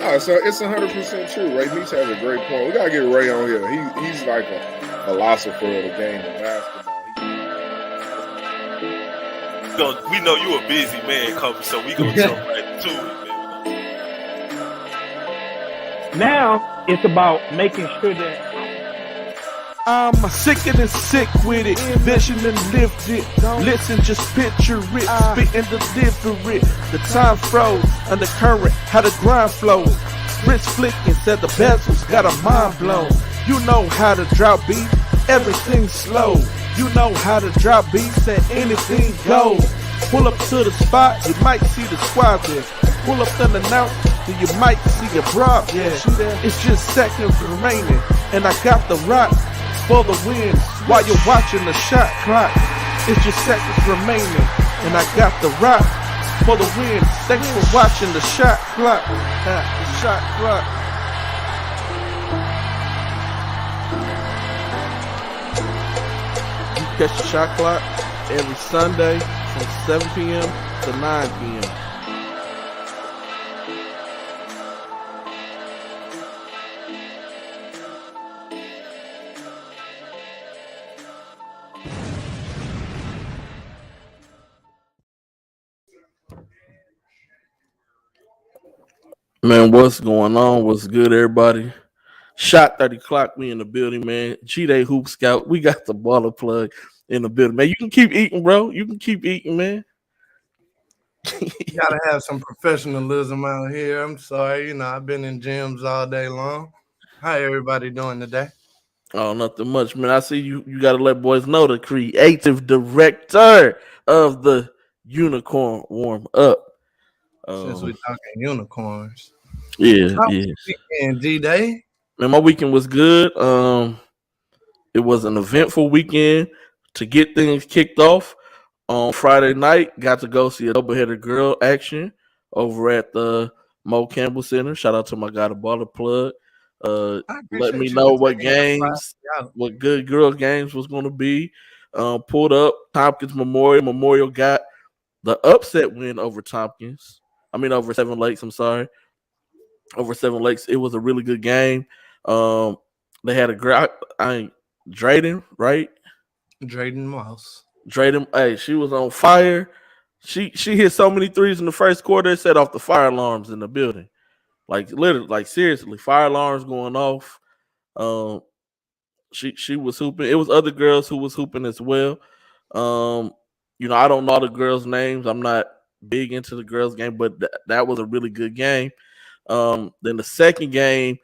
No, so it's 100% true. Ray Meach has a great point. We gotta get Ray on here. He's like a philosopher of the game of basketball. We know you a busy man, Kobe, so we gonna jump right to it, man. Now it's about making sure that I'm sick and sick with it, vision and lift it. Listen, just picture it, spit and deliver it. The time froze, undercurrent, how the grind flows. Wrist flicking, said the bezels, got a mind blown. You know how to drop beat, everything slow. You know how to drop beat, said anything goes. Pull up to the spot, you might see the squad there. Pull up unannounced, then you might see a broad there. It's just seconds remaining, and I got the rock for the win while you're watching the shot clock. It's just seconds remaining, and I got the rock for the win. Thanks for watching the shot clock. The shot clock. You catch the shot clock every Sunday from 7 p.m. to 9 p.m. Man, what's going on? What's good, everybody? Shot 30 clock, we in the building, man. G-Day Hoop Scout, we got the baller plug in the building, man. You can keep eating, bro. You can keep eating, man. You gotta have some professionalism out here. I'm sorry, I've been in gyms all day long. How everybody doing today? Oh, nothing much, man. I see you gotta let boys know the creative director of the Unicorn Warm Up. Since we're talking unicorns. Yeah. Weekend, G-Day? Man, my weekend was good. It was an eventful weekend to get things kicked off. On Friday night, got to go see a doubleheader girl action over at the Mo Campbell Center. Shout out to my guy, the baller plug. Let me know what good girl games was going to be. Pulled up Tompkins Memorial got the upset win over Tompkins. Over Seven Lakes. I'm sorry. Over Seven Lakes. It was a really good game. They had a great, Drayden, right? Drayden Moss. Drayden, hey, she was on fire. She hit so many threes in the first quarter, it set off the fire alarms in the building. Like literally, like seriously, fire alarms going off. She was hooping. It was other girls who was hooping as well. I don't know all the girls' names. I'm not big into the girls' game, but that was a really good game. Then the second game,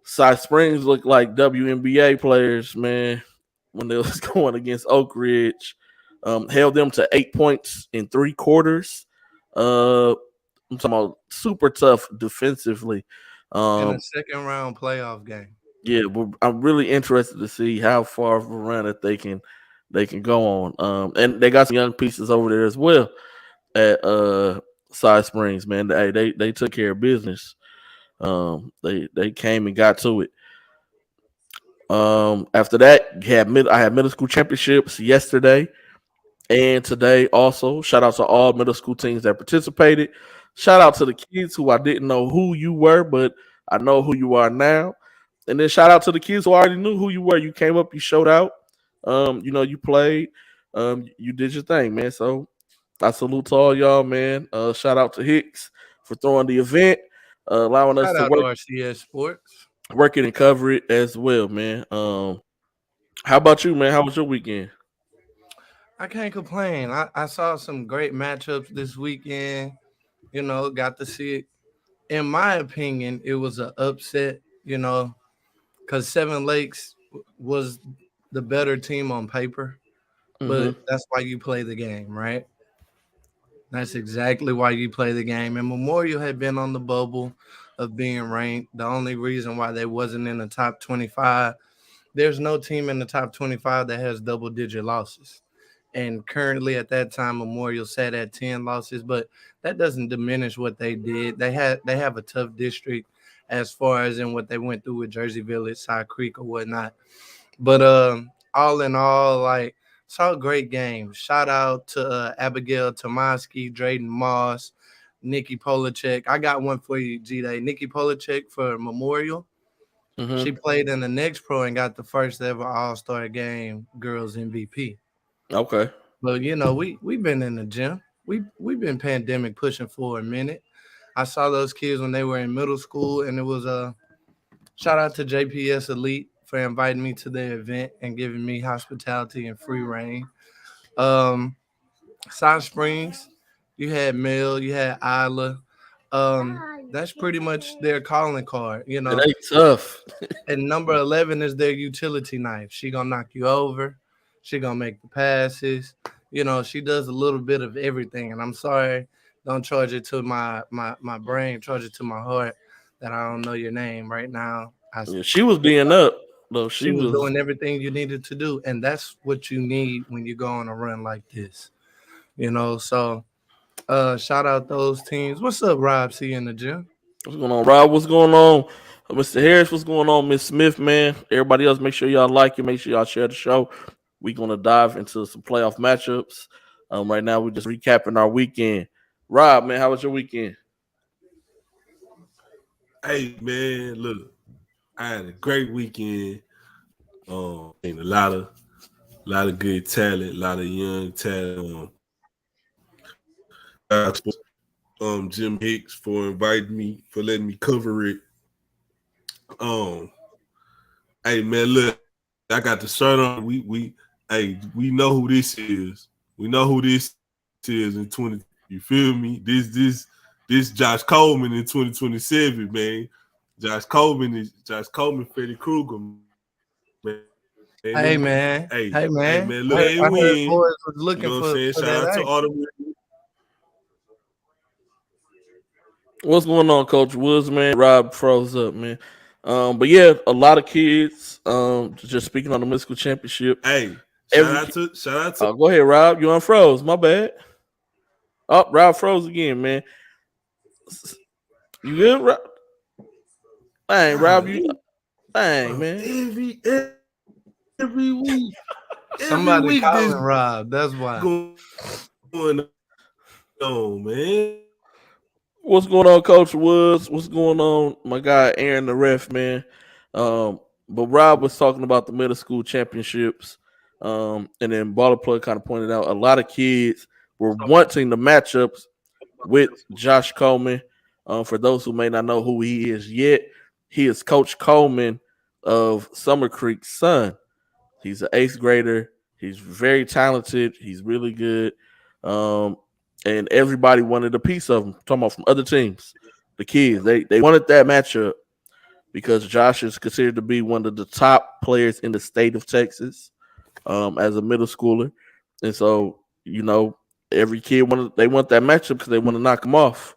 Side Springs looked like WNBA players, man, when they was going against Oak Ridge. Held them to 8 points in 3 quarters. I'm talking about super tough defensively. In a second round playoff game. Yeah, I'm really interested to see how far of a run that they can go on. And they got some young pieces over there as well at Side Springs, man. They took care of business. They came and got to it. After that, I had middle school championships yesterday and today also. Shout out to all middle school teams that participated. Shout out to the kids who I didn't know who you were, but I know who you are now. And then shout out to the kids who already knew who you were. You came up, you showed out. You played. You did your thing, man. So I salute to all y'all, man. Shout out to Hicks for throwing the event, allowing us to work RCS Sports. Work it and cover it as well, man. How about you, man? How was your weekend? I can't complain. I saw some great matchups this weekend. Got to see it. In my opinion, it was an upset, because Seven Lakes was the better team on paper. But that's why you play the game, right? That's exactly why you play the game. And Memorial had been on the bubble of being ranked. The only reason why they wasn't in the top 25, there's no team in the top 25 that has double-digit losses. And currently at that time, Memorial sat at 10 losses, but that doesn't diminish what they did. They have a tough district as far as in what they went through with Jersey Village, Side Creek, or whatnot. But all in all, saw a great game. Shout out to Abigail Tomaski, Drayden Moss, Nikki Polachek. I got one for you, G-Day. Nikki Polachek for Memorial. Mm-hmm. She played in the next pro and got the first ever All-Star game girls MVP. Okay. But we've been in the gym. We've been pandemic pushing for a minute. I saw those kids when they were in middle school, and it was a shout out to JPS Elite for inviting me to their event and giving me hospitality and free reign. South Springs, you had Mel, you had Isla. That's pretty much their calling card, It ain't tough. And number 11 is their utility knife. She gonna knock you over. She gonna make the passes. She does a little bit of everything. And I'm sorry, don't charge it to my brain, charge it to my heart that I don't know your name right now. Yeah, she was being up though. She was doing everything you needed to do, and that's what you need when you go on a run like this. So shout out those teams. What's up, Rob C in the gym? What's going on, Rob? What's going on? Mr. Harris, what's going on? Miss Smith, man. Everybody else, make sure y'all like it. Make sure y'all share the show. We're going to dive into some playoff matchups. Right now, we're just recapping our weekend. Rob, man, how was your weekend? Hey, man, look, I had a great weekend. And a lot of good talent, a lot of young talent. Jim Hicks for inviting me, for letting me cover it. Hey man, look, I got the shirt on. We know who this is. We know who this is in 20. You feel me? This Josh Coleman in 2027, man. Josh Coleman, Freddy Krueger, man. Hey man, look, I heard win. boys was looking You know what I'm saying? for Shout that out to action. all the. What's going on, Coach Woods, man? Rob froze up, man. But yeah, a lot of kids. Just speaking on the musical championship. Hey, shout out to. Oh, go ahead, Rob. You unfroze. My bad. Oh, Rob froze again, man. You good, Rob? Dang, Rob, you. Dang, man. Every week. Somebody week calling this Rob. That's why. Going on, man. What's going on, Coach Woods? What's going on, my guy Aaron the ref, man? But Rob was talking about the middle school championships, and then Baller Plug kind of pointed out a lot of kids were wanting the matchups with Josh Coleman. For those who may not know who he is yet, he is Coach Coleman of Summer Creek's son. He's an 8th grader. He's very talented. He's really good. And everybody wanted a piece of him. Talking about from other teams, the kids, they wanted that matchup because Josh is considered to be one of the top players in the state of Texas as a middle schooler, and so every kid want that matchup because they want to knock him off.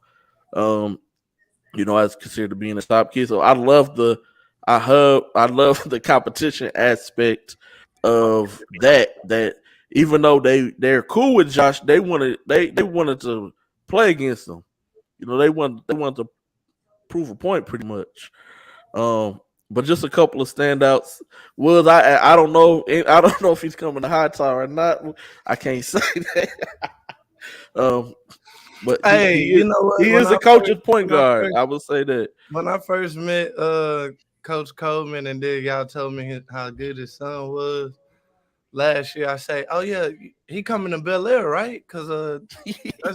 As considered to being a top kid. So I love the competition aspect of that. That even though they're cool with Josh, they wanted to play against him. They wanted to prove a point pretty much. But just a couple of standouts. Woods, I don't know if he's coming to High Tower or not. I can't say that. But hey, he is a coach's point guard. I will say that. When I first met Coach Coleman, and then y'all told me how good his son was last year, I say, "Oh yeah, he coming to Bel Air, right? Because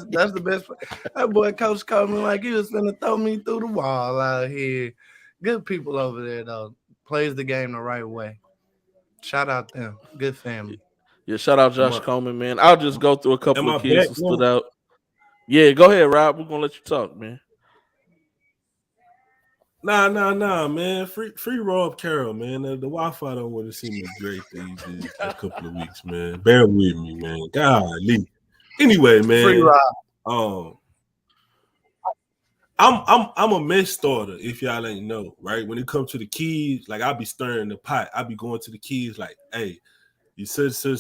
that's the best." That boy, Coach Coleman, like he was finna throw me through the wall out here. Good people over there though. Plays the game the right way. Shout out them. Good family. Yeah, shout out Josh Coleman, man. I'll just go through a couple of kids who stood out. Yeah, go ahead, Rob. We're gonna let you talk, man. Nah, man. Free Rob Carroll, man. The Wi-Fi don't want to see me great these a couple of weeks, man. Bear with me, man. Golly. Anyway, man. Free Rob. I'm a mess starter, if y'all ain't know, right? When it comes to the kids, like I be stirring the pot. I be going to the kids like, hey, you such, you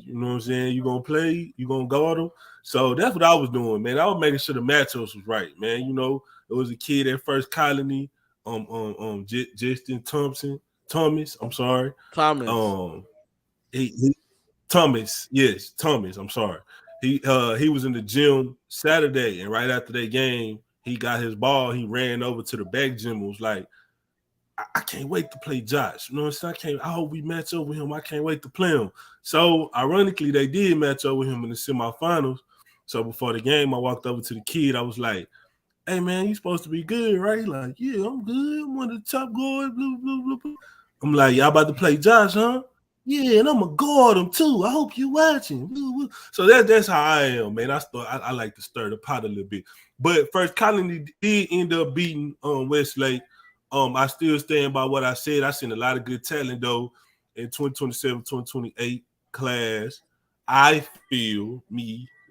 know what I'm saying? You gonna play, you gonna guard them. So that's what I was doing, man. I was making sure the matchups was right, man. It was a kid at First Colony, Justin Thomas. I'm sorry, Thomas. Thomas. Yes, Thomas. I'm sorry. He was in the gym Saturday, and right after that game, he got his ball. He ran over to the back gym and was like, I can't wait to play Josh. You know what I'm saying? I hope we match up with him. I can't wait to play him. So, ironically, they did match up with him in the semifinals. So, before the game, I walked over to the kid. I was like, hey, man, you supposed to be good, right? He's like, yeah, I'm good. I'm one of the top guards, blah, blah, blah, blah. I'm like, y'all about to play Josh, huh? Yeah, and I'm going to guard him, too. I hope you watching. Blah, blah. So, that's how I am, man. I like to stir the pot a little bit. But First Colony did end up beating Westlake. I still stand by what I said. I seen a lot of good talent, though, in 2027, 2028 class. I feel,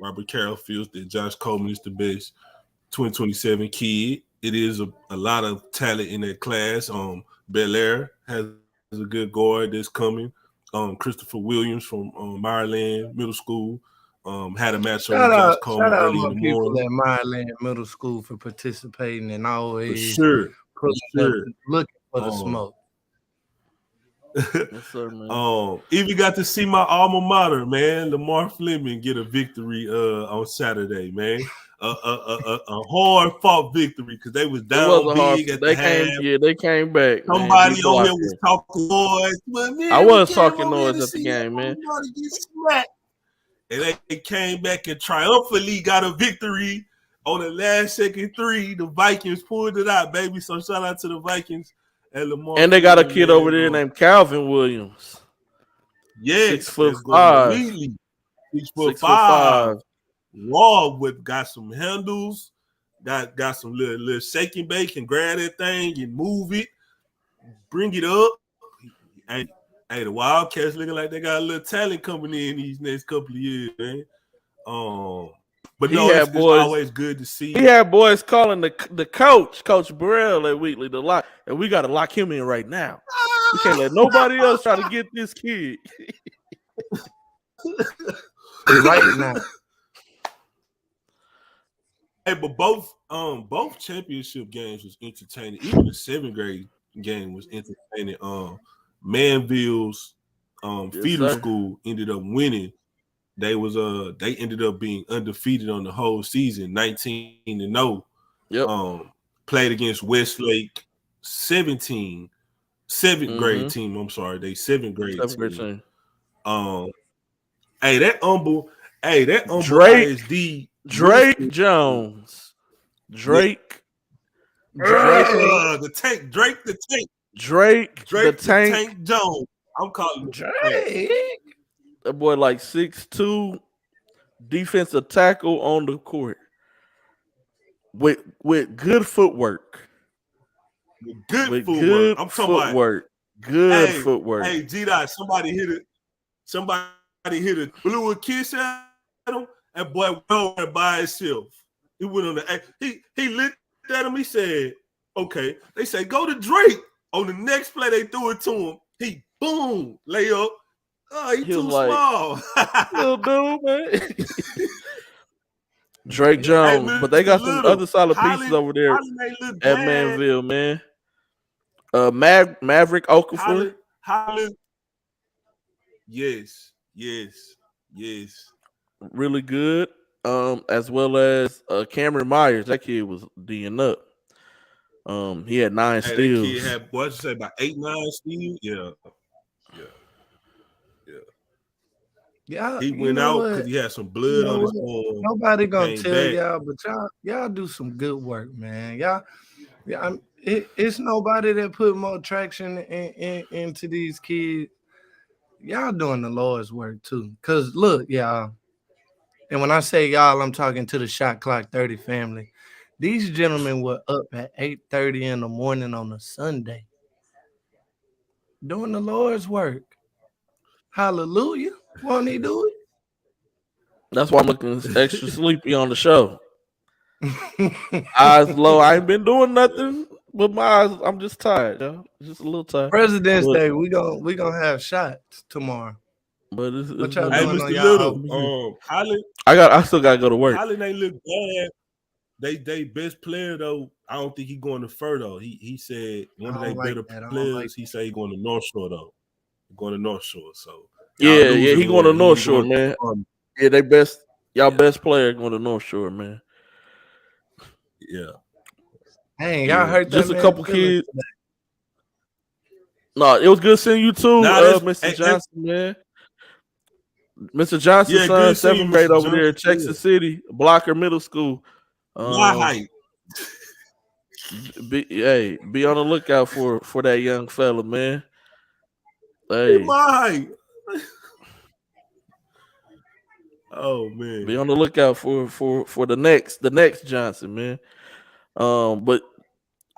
Robert Carroll, feels that Josh Coleman is the best 2027 kid. It is a lot of talent in that class. Belair has a good guard that's coming. Christopher Williams from Maryland Middle School had a match with Josh Coleman early in the morning. Shout out my people at Maryland Middle School for participating and always looking for the smoke. Yes, sir, man. Even got to see my alma mater, man, Lamar Fleming, get a victory on Saturday, man. A hard fought victory because they was down big at the half. They came back. Somebody on here was talking noise. But man, I was talking noise at the game, man. And they came back and triumphantly got a victory on the last second three. The Vikings pulled it out, baby. So shout out to the Vikings and Lamar. And they got a kid over there named Calvin Williams. Yes, 6'5". 6'5". Raw with got some handles, got some little shake and bake and grab that thing and move it, bring it up. Hey, the Wildcats looking like they got a little talent coming in these next couple of years, man. But no, it's always good to see. He had boys calling the Coach Burrell at Wheatley to lock, and we got to lock him in right now. We can't let nobody else try to get this kid. Right now. Hey, but both championship games was entertaining. Even the 7th grade game was entertaining. Manville's feeder school ended up winning. They ended up being undefeated on the whole season, 19-0. Yep. Played against Westlake 7th grade team. I'm sorry, they 7th grade team. That humble Drake Jones. Drake the tank Jones. I'm calling him Drake. That boy like 6'2", defensive tackle on the court with good footwork. Good footwork. I'm talking about good footwork. Hey, G-Dot, somebody hit it, blew a kiss at him, and boy went over by himself. He went on the he looked at him, he said, okay. They say go to Drake. On the next play, they threw it to him. He boom, lay up. Oh, he too small. Little dude, man. Drake Jones, but they got some other solid pieces over there at Manville, man. Maverick Okafor. Yes. Really good. As well as Cameron Myers. That kid was D'ing up. He had 9 steals. That kid had what you say about 8-9 steals? Yeah. He went out because he had some blood on his arm. Nobody gonna tell y'all, but y'all do some good work, man. It's nobody that put more traction into these kids. Y'all doing the Lord's work too. Cause look, y'all, and when I say y'all, I'm talking to the Shot Clock 30 family. These gentlemen were up at 8:30 in the morning on a Sunday doing the Lord's work. Hallelujah. Won't he do it? That's why I'm looking extra sleepy on the show. Eyes low. I ain't been doing nothing, but my eyes, I'm just tired, yo. Just a little tired. President's Day, we gonna have shots tomorrow. But it's what y'all hey, doing Mr. on y'all Little, Holland, I still gotta go to work. Holland ain't look bad. They best player though. I don't think he going to Fur though. He said one of their better players. He said he going to North Shore though. Going to North Shore. So yeah, he going to North Shore, man. Yeah, they best. Y'all Yeah. best player going to North Shore, man. Yeah. Hey, y'all Yeah, heard that just a man couple feelings kids. today. No, it was good seeing you too, Now that's Mr. Johnson, man. Mr. Johnson's yeah, son, good seeing you, seventh grade Mr. over there Johnson. in Texas City, Blocker Middle School. My height. Be on the lookout for that young fella, man. Hey, My height. Oh man. be on the lookout for the next Johnson, man. But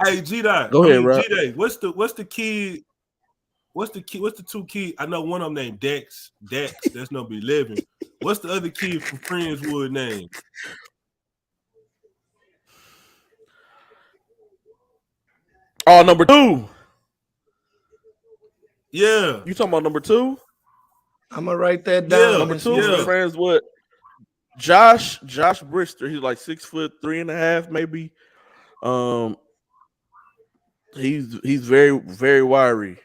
Hey, G-Dot. go I ahead, mean, Rob. G-Day. What's the kid? What's the two kids? I know one of them named Dex. That's number 11. What's the other kid from Friendswood name? Oh, number 2. Yeah. You talking about number 2? I'm gonna write that down. Number 2 Mr. from yeah. friends with Josh Brister. He's like 6'3.5", maybe. He's very, very wiry.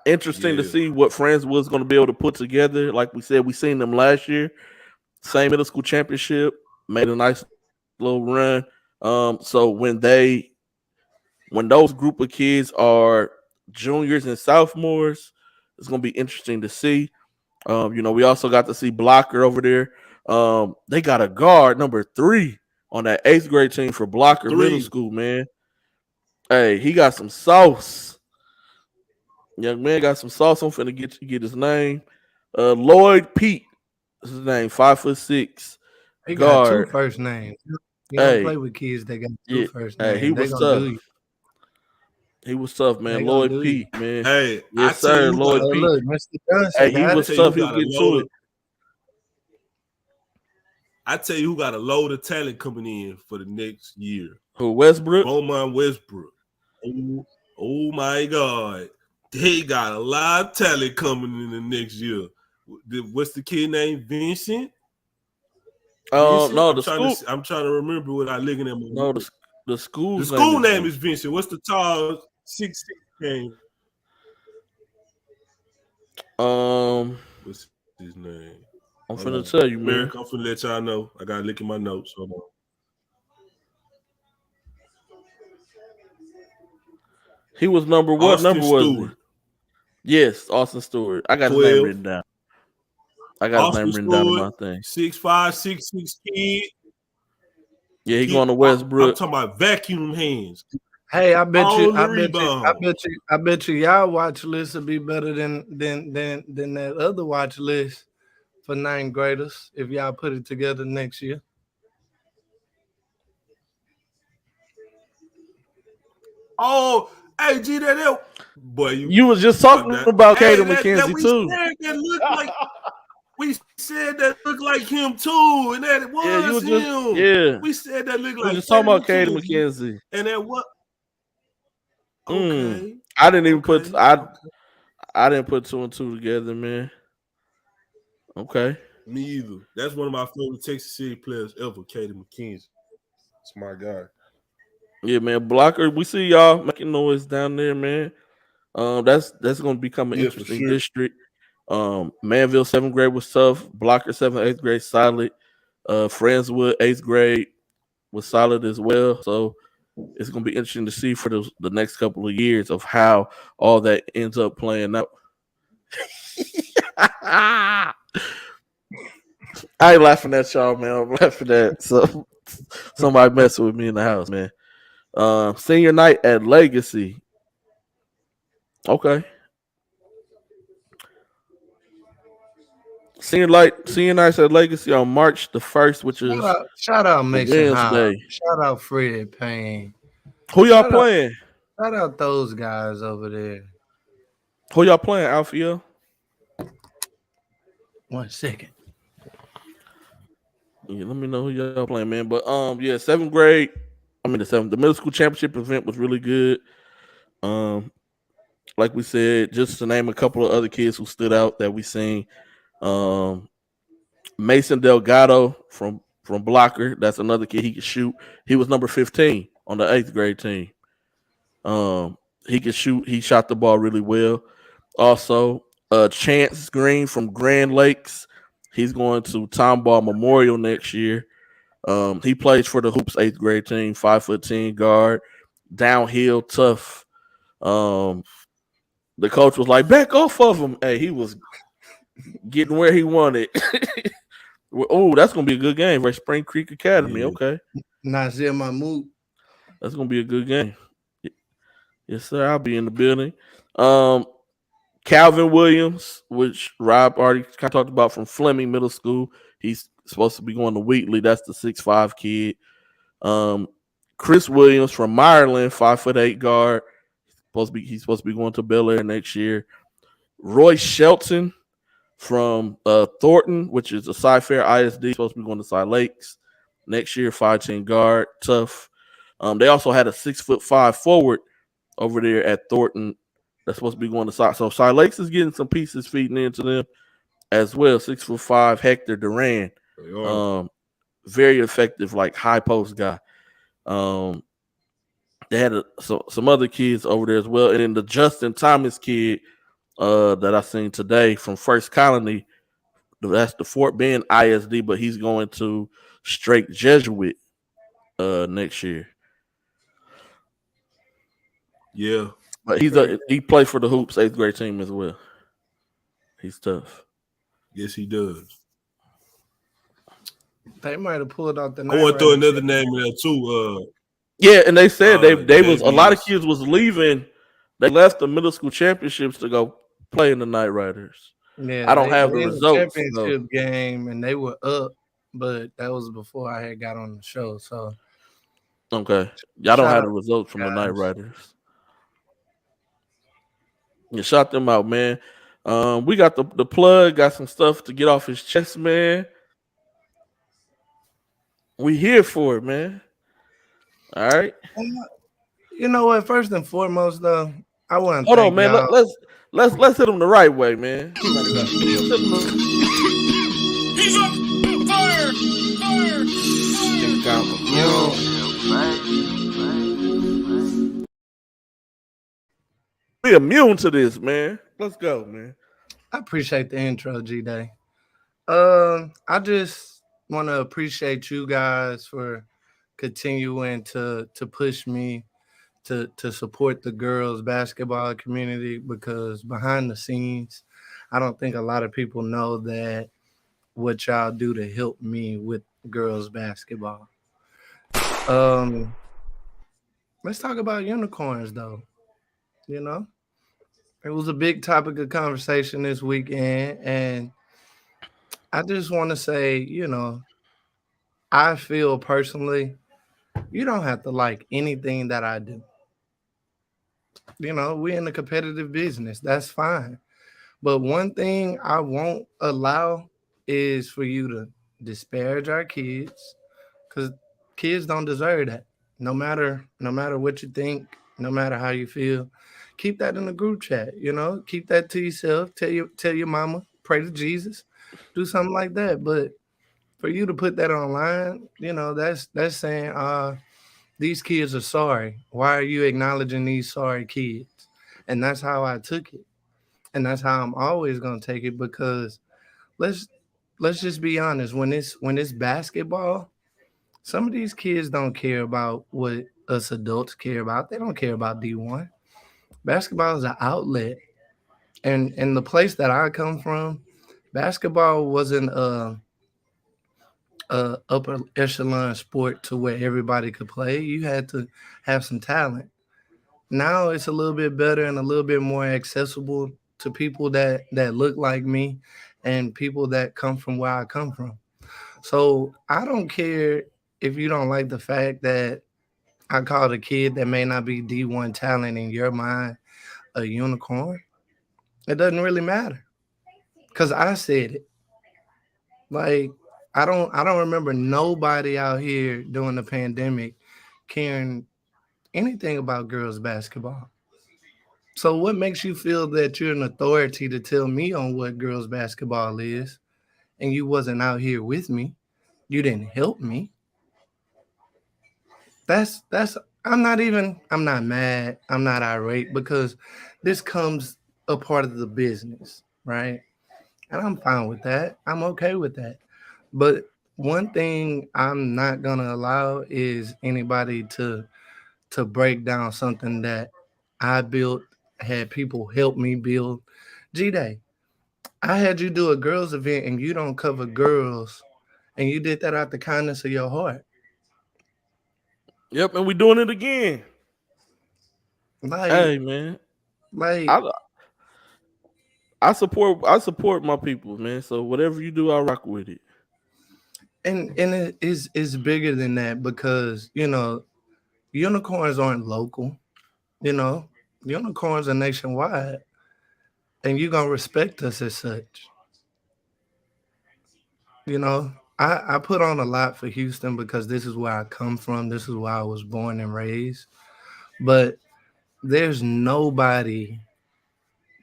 Interesting to Yeah. see what Friends was going to be able to put together. Like we said, we seen them last year, same middle school championship, made a nice little run. So when those group of kids are juniors and sophomores, it's going to be interesting to see. We also got to see Blocker over there. They got a guard number 3 on that 8th grade team for Blocker Middle 3. School, man. Hey, he got some sauce. Young man got some sauce. I'm finna get his name. Lloyd Pete is his name. 5'6" He got 2 guard. first names. You don't Hey, play with kids that got 2 yeah. first Hey, names. he They was gonna tough. do you. He was tough, man. They gonna Lloyd do Pete, man. Hey, Yes, I tell sir. you who Lloyd got, Pete. Look, Mr. Johnson Hey, he got was it. tough. He'll get to it. I tell you who got a load of talent coming in for the next year. Who, Westbrook? Beaumont Westbrook. Oh my God. They got a lot of talent coming in the next year. What's the kid named? Vincent? No, I'm trying to remember what I looking at my No, notes. the school's The school name is is Vincent. What's the tall 6'6" name? What's his name? I'm Hold finna on. tell you, man. America, I'm finna let y'all know. I gotta look at my notes. Hold on. He was number what? Austin Number was Stewart. he? Yes, Austin Stewart. I got his 12. name written down. Austin down in my Stewart, thing. 6'5", 6'6" kid. Yeah, he going to I'm Westbrook. talking about vacuum hands. Hey, I bet All you, the I bet you, I rebound. bet you, y'all watch list will be better than that other watch list for 9th graders if y'all put it together next year. Oh, hey, G, that boy, You was just talking about Kaden McKenzie we too. Said that looked like we said that looked like him too, and that it was Yeah, you was him. yeah. We said that looked We like was just talking about Kaden Kaden McKenzie. and that what? Okay, I didn't even okay, put I didn't put 2 and 2 together, man. Okay. Me either. That's one of my favorite Texas City players ever, Kaden McKenzie. It's my guy. Yeah, man. Blocker, we see y'all making noise down there, man. That's gonna become an Yeah, for interesting sure. district. Manville 7th grade was tough. Blocker 7th, 8th grade solid. Friendswood 8th grade was solid as well. So it's gonna be interesting to see for the next couple of years of how all that ends up playing out. I ain't laughing at y'all, man. I'm laughing at somebody messing with me in the house, man. Senior night at Legacy. Okay. Senior nights at Legacy on March the 1st, which is Shout out Mason High. Wednesday. Shout out Fred Payne. Who y'all playing? Shout out those guys over there. Who y'all playing, Alfio? 1 second. Yeah, let me know who y'all playing, man. But yeah, 7th grade. I mean the middle school championship event was really good. Like we said, just to name a couple of other kids who stood out that we seen. Mason Delgado from Blocker. That's another kid he could shoot. He was number 15 on the 8th grade team. He could shoot. He shot the ball really well. Also, Chance Green from Grand Lakes, He's going to Tomball Memorial next year. He plays for the Hoops 8th grade team, 5'10" guard, downhill, tough. The coach was like, back off of him. Hey, he was getting where he wanted. Oh, that's gonna be a good game for Spring Creek Academy. Yeah. Okay, Nasir Mahmoud. that's gonna be a good game. Yes, sir. I'll be in the building. Calvin Williams, which Rob already kind of talked about from Fleming Middle School. He's supposed to be going to Wheatley. That's the 6'5" kid. Chris Williams from Ireland, 5'8" guard. He's supposed to be going to Bel Air next year. Roy Shelton from Thornton, which is a Cy-Fair ISD, supposed to be going to Cy Lakes next year, 5'10" guard, tough. They also had a 6'5" forward over there at Thornton that's supposed to be going to Cy. So Cy Lakes is getting some pieces feeding into them as well. 6'5" Hector Duran, very effective, like high post guy. They had some other kids over there as well, and then the Justin Thomas kid that I seen today from First Colony. That's the Fort Bend ISD, but he's going to straight Jesuit next year. Yeah, but he plays for the Hoops 8th grade team as well. He's tough. Yes, he does. They might have pulled out the. I want to throw another name in there too. Yeah, and they said they was a lot of kids was leaving. They left the middle school championships to go play in the Night Riders. Yeah, I don't have the results. Championship game, and they were up, but that was before I had got on the show. So okay, y'all don't have the results from the Night Riders. You shot them out, man. We got the plug, got some stuff to get off his chest, man. We here for it, man. All right. You know what? First and foremost, though, I want to hold on, man. Let's hit him the right way, man. He's up. Fire. We immune to this, man. Let's go, man. I appreciate the intro, G-Day. I just want to appreciate you guys for continuing to push me to support the girls basketball community, because behind the scenes, I don't think a lot of people know that what y'all do to help me with girls basketball. Let's talk about unicorns, though. You know, it was a big topic of conversation this weekend, and I just want to say, you know, I feel personally, you don't have to like anything that I do. You know, we're in a competitive business. That's fine. But one thing I won't allow is for you to disparage our kids, because kids don't deserve that. No matter what you think, no matter how you feel, keep that in the group chat. You know, keep that to yourself. Tell your mama, pray to Jesus, do something like that. But for you to put that online, you know, that's saying these kids are sorry. Why are you acknowledging these sorry kids? And that's how I took it. And that's how I'm always gonna take it, because let's just be honest. When it's basketball, some of these kids don't care about what us adults care about. They don't care about D1. Basketball is an outlet. And in the place that I come from, basketball wasn't a upper echelon sport to where everybody could play. You had to have some talent. Now it's a little bit better and a little bit more accessible to people that look like me and people that come from where I come from. So I don't care if you don't like the fact that I called a kid that may not be D1 talent in your mind a unicorn. It doesn't really matter, because I said it. Like, I don't remember nobody out here during the pandemic caring anything about girls basketball. So what makes you feel that you're an authority to tell me on what girls basketball is, and you wasn't out here with me? You didn't help me. I'm not mad. I'm not irate, because this comes a part of the business, right? And I'm fine with that. I'm okay with that. But one thing I'm not gonna allow is anybody to break down something that I built, had people help me build. G Day, I had you do a girls event and you don't cover girls, and you did that out the kindness of your heart. Yep, and we doing it again. Like, Hey man, like, I I support my people, man. So whatever you do, I rock with it. and it's bigger than that because unicorns aren't local. You know, unicorns are nationwide, and you gonna respect us as such. You know, I put on a lot for Houston because this is where I come from. This is where I was born and raised. But there's nobody,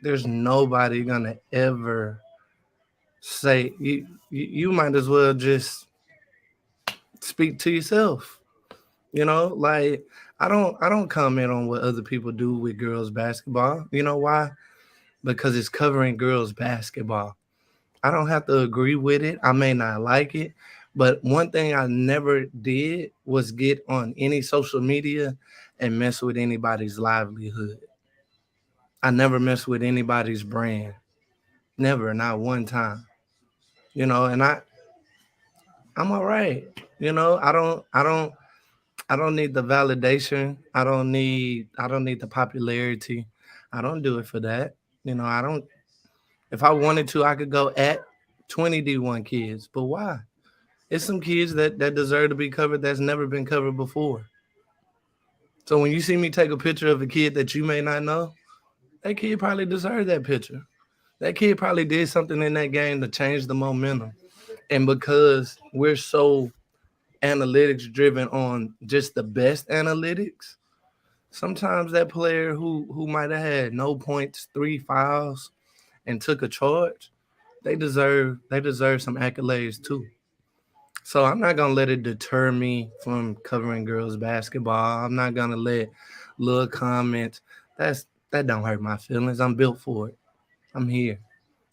there's nobody gonna ever say you might as well just speak to yourself. Like I don't comment on what other people do with girls basketball. You know why? Because it's covering girls basketball. I don't have to agree with it. I may not like it, but one thing I never did was get on any social media and mess with anybody's livelihood. I never messed with anybody's brand. Never, not one time. And I'm all right. I don't need the validation. I don't need the popularity. I don't do it for that. I don't If I wanted to, I could go at 20 D1 kids. But why? It's some kids that deserve to be covered that's never been covered before. So when you see me take a picture of a kid that you may not know, that kid probably deserved that picture. That kid probably did something in that game to change the momentum. And because we're so analytics driven on just the best analytics, sometimes that player who might have had no points, 3 fouls, and took a charge, they deserve some accolades too. So I'm not gonna let it deter me from covering girls basketball. I'm not gonna let little comments that don't hurt my feelings. I'm built for it. I'm here.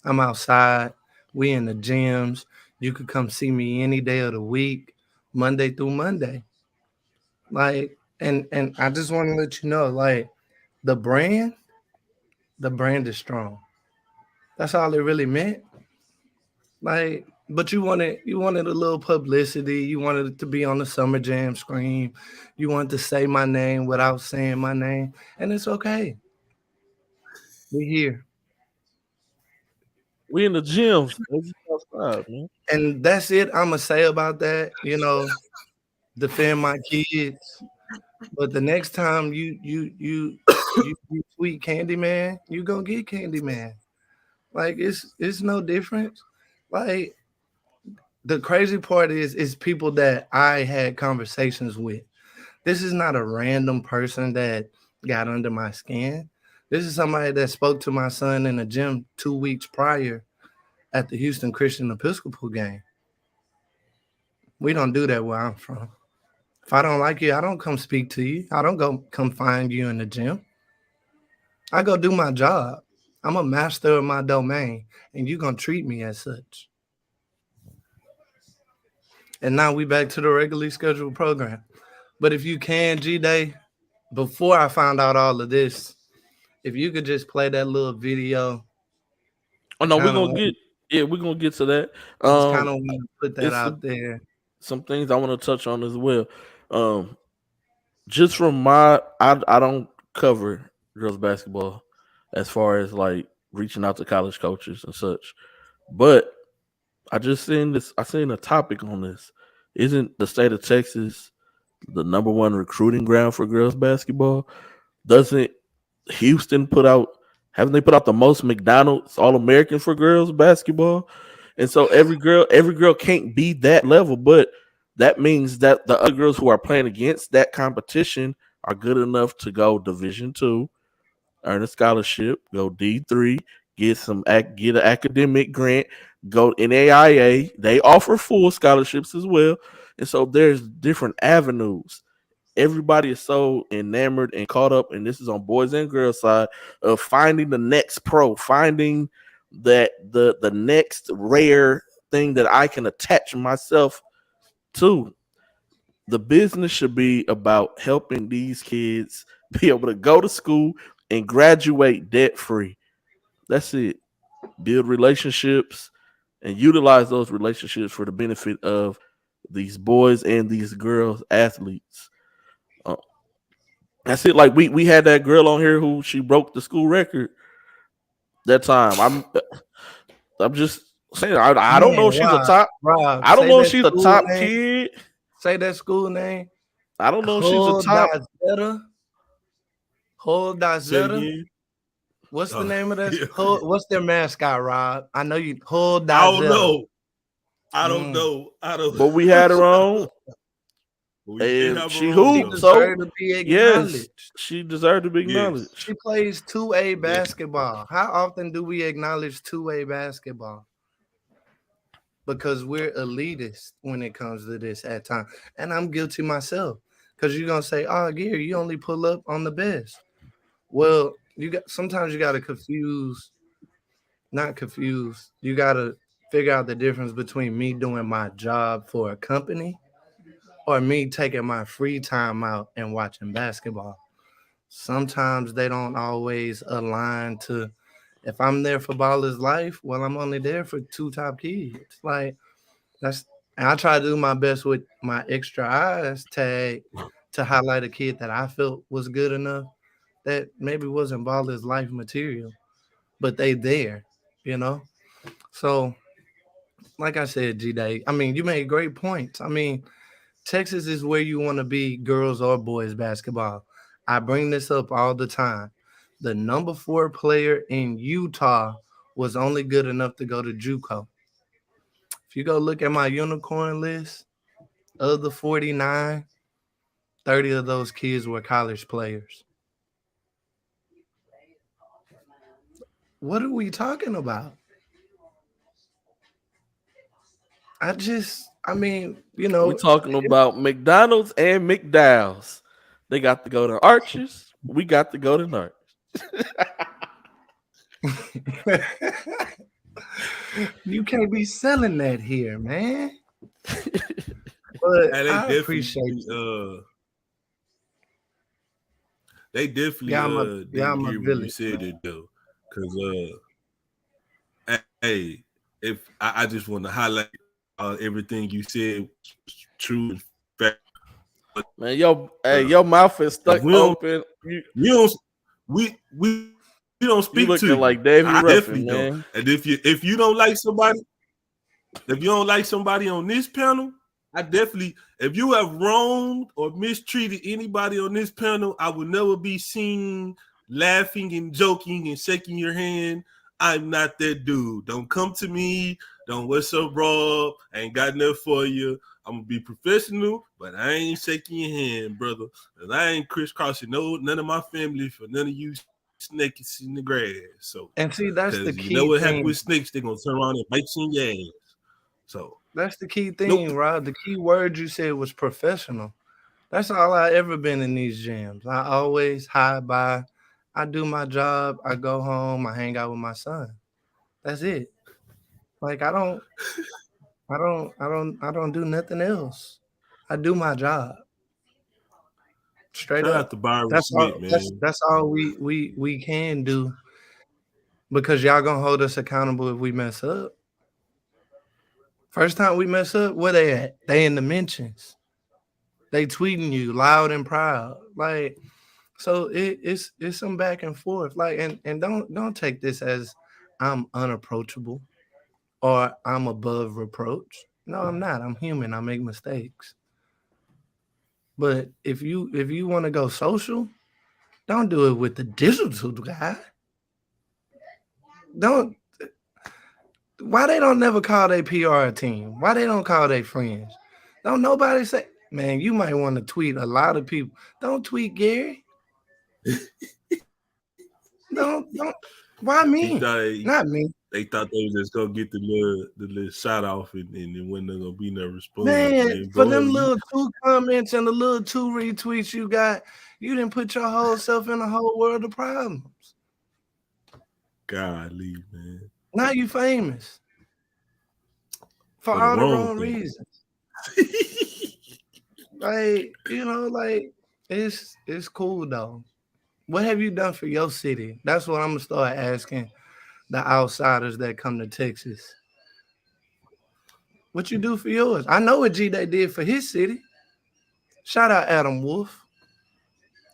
I'm outside. We in the gyms. You could come see me any day of the week, Monday through Monday. Like, and I just want to let you know, like, the brand, the brand is strong. That's all it really meant. Like, but you wanted a little publicity. You wanted it to be on the Summer Jam screen. You wanted to say my name without saying my name, and it's okay. We here, We in the gyms. Let's just outside, man. and that's it. I'ma say about that. Defend my kids. But the next time you tweet Candyman, you gonna get Candyman. Like it's no difference. Like the crazy part is people that I had conversations with. This is not a random person that got under my skin. This is somebody that spoke to my son in the gym 2 weeks prior at the Houston Christian Episcopal game. We don't do that where I'm from. If I don't like you, I don't come speak to you. I don't go come find you in the gym. I go do my job. I'm a master of my domain, and you're gonna treat me as such. And now we back to the regularly scheduled program. But if you can, G Day, before I found out all of this, if you could just play that little video, Oh I no, kind of want, we're gonna get to that. just kind of want to put that It's out there. some things I want to touch on as well. Um, just from I don't cover girls basketball as far as like reaching out to college coaches and such, but I seen a topic on this. Isn't the state of Texas the number one recruiting ground for girls basketball? Doesn't Houston put out? Haven't they put out the most McDonald's All American for girls basketball? And so every girl can't be that level, but that means that the other girls who are playing against that competition are good enough to go Division 2, earn a scholarship, go D3, get an academic grant, go NAIA. They offer full scholarships as well, and so there's different avenues. Everybody is so enamored and caught up, and this is on boys and girls side of finding the next pro, finding that the next rare thing that I can attach myself to. The business should be about helping these kids be able to go to school and graduate debt free. That's it. Build relationships and utilize those relationships for the benefit of these boys and these girls athletes. Uh, that's it. Like we had that girl on here who she broke the school record that time. I'm just saying I don't know Man, if she's a top. Rob, I don't say know if that she's a school top name. kid. Say that school name. I don't know if she's a top. Hold Say it that. again. What's the name of that? Yeah. What's their mascot, Rob? I know you. Hold I that. don't know. I don't know. But we had her on. We did have she her on, hooped, though. so to be yes, acknowledged. she deserved to be Yes. acknowledged. She plays 2A basketball. How often do we acknowledge 2A basketball? Because we're elitist when it comes to this at times. And I'm guilty myself. Because you're gonna say, oh, Gary, you only pull up on the best. Well, sometimes you gotta not confuse. You gotta figure out the difference between me doing my job for a company or me taking my free time out and watching basketball. Sometimes they don't always align to. If I'm there for Baller's Life, well, I'm only there for 2 top kids. Like and I try to do my best with my extra eyes tag to highlight a kid that I felt was good enough that maybe wasn't Baller's Life material, but they there, you know. So, like I said, G-Day, I mean, you made great points. I mean, Texas is where you want to be, girls or boys basketball. I bring this up all the time. The number 4 player in Utah was only good enough to go to JUCO. If you go look at my unicorn list, of the 49, 30 of those kids were college players. What are we talking about? I mean, you know. We're talking about McDonald's and McDowell's. They got to go to Arches. We got to go to Narch. You can't be selling that here, man. But I appreciate you. They definitely didn't hear when you said it though. Cause hey, if I just want to highlight everything you said was true and fact. Man, your mouth is stuck open. We don't speak you to you. Like Davey I Ruffin, definitely man. don't. And if you don't like somebody, on this panel, if you have wronged or mistreated anybody on this panel, I will never be seen laughing and joking and shaking your hand. I'm not that dude. Don't come to me. Don't what's up, Rob? I ain't got nothing for you. I'm gonna be professional, but I ain't shaking your hand, brother. And I ain't crisscrossing none of my family for none of you snakes in the grass. So and see, that's the key. You know what happened with snakes? They're gonna turn around and bite you in your ass. So that's the key thing, Rob. The key word you said was professional. That's all I ever been in these gyms. I always hide by. I do my job. I go home. I hang out with my son. That's it. Like I don't do nothing else. I do my job. Straight up. That's all we can do. Because y'all gonna hold us accountable if we mess up. First time we mess up, where they at? They in the mentions. They tweeting you loud and proud. Like, so it's some back and forth. Like, and don't take this as I'm unapproachable or I'm above reproach. No, I'm not. I'm human. I make mistakes. But if you want to go social, don't do it with the digital guy. Why they don't never call their PR team? Why they don't call their friends? Don't nobody say, man, you might want to tweet a lot of people. Don't tweet Gary. don't. Why me? Not me. They thought they was just gonna get the little shot off and then when they're gonna be no response. Man, for them little 2 comments and the little 2 retweets you got, you didn't put your whole self in a whole world of problems. Golly, man. Now you famous for For the all the wrong wrong thing. reasons. Like, you know, like it's cool though. What have you done for your city? That's what I'm gonna start asking the outsiders that come to Texas. What you do for yours? I know what G-Day did for his city. Shout out Adam Wolf.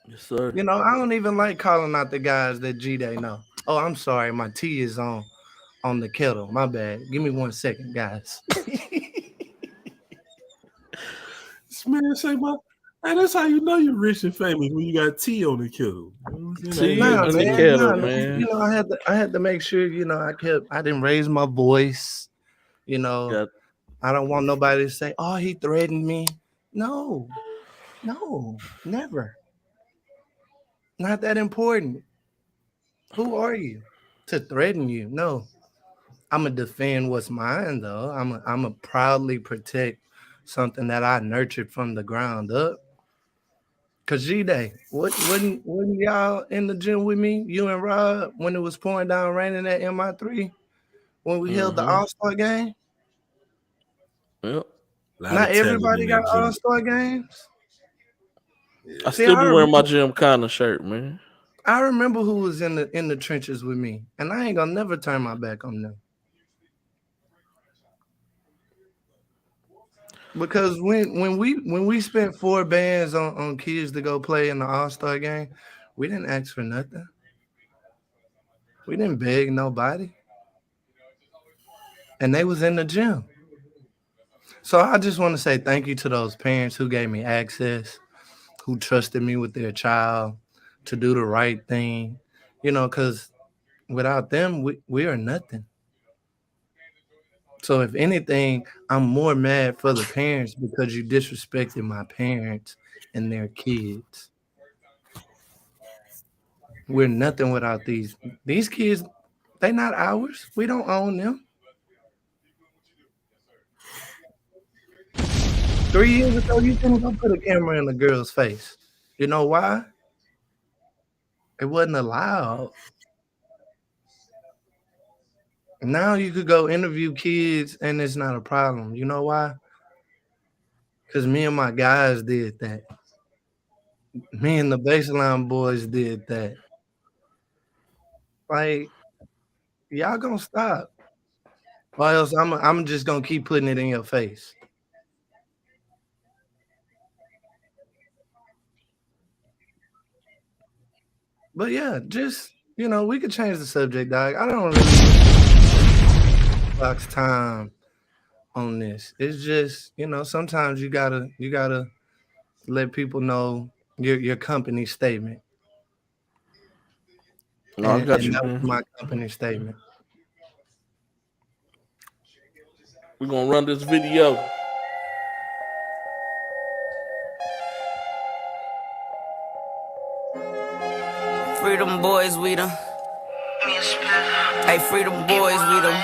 Yes, sir. You know, I don't even like calling out the guys that G-Day know. Oh, I'm sorry, my tea is on the kettle. My bad. Give me 1 second, guys. This man say, "Hey, that's how you know you're rich and famous when you got tea on the kettle." You know what I'm saying? Tea Nah, on the man, kettle, nah, man. You know, I had to make sure, you know, I didn't raise my voice. You know, Yeah. I don't want nobody to say, "Oh, he threatened me." No, never. Not that important. Who are you to threaten you? No. I'm gonna defend what's mine, though. I'm a proudly protect something that I nurtured from the ground up. Cause G-Day, wasn't y'all in the gym with me, you and Rob, when it was pouring down raining at MI3 when we held the All-Star game? Yep. Not everybody got All-Star games. I still be wearing my Gym Kinda shirt, man. I remember who was in the trenches with me, and I ain't gonna never turn my back on them. Because when we spent 4 bands on kids to go play in the All-Star game, we didn't ask for nothing. We didn't beg nobody. And they was in the gym. So I just want to say thank you to those parents who gave me access, who trusted me with their child to do the right thing. You know, because without them, we are nothing. So if anything, I'm more mad for the parents because you disrespected my parents and their kids. We're nothing without these kids. They not ours. We don't own them. 3 years ago, you couldn't go put a camera in a girl's face. You know why? It wasn't allowed. Now you could go interview kids and it's not a problem. You know why? Because me and my guys did that. Me and the Baseline boys did that. Like, y'all gonna stop. Or else I'm just gonna keep putting it in your face. But yeah, just, you know, we could change the subject, dog. I don't really box time on this. It's just, you know, sometimes you gotta let people know your company statement. No, I got you, that man. was my company statement. We're gonna run this video. Freedom boys, we them. Hey, freedom boys, we them.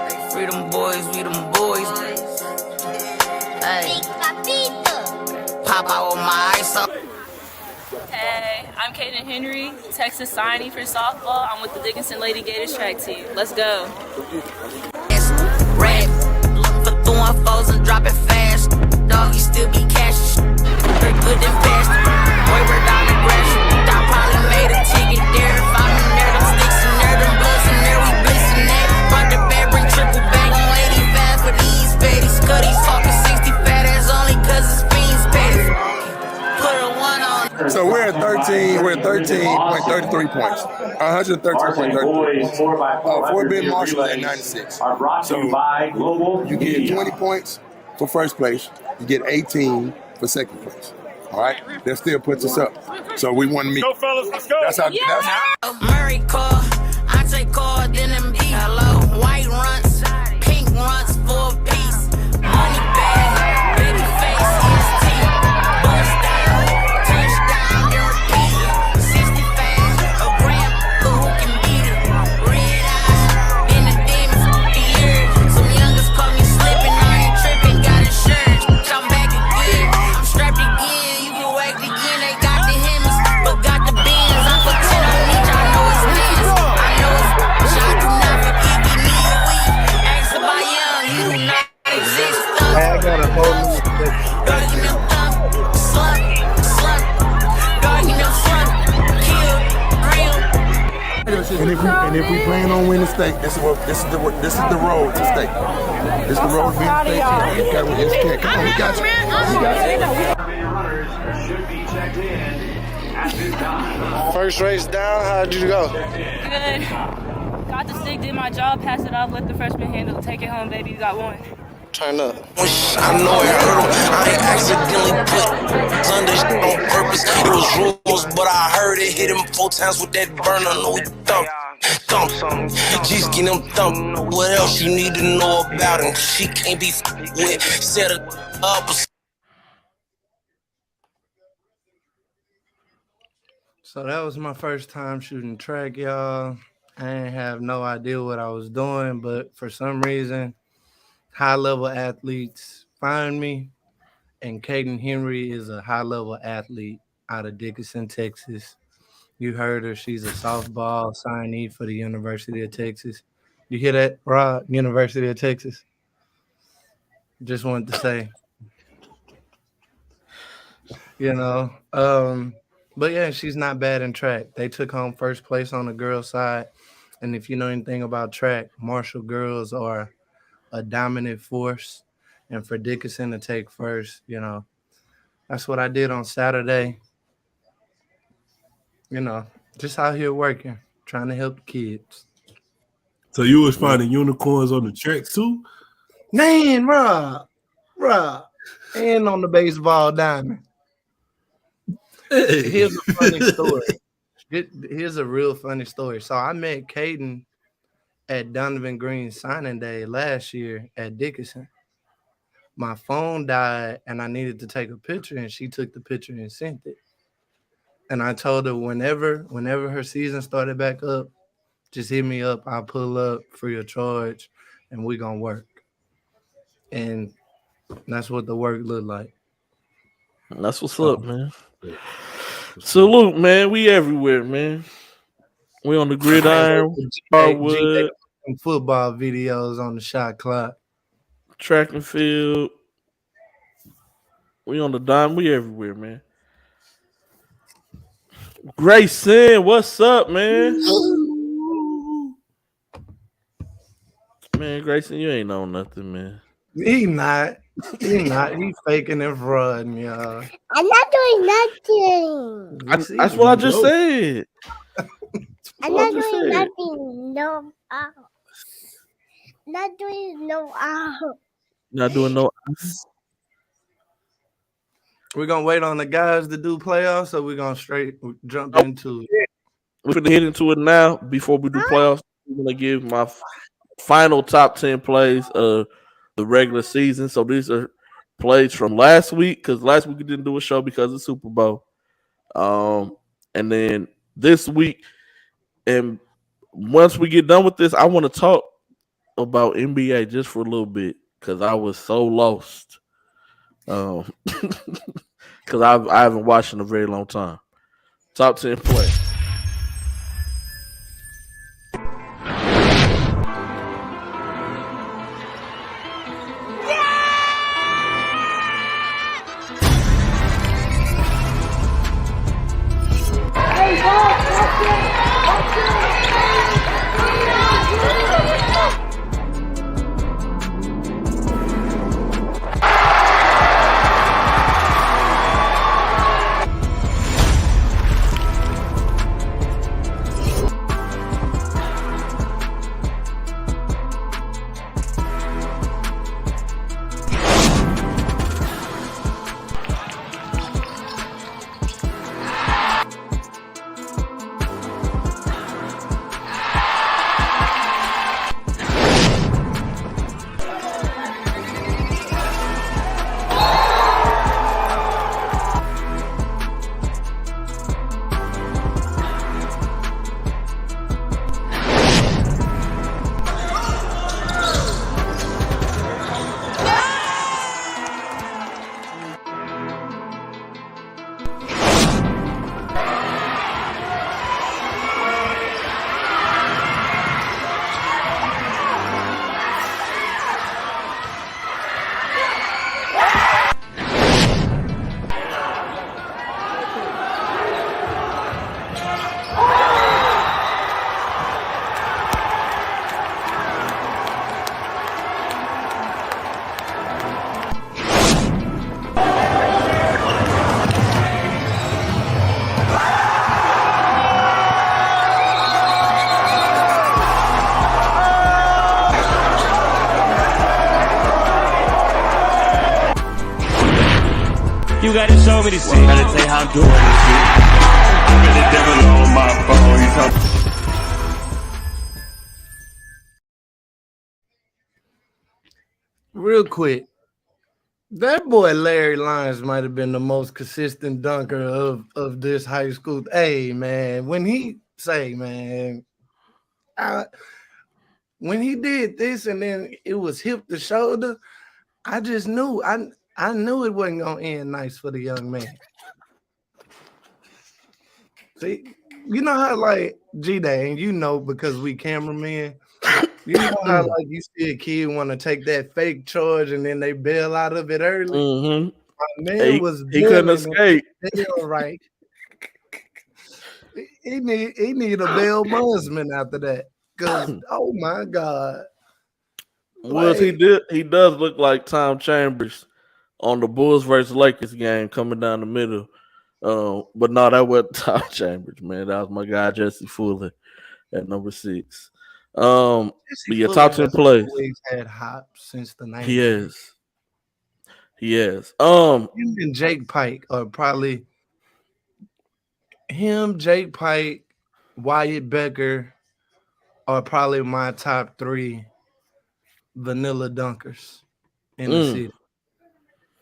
Hey, freedom boys, we them boys. Hey, pop out with my ice up. Hey, I'm Kaden Henry, Texas signing for softball. I'm with the Dickinson Lady Gators track team. Let's go. Red, for throwing foes and dropping fast. Dog, you still be cash. Very good and fast. Boy, we're down the grass. I probably made a ticket there. If I'm in there, them sticks in there, them bloods in there, we blissing that. Brought the bag, bring triple bag on 85 for these baddies. Cuddies talking 60 fat ass only cause it's fiends petty. Put a 1 on. So we're at 13. We're at 13.33 points. 113.33 points. Fort Bend Marshall at 96. So you get 20 points for first place. You get 18 for second place. All right, that still puts us up. So we want to meet. Go, fellas, let's go. That's how. Murray call, I take call, then them be hello. White runs, pink runs for a piece. Money bag, baby face, EST. Bust down, touchdown, then repeat. 65, a gram, who can beat it? Red eyes, in the demons, the years. Some youngers call me slipping, I ain't tripping, got insurance. I'm back again, I'm strapped again. You can whack again, they got the Hemis, but got the Benz. I put 10 on each, I know it's dance. I know it's got a whole new perspective. God, you know, slut, slut. God, you know, slut, kill, real. And if we plan on winning state, this is the road to state. This is the road to being state champion. Okay, well, it's okay. Come on, we got you. First race down, how'd you go? Good. Got the stick, did my job, passed it off, let the freshman handle, take it home, baby, you got one. Turn up. I know it hurt him. I ain't accidentally put under shit on purpose. It was rules, but I heard it hit him 4 times with that burner. No, he thump. Just get him thump. What else you need to know about him? She can't be with. Set her up. So that was my first time shooting track, y'all. I didn't have no idea what I was doing, but for some reason, high-level athletes find me, and Kaden Henry is a high-level athlete out of Dickinson, Texas. You heard her. She's a softball signee for the University of Texas. You hear that, Rod? University of Texas. Just wanted to say, you know. But, yeah, she's not bad in track. They took home first place on the girls' side. And if you know anything about track, Marshall girls are a dominant force. And for Dickinson to take first, you know, that's what I did on Saturday. You know, just out here working, trying to help the kids. So you was finding unicorns on the track too? Man, Rob, and on the baseball diamond. Here's a funny story. Here's a real funny story. So I met Kaden at Donovan Green's signing day last year at Dickinson. My phone died and I needed to take a picture, and she took the picture and sent it. And I told her whenever her season started back up, just hit me up. I'll pull up free of charge and we're going to work. And that's what the work looked like. That's what's up, man. Salute, man. We everywhere, man. We on the gridiron, hardwood, football videos on the shot clock, track and field. We on the dime. We everywhere, man. Grayson, what's up, man? Man, Grayson, you ain't on nothing, man. He not. He faking and frauding, y'all. I'm not doing nothing. That's what I just said. I'm not doing nothing. No. Not doing no. Not doing no. We're gonna wait on the guys to do playoffs, so we're gonna straight jump into it. We're gonna head into it now. Before we do playoffs, I'm gonna give my final top 10 plays of the regular season. So these are plays from last week, because last week we didn't do a show because of Super Bowl. And then this week, and once we get done with this, I want to talk about NBA just for a little bit, because I was so lost. Because I haven't watched in a very long time. Top 10 plays. You gotta show me the shit. Gotta tell you how I'm doing this shit. I feel the devil on my phone. You talk. Real quick, that boy Larry Lyons might have been the most consistent dunker of this high school. Hey man, when he say, man, when he did this and then it was hip to shoulder, I just knew I knew it wasn't gonna end nice for the young man. See, you know how like G-Day, and you know because we cameramen, you know how like you see a kid want to take that fake charge and then they bail out of it early. Mm-hmm. My man was he couldn't escape. Right. He need a bail bondsman after that. Cause oh my God. Woods, he does look like Tom Chambers on the Bulls versus Lakers game coming down the middle. But no, that wasn't Tom Chambers, man. That was my guy Jesse Fuller at number 6. But yeah, top 10 plays. Always had hops since the 90s. He has. Him and Jake Pike are probably Jake Pike, Wyatt Becker are probably my top 3 vanilla dunkers in the city.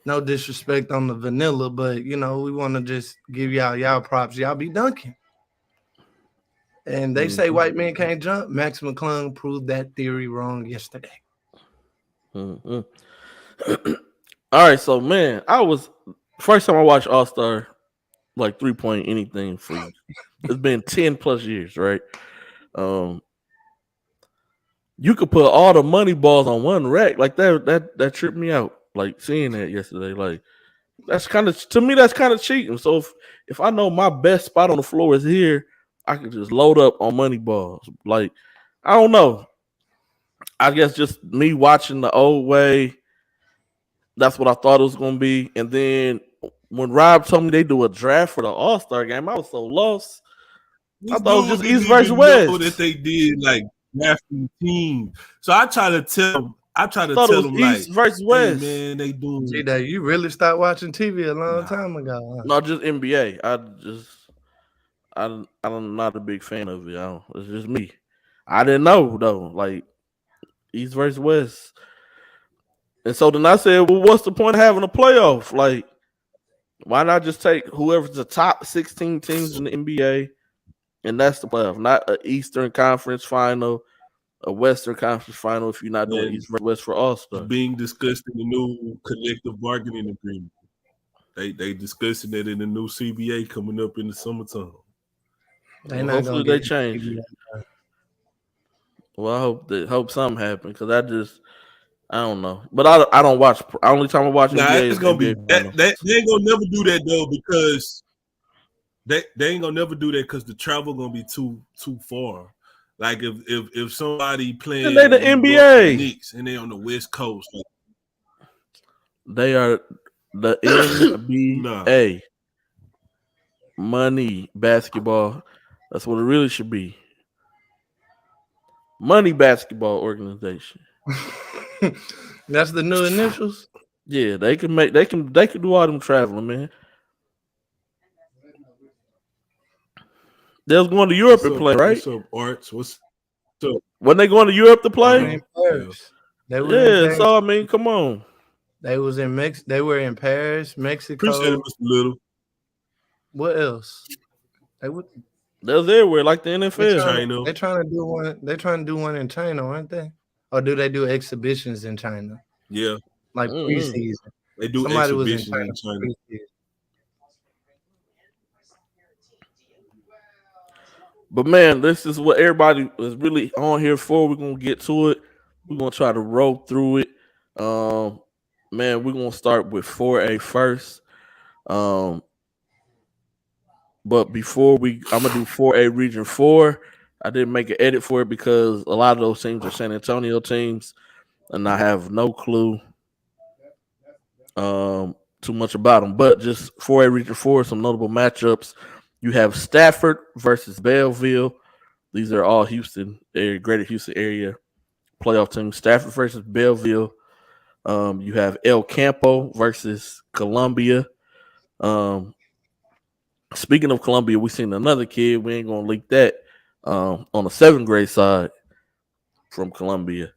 No disrespect on the vanilla, but you know, we want to just give y'all props. Y'all be dunking. And they say white men can't jump. Max McClung proved that theory wrong yesterday. All right, so man, first time I watched All-Star like 3-point anything for you. It's been 10 plus years, right? You could put all the money balls on one rack. Like that tripped me out. Like seeing that yesterday. Like that's kind of cheating. So if I know my best spot on the floor is here, I can just load up on money balls. Like, I don't know. I guess just me watching the old way. That's what I thought it was gonna be. And then when Rob told me they do a draft for the All-Star game, I was so lost. I thought it was just East versus West. Know that they did like drafting team. So I try to tell them East versus West. Hey, man, they doing. G-Day, you really stopped watching TV a long time ago. Huh? Not just NBA. I'm not a big fan of it. It's just me. I didn't know though. Like East versus West. And so then I said, well, what's the point of having a playoff? Like, why not just take whoever's the top 16 teams in the NBA, and that's the playoff, not an Eastern Conference final, a Western Conference final if you're not doing East versus West for All-Star. Being discussed in the new collective bargaining agreement. They discussing it in the new CBA coming up in the summertime. Hopefully they change it. Well, I hope something happens because I don't know, but I don't watch. Only time I watch NBA it's gonna NBA be they ain't gonna never do that though because they ain't gonna never do that because the travel gonna be too far. Like if somebody playing they the NBA Knicks and they on the West Coast, they are the NBA money basketball. That's what it really should be. Money basketball organization. That's the new initials. Yeah, they can do all them traveling, man. They was going to Europe to play, right? What's up, Arts? What's up? When they going to Europe to play? So I mean, come on. They was in They were in Paris, Mexico. Appreciate it, Mr. Little. What else? They was everywhere, like the NFL. They're trying to do one. They're trying to do one in China, aren't they? Or do they do exhibitions in China? Yeah, like preseason. They do Somebody exhibitions was in China. But man, this is what everybody is really on here for. We're gonna get to it. We're gonna try to roll through it. Man, we're gonna start with 4A first. But before I'm gonna do 4A Region 4. I didn't make an edit for it because a lot of those teams are San Antonio teams, and I have no clue too much about them. But just 4A Region 4, some notable matchups. You have Stafford versus Belleville. These are all Houston area, Greater Houston area playoff teams. Stafford versus Belleville. You have El Campo versus Columbia. Speaking of Columbia, we seen another kid. We ain't gonna leak that. On the 7th grade side from Columbia.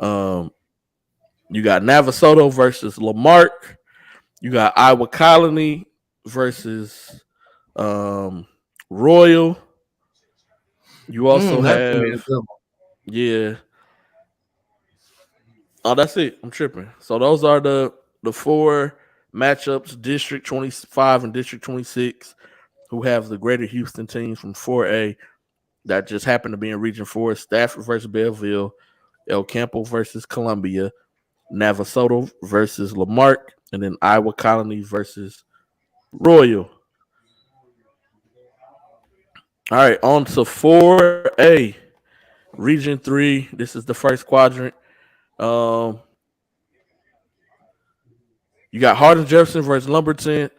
You got Navasota versus Lamarck. You got Iowa Colony versus Royal. You also That's gonna be a have, good one. yeah. Oh, that's it. I'm tripping. So those are the 4 matchups: District 25 and District 26, who have the Greater Houston teams from 4A that just happen to be in Region 4. Stafford versus Belleville, El Campo versus Columbia, Navasota versus Lamarck, and then Iowa Colony versus Royal. All right, on to 4A, Region 3. This is the first quadrant. Um, you got Hardin Jefferson versus Lumberton,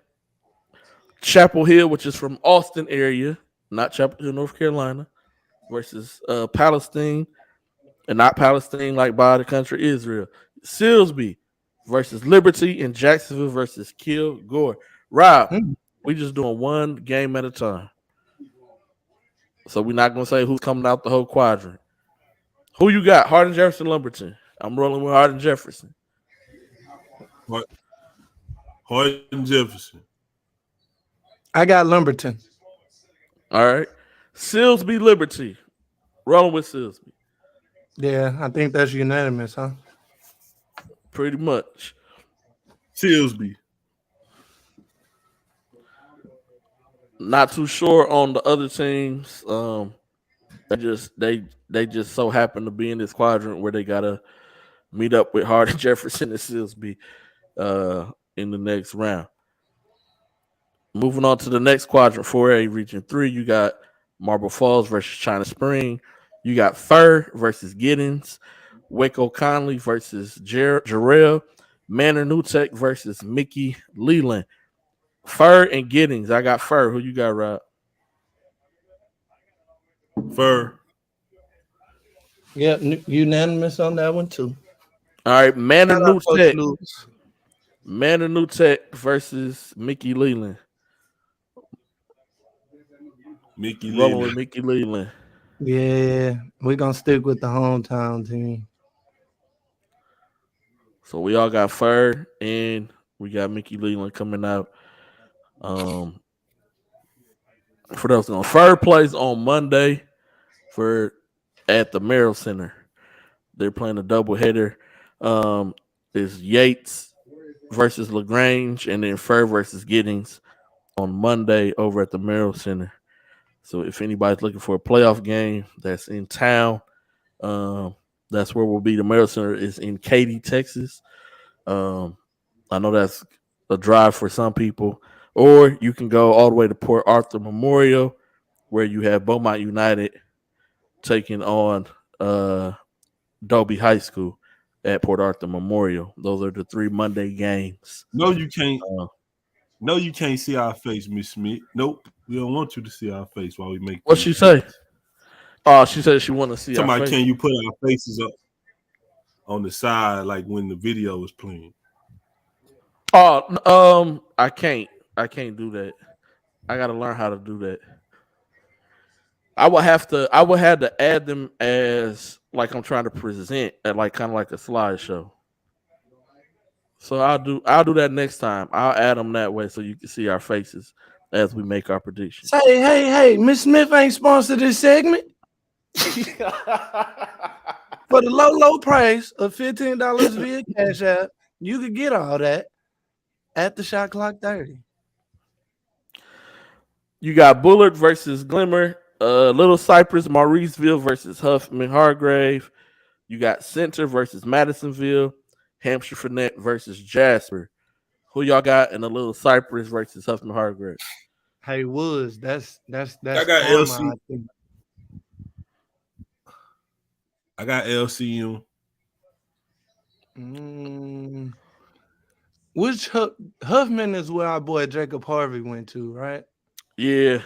Chapel Hill, which is from Austin area, not Chapel Hill, North Carolina, versus Palestine, and not Palestine like by the country Israel. Silsby versus Liberty, and Jacksonville versus Kilgore. Rob, we just doing one game at a time. So we're not gonna say who's coming out the whole quadrant. Who you got? Hardin Jefferson, Lumberton. I'm rolling with Hardin Jefferson. Hardin Jefferson. I got Lumberton. All right. Silsby, Liberty. Rolling with Silsby. Yeah, I think that's unanimous, huh? Pretty much. Silsby. Not too sure on the other teams. They just so happen to be in this quadrant where they gotta meet up with Hardin Jefferson and Silsby in the next round. Moving on to the next quadrant, 4A Region 3, you got Marble Falls versus China Spring. You got Fur versus Giddings. Waco Conley versus Jarrell. Manor New Tech versus Mickey Leland. Fur and Giddings. I got Fur. Who you got, Rob? Fur. Yeah, unanimous on that one too. All right, Manor New Tech. Lewis. Manor New Tech versus Mickey Leland. Mickey Rolling Leland. with Mickey Leland. Yeah, we're gonna stick with the hometown team. So we all got Fur and we got Mickey Leland coming out. For those on Fur plays on Monday at the Merrill Center. They're playing a doubleheader. Is Yates versus LaGrange, and then Fur versus Giddings on Monday over at the Merrill Center. So if anybody's looking for a playoff game that's in town, that's where we'll be. The Merrill Center is in Katy, Texas. I know that's a drive for some people. Or you can go all the way to Port Arthur Memorial, where you have Beaumont United taking on Dobie High School at Port Arthur Memorial. Those are the 3 Monday games. No, you can't. No, you can't see our face, Miss Smith. Nope. We don't want you to see our face while we make. What'd she say? Oh, she said she want to see Somebody, our face. can you put our faces up on the side like when the video is playing? Oh, I can't do that. I gotta learn how to do that. I would have to add them as like I'm trying to present at like kind of like a slideshow. So I'll do that next time. I'll add them that way so you can see our faces as we make our predictions. Hey, Miss Smith ain't sponsored this segment. For the low price of $15 via Cash App, you could get all that at the Shot Clock 30. You got Bullard versus Glimmer, Little Cypress, Mauriceville versus Huffman Hargrave. You got Center versus Madisonville, Hampshire Finette versus Jasper. Who y'all got in the Little Cypress versus Huffman Hargrave? Hey Woods, that's I got LC. I got LCU. Which Huffman is where our boy Jacob Harvey went to, right? Yeah.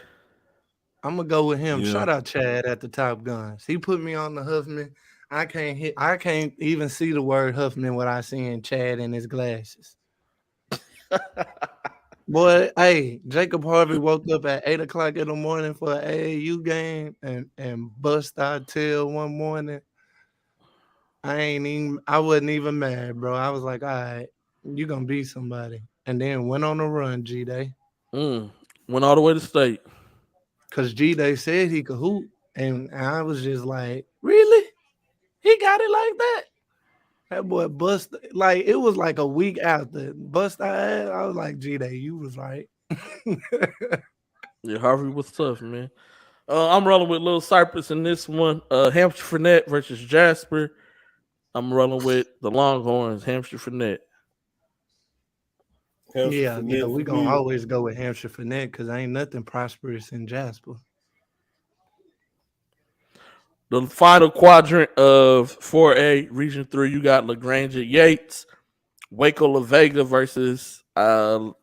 I'm gonna go with him. Yeah. Shout out Chad at the Top Guns. He put me on the Huffman. I can't even see the word Huffman without seeing Chad in his glasses. Boy, hey, Jacob Harvey woke up at 8 o'clock in the morning for an AAU game and bust our tail one morning. I wasn't even mad, bro. I was like, all right, you gonna be somebody. And then went on a run, G Day. Went all the way to state. Cause G Day said he could hoop. And I was just like, really? He got it like that? That boy bust, like it was like a week after bust our ass. I was like, G Day, you was right. Yeah, Harvey was tough, man. I'm rolling with Little Cypress in this one. Hampshire Fournette versus Jasper. I'm rolling with the Longhorns, Hampshire Fournette. Yeah, we gonna always go with Hampshire Fournette because ain't nothing prosperous in Jasper. The final quadrant of 4A Region 3, you got LaGrange at Yates, Waco La Vega versus Lampasas.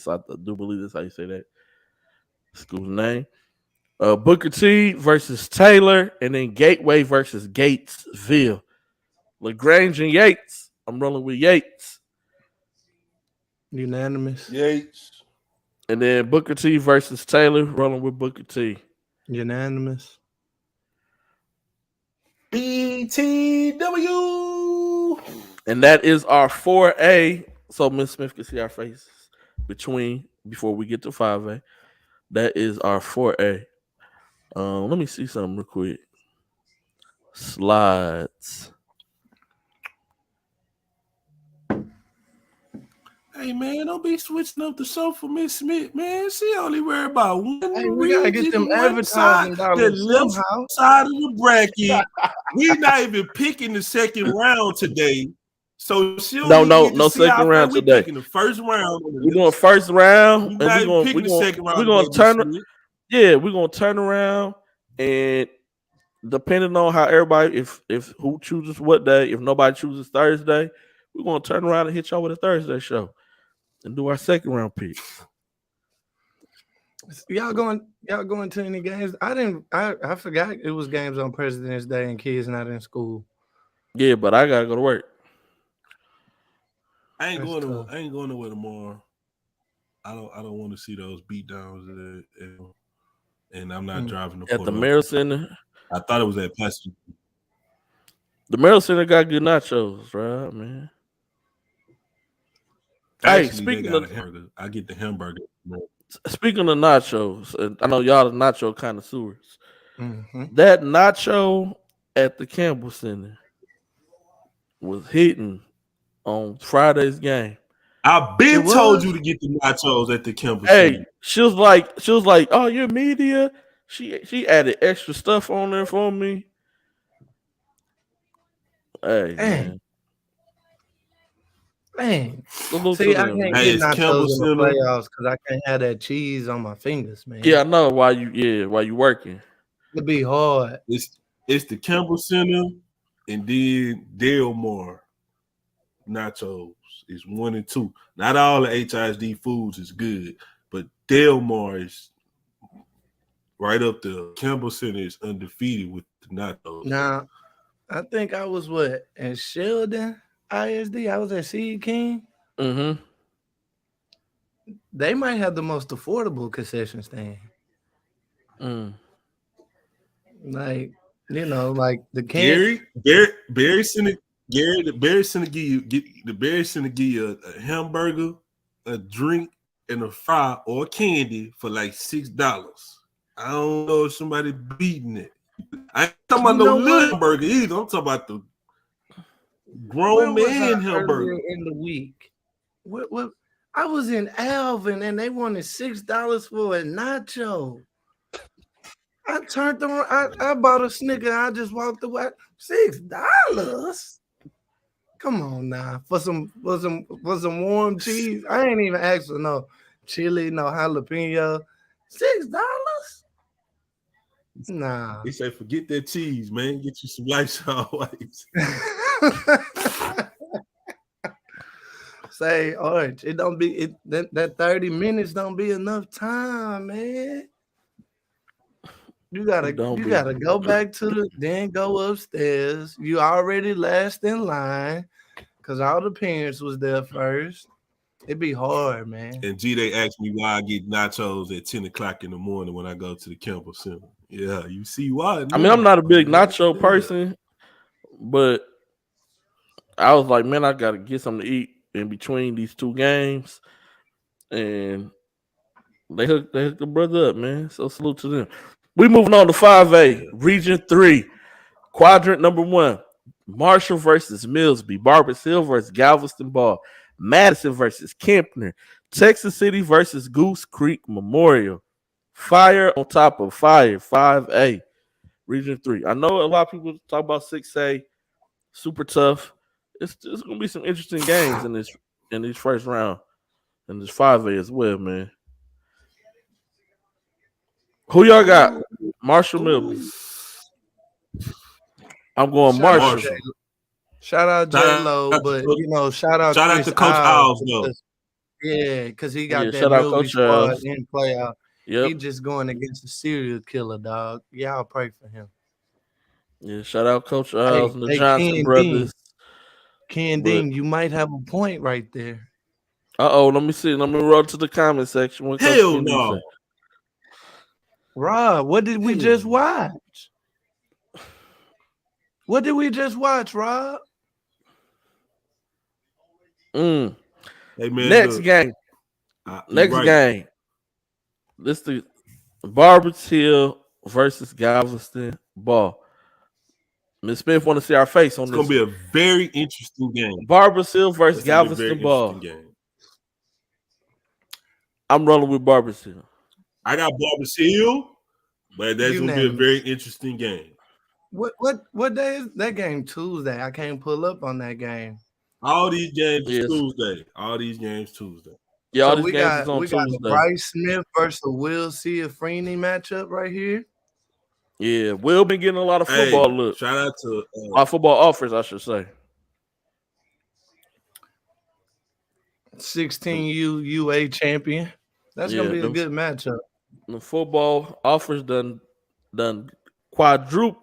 I do believe that's how you say that school's name. Booker T versus Taylor, and then Gateway versus Gatesville. LaGrange and Yates. I'm rolling with Yates. Unanimous. Yates. And then Booker T versus Taylor, rolling with Booker T. Unanimous. BTW. And that is our 4A. So Miss Smith can see our faces before we get to 5A. That is our 4A. Let me see something real quick. Slides. Hey man, don't be switching up the show for Miss Smith, man. She only worried about one we gotta get them advertising dollars the left somehow. side of the bracket. We not even picking the second round today. So she no second round we today. Picking the first round. We're doing first round, We're and we're gonna turn. Yeah, we're gonna turn around, and depending on how everybody, if who chooses what day, if nobody chooses Thursday, we're gonna turn around and hit y'all with a Thursday show and do our second round picks. Y'all going to any games? I forgot it was games on President's Day and kids not in school. Yeah, but I gotta go to work. I ain't going nowhere tomorrow. I don't want to see those beat downs, and I'm not driving at the Merrill Center. I thought it was at Pastor. The Merrill Center got good nachos, right, man? Actually, hey, speaking of hamburger, I get the hamburger. Speaking of nachos, and I know y'all are nacho connoisseurs. Mm-hmm. That nacho at the Campbell Center was hitting on Friday's game. I've been told you to get the nachos at the Campbell Hey, Center. she was like, oh, you're media. She added extra stuff on there for me. Hey, man. See, I can't get nachos in the playoffs because I can't have that cheese on my fingers, man. Yeah, I know while you working. It'd be hard. It's the Campbell Center and then Delmar nachos is 1 and 2. Not all the HISD foods is good, but Delmar is right up there. Campbell Center is undefeated with the nachos. Now, I think I was in Sheldon ISD. I was at Seed King. Mm-hmm. They might have the most affordable concession stand. Like, like the Barry Center give you a hamburger, a drink, and a fry or candy for like $6. I don't know if somebody beating it. I ain't talking about no little hamburger either. I'm talking about the grown man hamburger in the week. What? I was in Alvin and they wanted $6 for a nacho. I turned around. I bought a Snicker. I just walked away. $6? Come on now, for some warm cheese. I ain't even asked for no chili, no jalapeno. $6? Nah. He said, forget that cheese, man. Get you some Lysol wipes. Say, Orange, it don't be that 30 minutes don't be enough time, man. You gotta go back then go upstairs. You already last in line because all the parents was there first. It'd be hard, man. And G, they asked me why I get nachos at 10 o'clock in the morning when I go to the campus center. Yeah, you see why. I mean, I'm not a big nacho person, but I was like, man, I got to get something to eat in between these two games. And they hooked the brother up, man. So salute to them. We moving on to 5A, Region 3, Quadrant number 1. Marshall versus Millsby, Barbers Hill versus Galveston Ball, Madison versus Kempner, Texas City versus Goose Creek Memorial. Fire on top of fire, 5A, Region 3. I know a lot of people talk about 6A, super tough. It's going to be some interesting games in this first round, and this 5A as well, man. Who y'all got? Marshall Millsby. I'm going Marshall. Shout out J-Lo, but shout out to Coach Owls, though. Yeah, because he got that shout out Millsby Coach squad Owls. in playoff. Yep. He just going against a serial killer, dog. Y'all pray for him. Yeah, shout out Coach Owls and the Johnson Ken brothers. Ken Dean, you might have a point right there. Let me see. Let me roll to the comment section. What Coach Hell Ken Dean no. say? Rob, what did we just watch? What did we just watch, Rob? Hey, man, Next look. game. Next right. game. This the Barbers Hill versus Galveston Ball. Ms. Smith want to see our face on It's this. going to be a very interesting game. Barbers Hill versus It's gonna be a Galveston very Ball. interesting game. I'm rolling with Barbers Hill. I got Barbers Hill, but that's going to be a Unanimous. very interesting game. What day is that game? Tuesday. I can't pull up on that game. All these games Yes. is Tuesday. All these games Tuesday. Yeah, all So these we games got is on we got Tuesday. the Bryce Smith versus Will Ciafrini matchup right here. Yeah, Will been getting a lot of football looks. Shout out to Football offers, I should say. 16U UA champion. That's gonna be a good matchup. The football offers done quadruple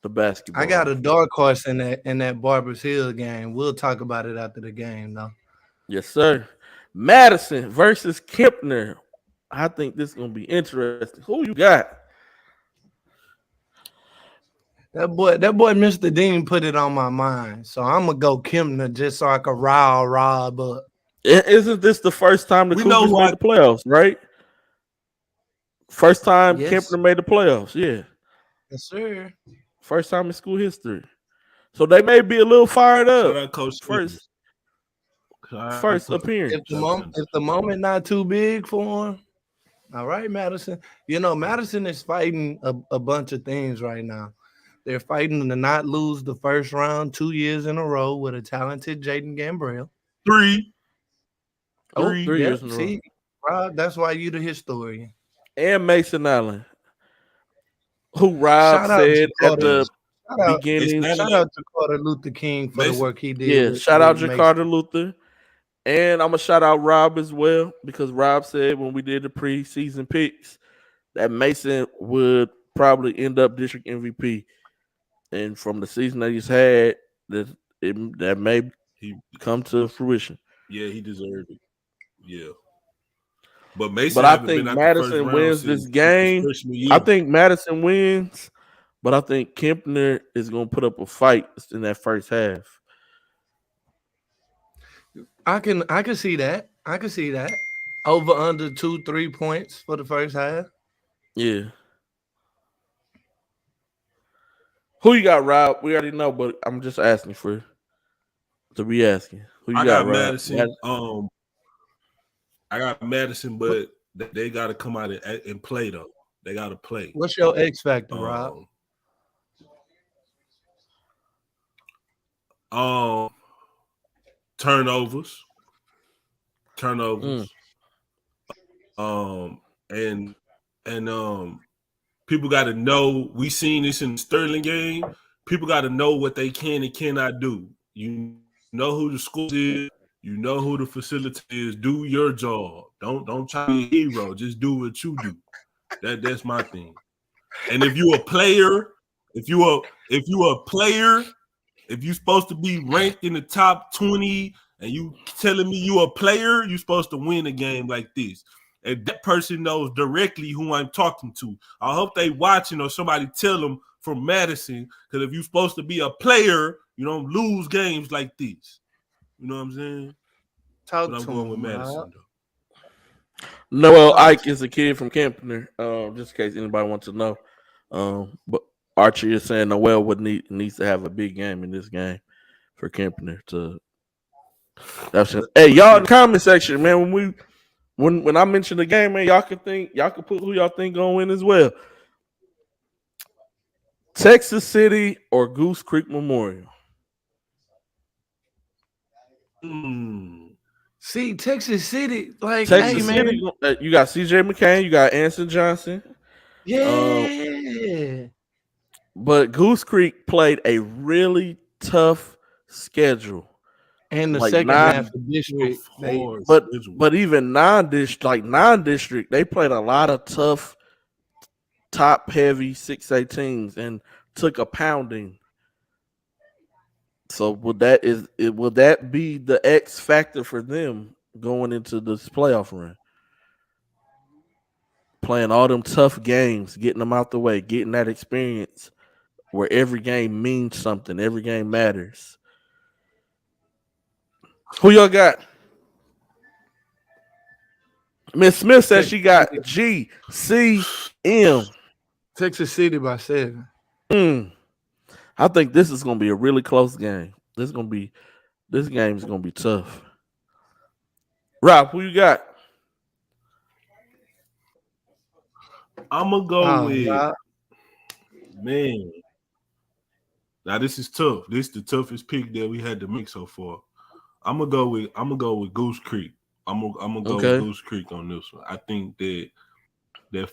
the basketball. I got a dark horse in that Barbers Hill game. We'll talk about it after the game, though. Yes, sir. Madison versus Kempner. I think this is gonna be interesting. Who you got? That boy, Mr. Dean put it on my mind. So I'm gonna go Kempner just so I can rile Rob up. Isn't this the first time the Cougars made the playoffs, right? First time Kempner made the playoffs, yeah. Yes, sir. First time in school history. So they may be a little fired up. Shout out Coach First appearance. If the moment not too big for him, all right, Madison. Madison is fighting a bunch of things right now. They're fighting to not lose the first round 2 years in a row with a talented Jaden Gambrell. 3 years in a row. See, Rob, that's why you the historian. And Mason Allen, who Rob said at the beginning. Shout out to Carter Luther King for the work he did. Yeah, shout out to Carter Luther. And I'm going to shout out Rob as well, because Rob said when we did the preseason picks that Mason would probably end up district MVP. And from the season that he's had, that may come to fruition. Yeah, he deserved it. Yeah. But Mason, but I think Madison wins this game. I think Madison wins, but I think Kempner is going to put up a fight in that first half. I can see that. I can see that. Over under 2-3 points for the first half. Yeah. Who you got, Rob? We already know, but I'm just asking to be asking. Who you I got, got Rob? Madison. I got Madison, but they got to come out and play though. They got to play. What's your X factor, Rob? Turnovers. And people got to know. We seen this in the Sterling game. People got to know what they can and cannot do. You know who the school is. You know who the facility is. Do your job. Don't try to be a hero. Just do what you do. That's my thing. And if you a player, if you supposed to be ranked in the top 20 and you telling me you a player, you supposed to win a game like this. And that person knows directly who I'm talking to. I hope they watching or somebody tell them from Madison, because if you're supposed to be a player, you don't lose games like this. You know what I'm saying? Talk but I'm to going him, with Madison, Rob. though. Noel Ike is a kid from Kempner, just in case anybody wants to know. But Archie is saying Noel needs to have a big game in this game for Kempner to. Hey, y'all in the comment section, man. When I mention the game, man, y'all can put who y'all think gonna win as well. Texas City or Goose Creek Memorial. See, Texas City, like, Texas hey, City, man. you got CJ McCain, you got Anson Johnson. Yeah. But Goose Creek played a really tough schedule. And the like second half of district, but even non-district, they played a lot of tough, top heavy 6A teams and took a pounding. So will that be the X factor for them going into this playoff run? Playing all them tough games, getting them out the way, getting that experience where every game means something, every game matters. Who y'all got? Miss Smith says she got GCM. Texas City by 7. I think this is gonna be a really close game. This game is gonna be tough. Rob, who you got? I'm gonna go with man. Now this is tough. This is the toughest pick that we had to make so far. I'm gonna go with Goose Creek. I'm gonna go with Goose Creek on this one. I think that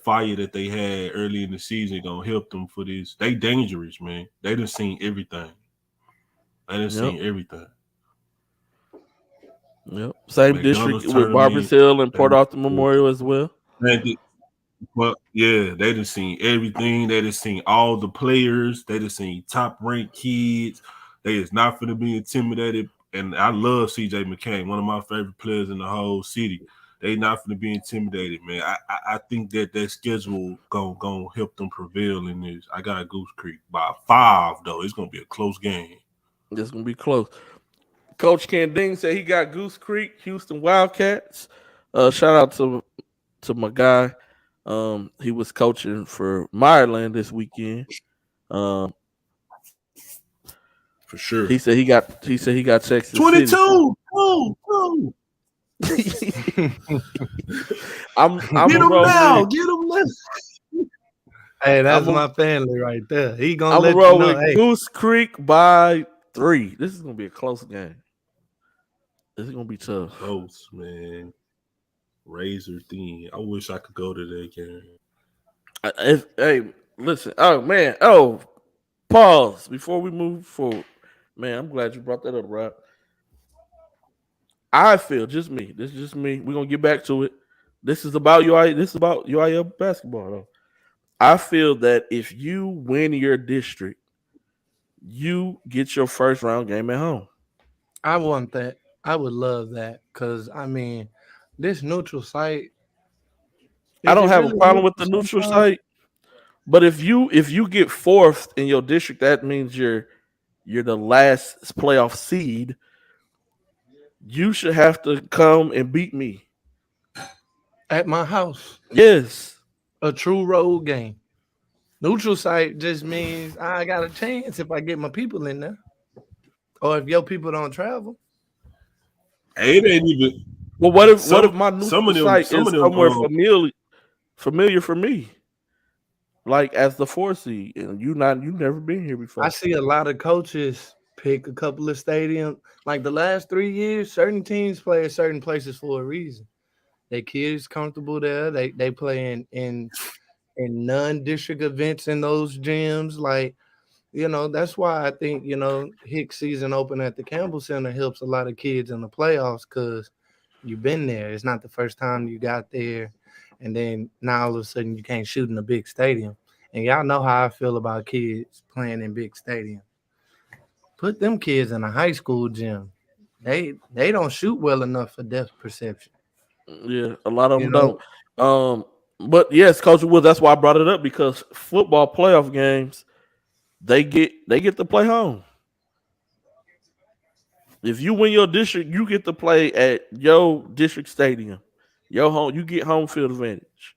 fire that they had early in the season gonna help them for this. They dangerous, man. They done seen everything. Seen everything. Yep. Same McDonald's district with Barbers Hill and Port Arthur Memorial as well. Well, yeah, they done seen everything. They done seen all the players. They done seen top ranked kids. They is not going to be intimidated. And I love CJ McCain, one of my favorite players in the whole city. They not going to be intimidated, man. I think that schedule gonna help them prevail in this. I got Goose Creek by 5 though. It's gonna be a close game. It's gonna be close. Coach Ken Ding said he got Goose Creek, Houston Wildcats. Shout out to my guy. He was coaching for Maryland this weekend. For sure. He said he got Texas 22. City. I'm get him now. Get him now. Hey, that's my family right there. He gonna I'm let roll you know. with Goose Creek by 3. This is gonna be a close game. This is gonna be tough. Close, man. Razor thin. I wish I could go to that game. Hey, listen. Oh man. Oh, pause before we move forward. Man, I'm glad you brought that up, Rob. I feel just me. This is just me. We're gonna get back to it. This is about UIL. This is about UIL basketball, though. I feel that if you win your district, you get your first round game at home. I want that. I would love that because I mean, this neutral site. I don't have a problem with the neutral site, but if you get 4th in your district, that means you're the last playoff seed. You should have to come and beat me at my house. Yes, a true road game. Neutral site just means I got a chance if I get my people in there, or if your people don't travel. Hey, it ain't even. Well, what if my neutral site is somewhere familiar for me, like as the 4 seed, and you've never been here before? I see a lot of coaches pick a couple of stadiums. Like the last 3 years, certain teams play at certain places for a reason. Their kids comfortable there. They play in non-district events in those gyms. Like, that's why I think, Hicks season open at the Campbell Center helps a lot of kids in the playoffs because you've been there. It's not the first time you got there. And then now all of a sudden you can't shoot in a big stadium. And y'all know how I feel about kids playing in big stadiums. Put them kids in a high school gym. They don't shoot well enough for depth perception. Yeah, a lot of You them know, don't. But yes, Coach Wood, that's why I brought it up because football playoff games, they get to play home. If you win your district, you get to play at your district stadium. Your home, you get home field advantage.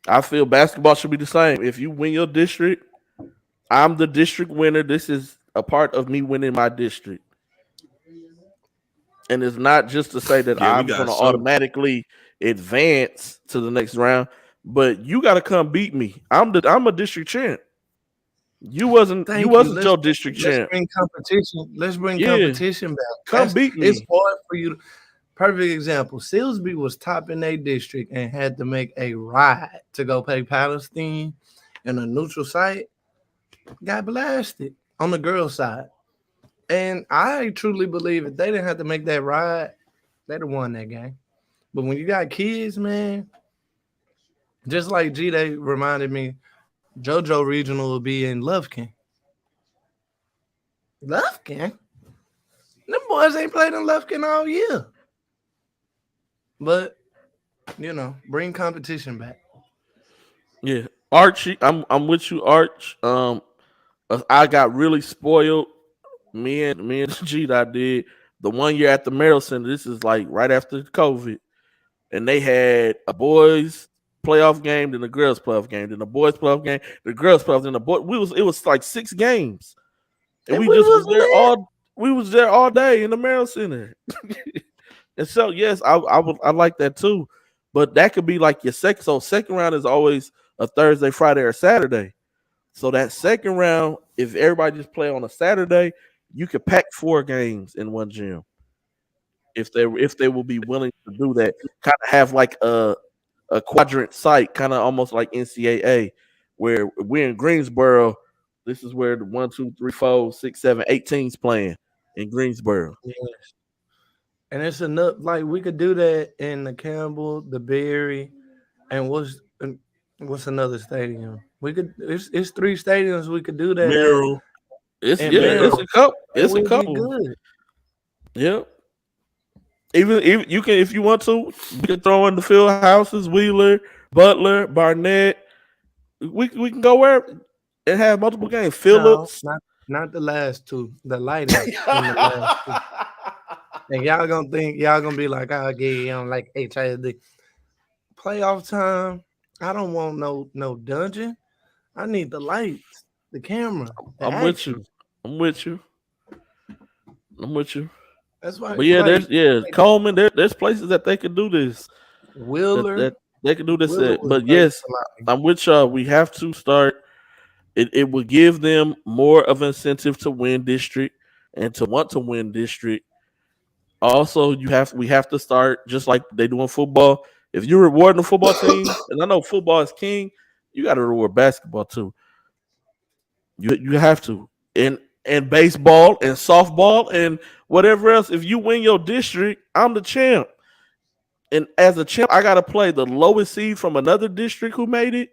I feel basketball should be the same. If you win your district, I'm the district winner. This is a part of me winning my district. And it's not just to say that Yeah, we I'm going got to some. automatically advance to the next round, but you got to come beat me. I'm a district champ. You wasn't thank you. your district Let's champ. bring competition. Let's bring Yeah, competition back. come beat It's me. hard for you. Perfect example. Silsby was top in their district and had to make a ride to go play Palestine in a neutral site. Got blasted on the girls' side. And I truly believe if they didn't have to make that ride, they'd have won that game. But when you got kids, man, just like G Day reminded me, JoJo Regional will be in Lufkin. Lufkin? Them boys ain't played in Lufkin all year. But, bring competition back. Yeah, Archie, I'm with you, Arch. I got really spoiled. Me and G I did the 1 year at the Merrill Center. This is like right after COVID, and they had a boys playoff game, then the girls playoff game, then the boys playoff game, the girls playoff, then the boy. It was like 6 games, and we just was there all. We was there all day in the Merrill Center, and so yes, I like that too, but that could be like your second. So second round is always a Thursday, Friday, or Saturday. So that second round, if everybody just play on a Saturday, you could pack 4 games in one gym. If they will be willing to do that, kind of have like a quadrant site, kind of almost like NCAA, where we're in Greensboro. This is where the 1, 2, 3, 4, 6, 7, 8 teams playing in Greensboro. Yes. And it's enough. Like we could do that in the Campbell, the Berry, and what's another stadium? We could. It's 3 stadiums we could do that. Merrill. It's a couple. It's a couple. Good. Yep. Even you can, if you want to, you can throw in the field houses, Wheeler, Butler, Barnett. We can go where and have multiple games. Phillips, no, not the last 2. The lighting in the last 2. And y'all gonna be like, I'll get you on like HID. Playoff time. I don't want no dungeon. I need the lights, the camera. I'm with you. I'm with you. That's why. But yeah, Coleman. There's places that they could do this. Wheeler, that they can do this. But yes, I'm with y'all. We have to start. It will give them more of an incentive to win district and to want to win district. Also, we have to start just like they do in football. If you're rewarding the football team, and I know football is king, you got to reward basketball too. You have to, and baseball and softball and whatever else. If you win your district, I'm the champ. And as a champ, I got to play the lowest seed from another district who made it.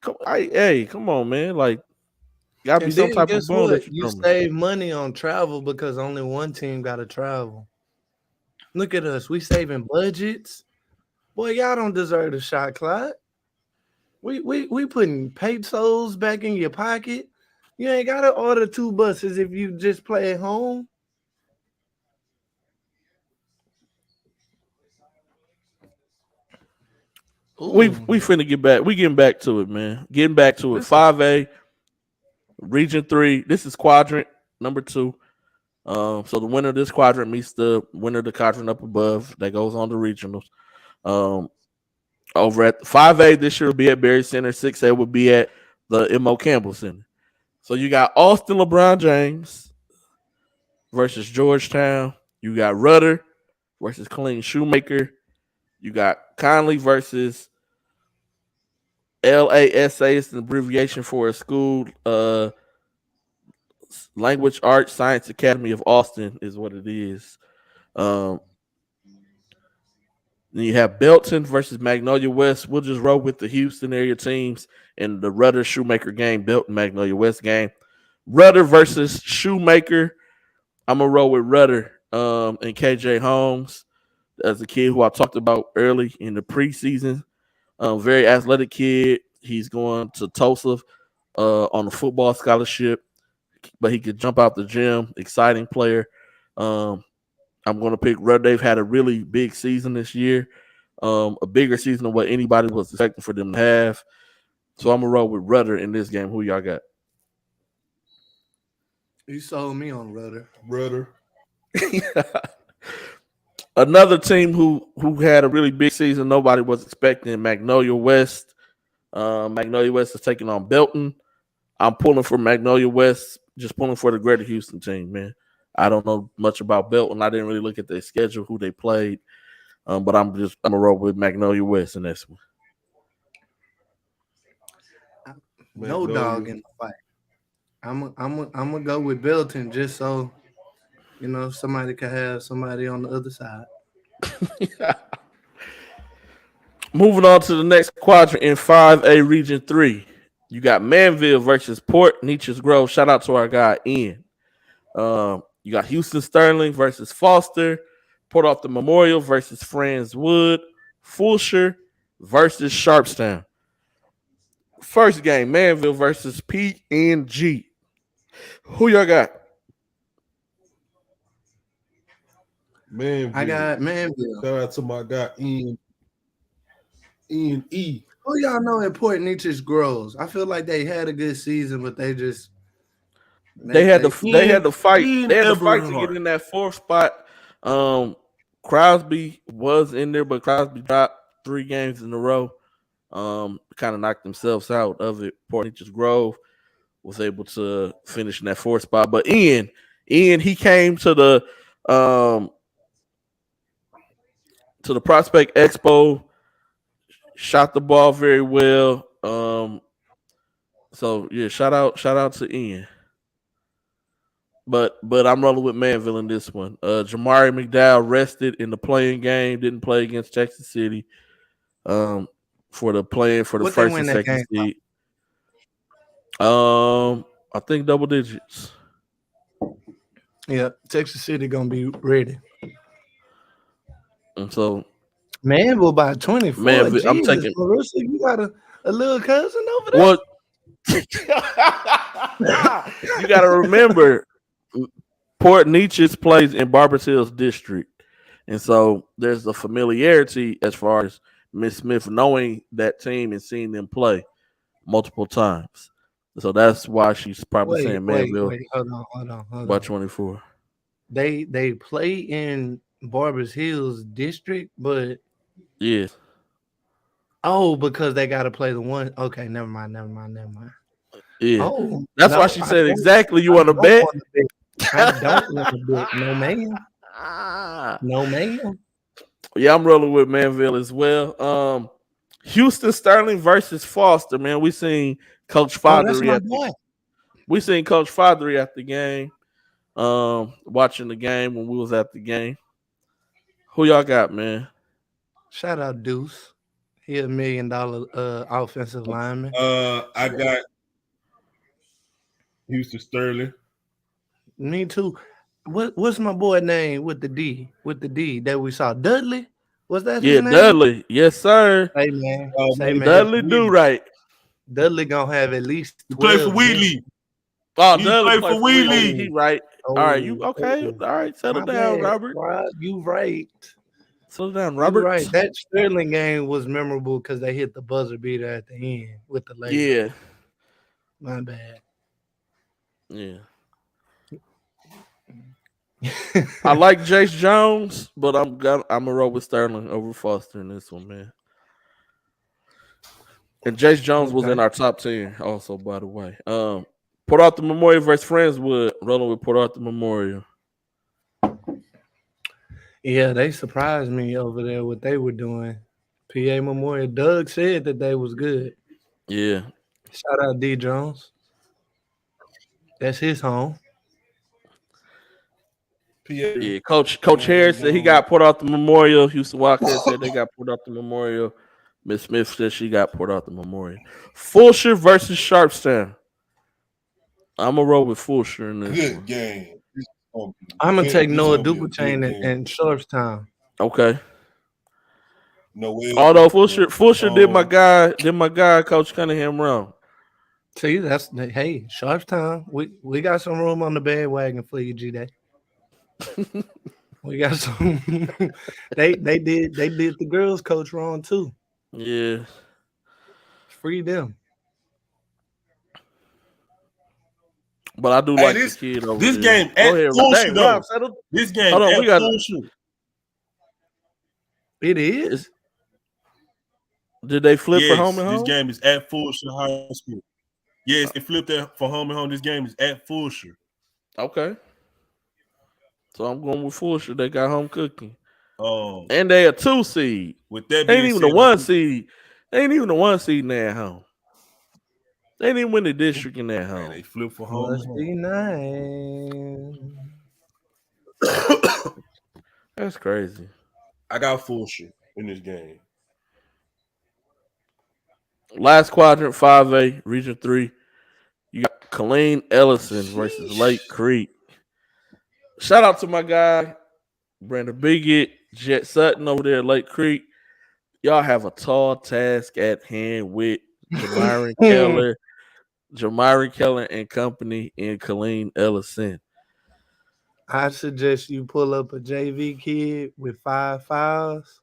Come on, man! Like, gotta be some type of bonus. You save money on travel because only one team got to travel. Look at us, we saving budgets. Boy, y'all don't deserve a shot clock. We putting pesos back in your pocket. You ain't gotta order 2 buses if you just play at home. We finna get back. We getting back to it, man. Getting back to it. 5A, Region 3. This is quadrant number 2. So the winner of this quadrant meets the winner of the quadrant up above. That goes on to regionals. Over at 5A this year will be at Berry Center. 6A will be at the M.O. Campbell Center. So you got Austin LeBron James versus Georgetown. You got Rudder versus Clean Shoemaker. You got Conley versus LASA. It's an abbreviation for a school. Language Arts Science Academy of Austin is what it is. Then you have Belton versus Magnolia West. We'll just roll with the Houston area teams and the Rudder Shoemaker game, Belton Magnolia West game. Rudder versus Shoemaker. I'm gonna roll with Rudder and KJ Holmes as a kid who I talked about early in the preseason. Very athletic kid. He's going to Tulsa on a football scholarship, but he could jump out the gym. Exciting player. I'm going to pick Rudder. They've had a really big season this year, a bigger season than what anybody was expecting for them to have. So I'm going to roll with Rudder in this game. Who y'all got? You sold me on Rudder. Rudder. Another team who had a really big season nobody was expecting, Magnolia West. Magnolia West is taking on Belton. I'm pulling for Magnolia West, just pulling for the Greater Houston team, man. I don't know much about Belton. I didn't really look at their schedule, who they played. But I'm gonna roll with Magnolia West in this one. No dog in the fight. I'm gonna go with Belton just so somebody could have somebody on the other side. Moving on to the next quadrant in 5A Region 3. You got Manville versus Port Neches Grove. Shout out to our guy, Ian. You got Houston Sterling versus Foster. Port Arthur Memorial versus Franz Wood. Fulshire versus Sharpstown. First game, Manville versus PNG. Who y'all got? Manville. I got Manville. Shout out to my guy Ian E. Who y'all know at Port Neches Groves? I feel like they had a good season, but they just they had to fight. They had to fight to get in that fourth spot. Crosby was in there, but Crosby dropped 3 games in a row. Kind of knocked themselves out of it. Port Neches Grove was able to finish in that 4th spot. But Ian, he came to the Prospect Expo, shot the ball very well. So yeah, shout out to Ian. But I'm rolling with Manville in this one. Jamari McDowell rested in the playing game, didn't play against Texas City. For the first and second seed. I think double digits. Yeah, Texas City gonna be ready. And so Manville by 24. Manville, I'm taking. Marissa, you got a little cousin over there. What? You got to remember, Port Neches plays in Barbers Hills District, and so there's a familiarity as far as Miss Smith knowing that team and seeing them play multiple times. So that's why she's probably saying Manville. Wait, hold on. By 24. They play in Barbers Hills District, but yeah. Oh, because they got to play the one. Okay, never mind. Yeah. Oh, that's why she said exactly. You want to bet? I don't want to bet. No, man. No, man. Yeah, I'm rolling with Manville as well. Houston Sterling versus Foster, man. We seen Coach Fathery at the game. Watching the game when we was at the game. Who y'all got, man? Shout out Deuce. He $1 million offensive lineman. I got Houston Sterling. Me too. What's my boy name with the D? With the D that we saw? Dudley? Was that his name? Dudley. Yes, sir. Hey man. Dudley do right. Dudley gonna have at least 12 play for Wheatley. Oh, he Dudley play for Wheatley. He right. Oh, all right, you okay? All right, settle down, bad, Robert. You right. Settle down, Robert. You right. That Sterling game was memorable because they hit the buzzer beater at the end with the leg. Yeah. My bad. Yeah. I like Jace Jones, but I'm gonna roll with Sterling over Foster in this one, man. And Jace Jones was in our top 10 also, by the way. Port Arthur Memorial versus Friendswood. Rolling with Port Arthur Memorial. Yeah, they surprised me over there what they were doing. PA Memorial. Doug said that they was good. Yeah. Shout out D Jones. That's his home. Yeah, Coach Harris said he got Port Arthur Memorial. Houston Wildcats said they got Port Arthur Memorial. Miss Smith said she got Port Arthur Memorial. Fulshire versus Sharpstown. I'm gonna roll with Fulcher in this Good one. game. I'm gonna take This Noah gonna be a Dupachain good and, game. and Shortstown. Okay. Noel, Although Fulcher did my guy Coach Cunningham wrong. See, hey, Sharpstown. We got some room on the bandwagon for you, G Day. We got some. they did the girls coach wrong too. Yeah. Free them. But I do Hey, like this the kid over this there. game Go at ahead. Fulcher Dang, though. Rob, settle. This game Hold on, at we got Fulcher. It is. Did they flip for home Yes, and this home? game is at Fulcher High School. Yes, they flipped that for home and home. This game is at Fulcher. Okay. So I'm going with Fulcher. They got home cooking. Um, And they a 2 seed. with that They ain't being even said, the 1 seed. They ain't even the 1 seed in their home. They didn't even win the district in their home. they flipped for home Must and be home. nice. That's crazy. I got Fulcher in this game. Last quadrant, 5A, Region 3. You got Colleen Ellison versus Lake Creek. Shout out to my guy, Brandon Biggett, Jet Sutton over there at Lake Creek. Y'all have a tall task at hand with Jamyron Keller and company in Colleen Ellison. I suggest you pull up a JV kid with 5 fouls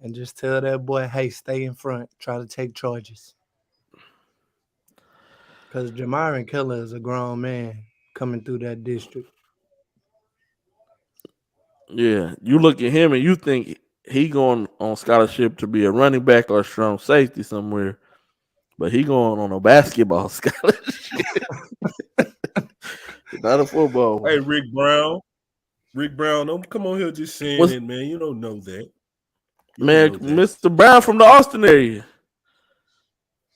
and just tell that boy, hey, stay in front. Try to take charges. Because Jamyron Keller is a grown man coming through that district. Yeah, you look at him and you think he going on scholarship to be a running back or a strong safety somewhere, but he going on a basketball scholarship, not a football one. Hey, Rick Brown, don't come on here just saying it, man. You don't know that. Man, Mr. Brown from the Austin area.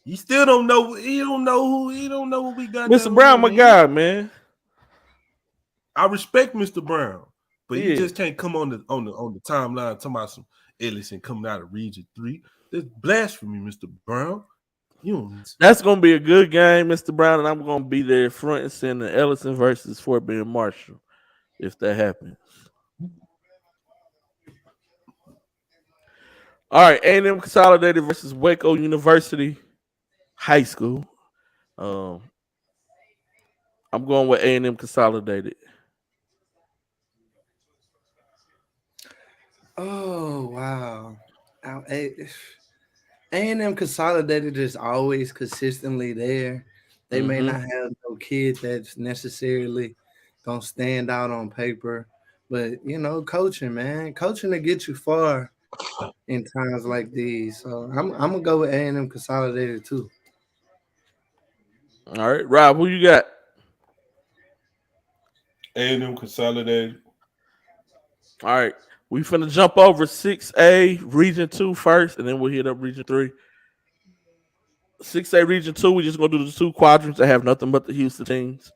You still don't know. He don't know who we got. Mr. Brown, my guy, man. I respect Mr. Brown, but Yeah. you just can't come on the timeline talking about some Ellison coming out of Region 3. That's blasphemy, Mr. Brown. That's gonna be a good game, Mr. Brown, and I'm gonna be there front and center. Ellison versus Fort Bend Marshall, if that happens. All right, A&M Consolidated versus Waco University High School. I'm going with A&M Consolidated. Oh, wow. A&M Consolidated is always consistently there. They may not have no kid that's necessarily going to stand out on paper, but, coaching, man. Coaching to get you far in times like these. So I'm going to go with A&M Consolidated too. All right, Rob, who you got? A&M Consolidated. All right, we finna jump over 6A Region 2 first, and then we'll hit up Region 3. 6A Region 2, we just gonna do the 2 quadrants that have nothing but the Houston teams.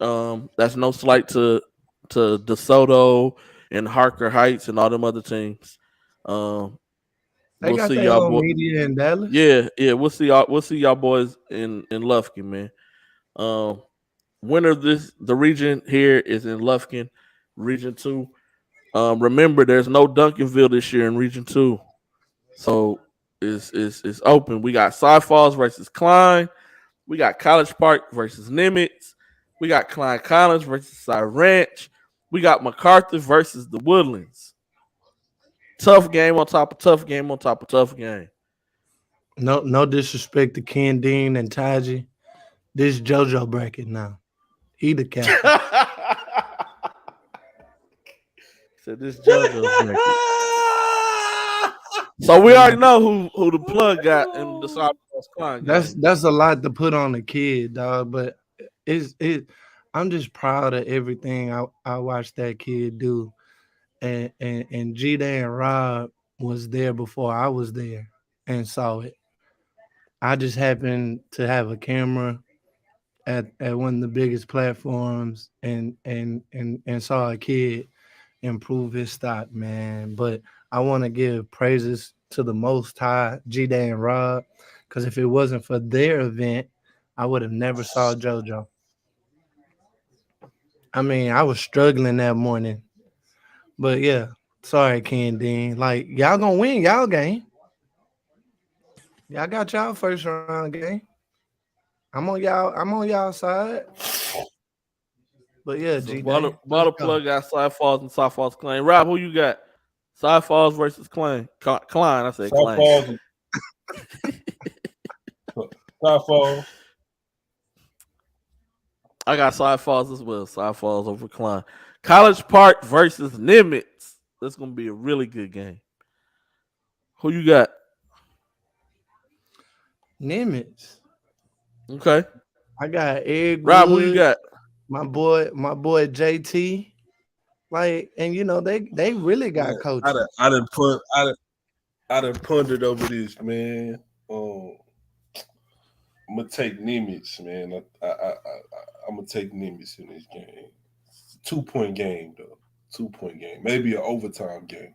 That's no slight to DeSoto and Harker Heights and all them other teams. They got their own media in Dallas. Yeah, we'll see y'all boys in Lufkin, man. Winner of the region here is in Lufkin, Region 2. Remember, there's no Duncanville this year in Region 2. So it's open. We got Cy Falls versus Klein. We got College Park versus Nimitz. We got Klein Collins versus Cy Ranch. We got MacArthur versus the Woodlands. Tough game on top of tough game on top of tough game. No disrespect to Ken Dean and Taji. This JoJo bracket now. He the captain. Said this JoJo's bracket. So we already know who the plug got in the South Klein game. That's a lot to put on a kid, dog. But I'm just proud of everything I watched that kid do. And G-Day and Rob was there before I was there and saw it. I just happened to have a camera at one of the biggest platforms and saw a kid improve his stock, man. But I want to give praises to the Most High, G-Day and Rob, because if it wasn't for their event, I would have never saw JoJo. I mean, I was struggling that morning, but yeah. Sorry, Ken Dean. Like y'all gonna win y'all game. Y'all got y'all first round game. I'm on y'all. I'm on y'all side. But yeah, So G Day, let's bottle go. plug got Side Falls and Side Falls Klein. Rob, who you got? Side Falls versus Klein. Klein, I said South Klein. Falls, South Falls. I got Side Falls as well. Side Falls over Klein. College Park versus Nimitz. That's gonna be a really good game. Who you got? Nimitz. Okay. I got Eric Rob, who you Wood, got? my boy JT. Like, and they really got Man, coaching. I done pondered over this, man. I'm gonna take Nimitz, man. I'm gonna take Nimitz in this game. It's a 2-point game, though. 2-point game, maybe an overtime game.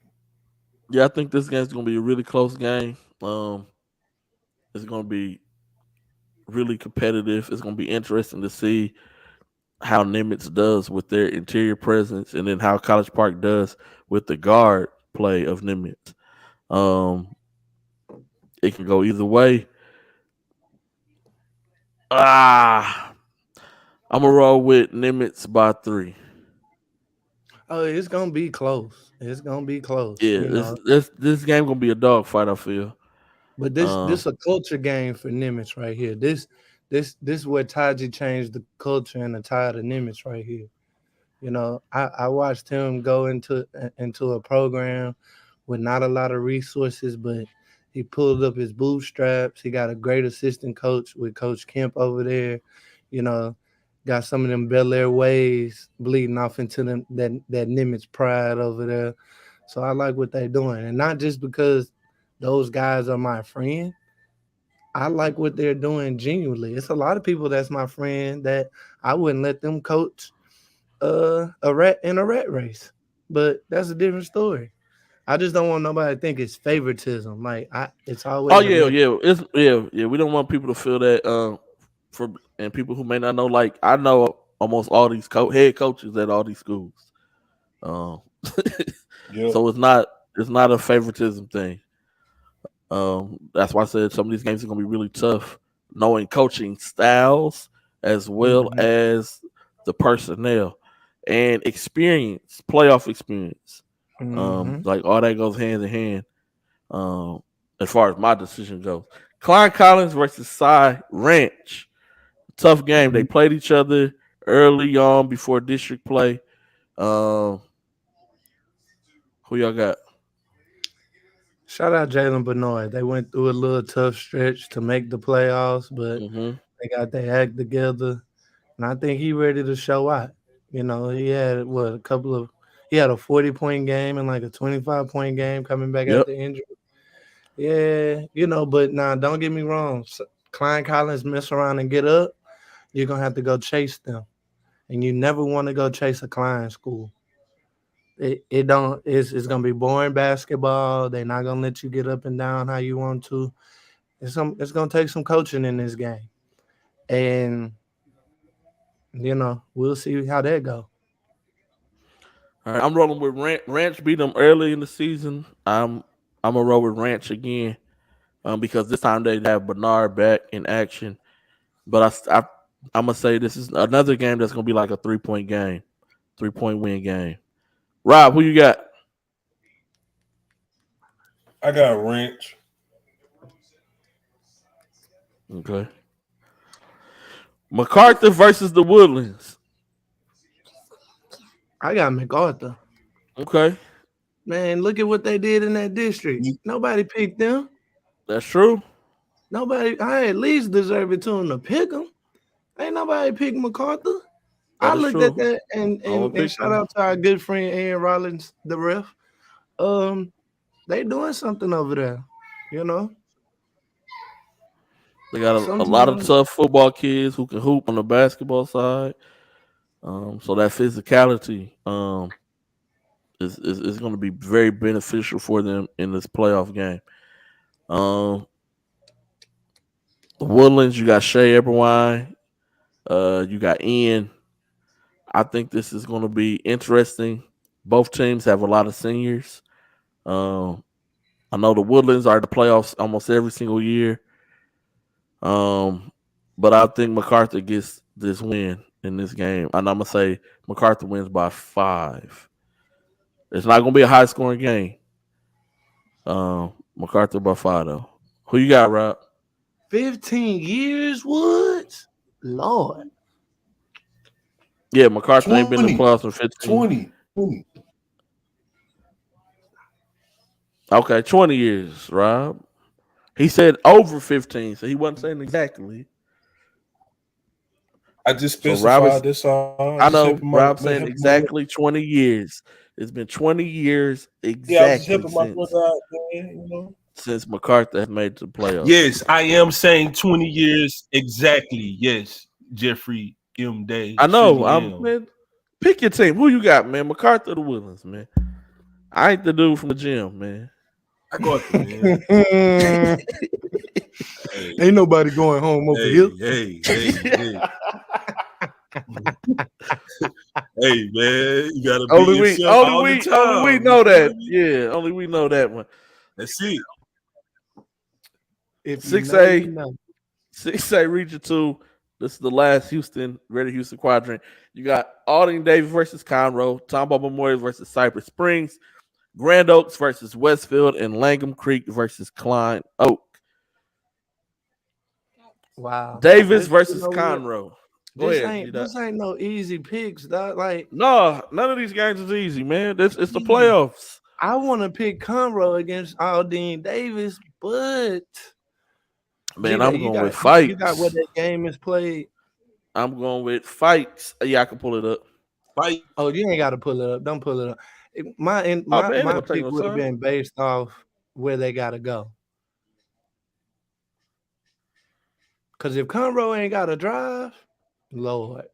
Yeah, I think this game's gonna be a really close game. It's gonna be really competitive. It's gonna be interesting to see how Nimitz does with their interior presence, and then how College Park does with the guard play of Nimitz. Um, it can go either way. Ah, I'm gonna roll with Nimitz by 3. Oh, it's gonna be close. It's gonna be close. Yeah, this game gonna be a dogfight. I feel. But this Um, this a culture game for Nimitz right here. This where Taji changed the culture and the tide of Nimitz right here. I watched him go into a program with not a lot of resources, but he pulled up his bootstraps. He got a great assistant coach with Coach Kemp over there. You know, got some of them Bel Air ways bleeding off into them that Nimitz pride over there. So I like what they're doing, and not just because those guys are my friend. I like what they're doing genuinely. It's a lot of people that's my friend that I wouldn't let them coach a rat in a rat race. But that's a different story. I just don't want nobody to think it's favoritism. It's oh always a yeah, man. yeah, it's yeah. We don't want people to feel that. For and people who may not know, like I know almost all these head coaches at all these schools. Um, Yep. so it's not a favoritism thing. That's why I said some of these games are gonna be really tough, knowing coaching styles as well Mhm, as the personnel and experience, playoff experience. mhm, Like all that goes hand in hand. Um, as far as my decision goes, Klein Collins versus Cy Ranch, tough game. They mhm. played each other early on before district play. Um, who y'all got? Shout out Jalen Benoit. They went through a little tough stretch to make the playoffs, but Mm-hmm. they got their act together. And I think he ready to show out. He had he had a 40-point game and like a 25-point game coming back Yep. after injury. Yeah, but now don't get me wrong. Klein Collins mess around and get up, you're gonna have to go chase them. And you never want to go chase a Klein school. It don't it's gonna be boring basketball. They're not gonna let you get up and down how you want to. It's gonna take some coaching in this game. And we'll see how that go. All right, I'm rolling with Ranch. Ranch beat them early in the season. I'm gonna roll with Ranch again, because this time they have Bernard back in action. But I'm gonna say this is another game that's gonna be like a 3-point game, 3-point win game. Rob, who you got? I got Ranch. Okay. MacArthur versus the Woodlands. I got MacArthur. Okay, Man, look at what they did in that district. Nobody picked them. that's true. Nobody. I at least deserve it to them to pick them. Ain't nobody picked MacArthur. I That is looked at true. that and I'm gonna and, and pick shout them. out to our good friend Aaron Rollins, the ref. They doing something over there. You know, They got a lot of sometimes. tough football kids who can hoop on the basketball side. So that physicality is going to be very beneficial for them in this playoff game. Um, the Woodlands, you got Shea Eberwine, you got Ian. I think this is going to be interesting. Both teams have a lot of seniors. Um, I know the Woodlands are in the playoffs almost every single year. But I think MacArthur gets this win in this game, and I'm gonna say MacArthur wins by 5. It's not gonna be a high scoring game. MacArthur by 5 though. Who you got, Rob? 15 years, Woods? Lord. Yeah, MacArthur ain't been in the 20. playoffs in 15. 20. Okay, 20 years, Rob. He said over 15, so he wasn't saying exactly. I just So Rob is, specified this all. I Just know helping Rob saying helping exactly 20 years. It's been 20 years yeah, I was just exactly helping my brother out, man. You know. since MacArthur has made the playoffs. Yes, I am saying 20 years exactly. Yes, Jeffrey M. Day. I know. Surely am. Man, pick your team. Who you got, man? MacArthur or the Woodlands, man? I ain't the dude from the gym, man. I got the man. Hey, Ain't nobody going home over here. hey. Hey, man, you gotta be yourself all the time. Only we know that. Yeah, only we know that one. That's it. If 6A, you know. 6A Region 2. This is the last Greater Houston quadrant. You got Aldine Davis versus Conroe, Tomball Memorial versus Cypress Springs, Grand Oaks versus Westfield, and Langham Creek versus Klein Oak. Wow. Davis versus Conroe. Go This ahead. this ain't no easy picks, dog. Like, no, none of these games is easy, man. It's the playoffs. I want to pick Conroe against Aldine Davis, but man, I'm going with fights. You got where that game is played. I'm going with fights. Yeah, I can pull it up. Fight. Oh, you ain't got to pull it up. Don't pull it up. My pick would have been based off where they got to go. Because if Conroe ain't got to drive, Lord.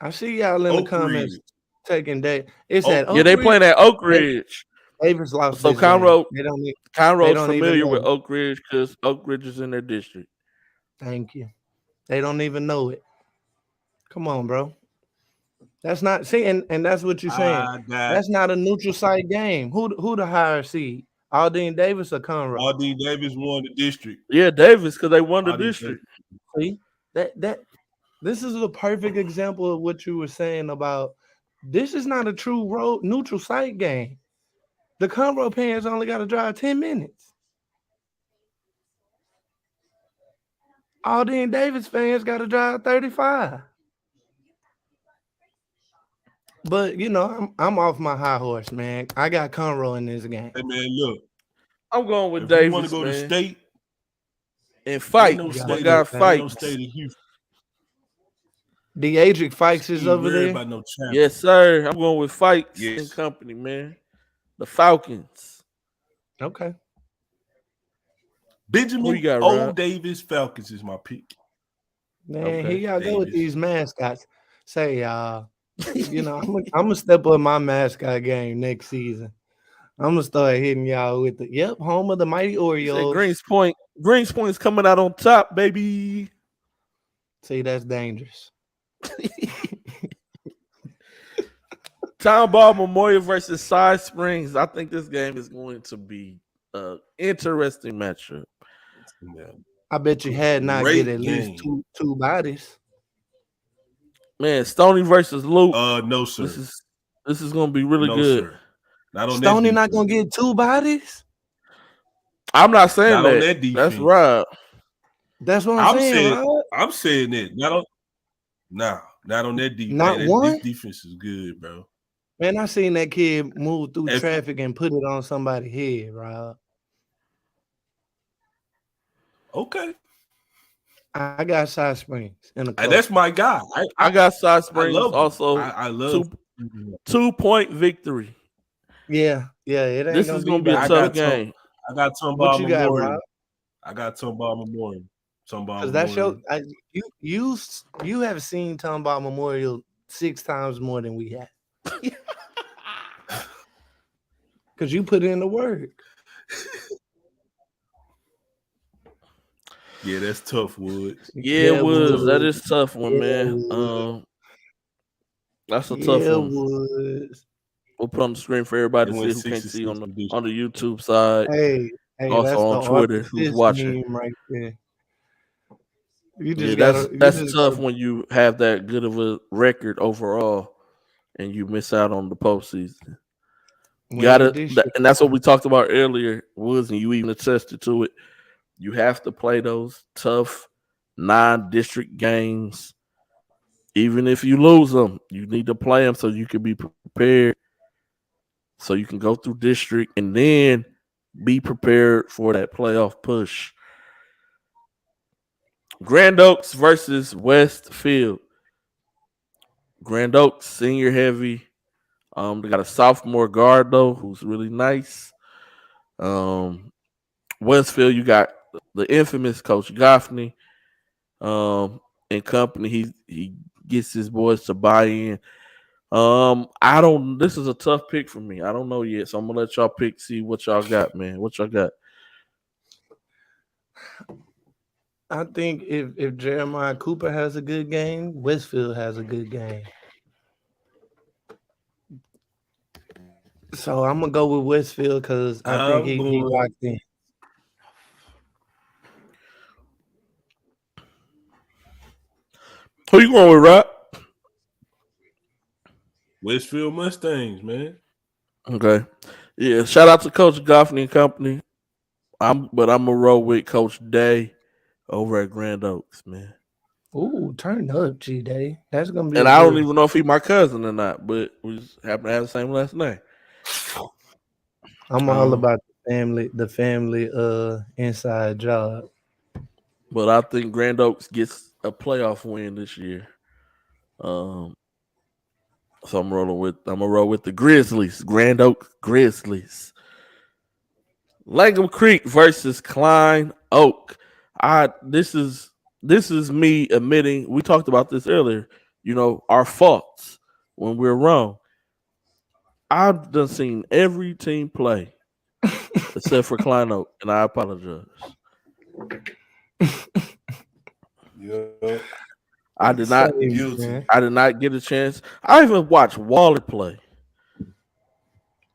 I see y'all in the comments taking day. It's at Oak yeah, they Ridge. playing at Oak Ridge. Davis lost. So Conroe's Conroe's familiar with Oak Ridge because Oak Ridge is in their district. Thank you. They don't even know it. Come on, bro. That's not and that's what you're saying. That's not a neutral site game. Who the higher seed? Aldine Davis or Conroe? Aldine Davis won the district. Yeah, Davis, because they won the district. See that this is a perfect example of what you were saying about this is not a true road neutral site game. The Conroe fans only got to drive 10 minutes. Aldine Davis fans got to drive 35. But you know, I'm off my high horse, man. I got Conroe in this game. Hey man, look, I'm going with Davis. You want to go to state and fight? No state got fight. No state of Houston. Deadrick Fikes is over there. No yes, sir. I'm going with Fikes and company, man. The Falcons. Okay. Benjamin O. Davis Falcons is my pick. Man, he gotta go with these mascots. Say, you know, I'm gonna step up my mascot game next season. I'm gonna start hitting y'all with the home of the mighty Orioles. Greens Point is coming out on top, baby. See, that's dangerous. Tomball Memorial versus Side Springs. I think this game is going to be an interesting matchup. Yeah. I bet you had not get at least two bodies. Man, Stoney versus Luke. No, sir. This is going to be really good. Sir. Not on Stoney not going to get 2 bodies? I'm not saying not that. On that defense. That's right. That's what I'm saying. Right? I'm saying it. Not on that defense. Not one? This defense is good, bro. Man, I seen that kid move through traffic and put it on somebody's head, Rob. Okay. I got Side Springs in the that's my guy. I got Side Springs also. I love 2-point victory. Yeah. It ain't this is gonna be a tough game. I got Tomball Memorial. I got Tomball Memorial. Because that's you have seen Tomball Memorial 6 times more than we have. Because you put in the work. Yeah, that's tough, Woods. Yeah, it was. That is tough one, Yeah, man. Woods. That's a tough Yeah, one. Woods. We'll put on the screen for everybody They to see went who can't see 66 on the YouTube side. Hey, Also that's the on Twitter, Arthur who's Fist watching. meme right there. You Yeah, just that's tough gotta when you have that good of a record overall and you miss out on the postseason. You win the gotta, district. and that's what we talked about earlier, Woods, and you even attested to it. You have to play those tough non-district games. Even if you lose them, you need to play them so you can be prepared, so you can go through district and then be prepared for that playoff push. Grand Oaks versus Westfield. Grand Oaks senior heavy. They got a sophomore guard though, who's really nice. Westfield, you got the infamous Coach Goffney, and company. He gets his boys to buy in. I don't. This is a tough pick for me. I don't know yet, so I'm gonna let y'all pick. See what y'all got, man. What y'all got? I think if Jeremiah Cooper has a good game, Westfield has a good game. So I'm gonna go with Westfield because I think I'm he going locked in. Who you going with, Rob? Westfield Mustangs, man. Okay. Yeah. Shout out to Coach Goffney and company. I'm gonna roll with Coach Day over at Grand Oaks, man. Ooh, turn up, G Day. That's gonna be And a I don't good. even know if he my cousin or not, but we just happen to have the same last name. I'm all about the family inside job. But I think Grand Oaks gets a playoff win this year. So I'm gonna roll with the Grizzlies, Grand Oaks Grizzlies. Langham Creek versus Klein Oak. This is me admitting we talked about this earlier. You know, our faults when we're wrong. I've done seen every team play except for Klein Oak, and I apologize. Yeah. I did not Guilty. I did not get a chance. I even watched Waller play.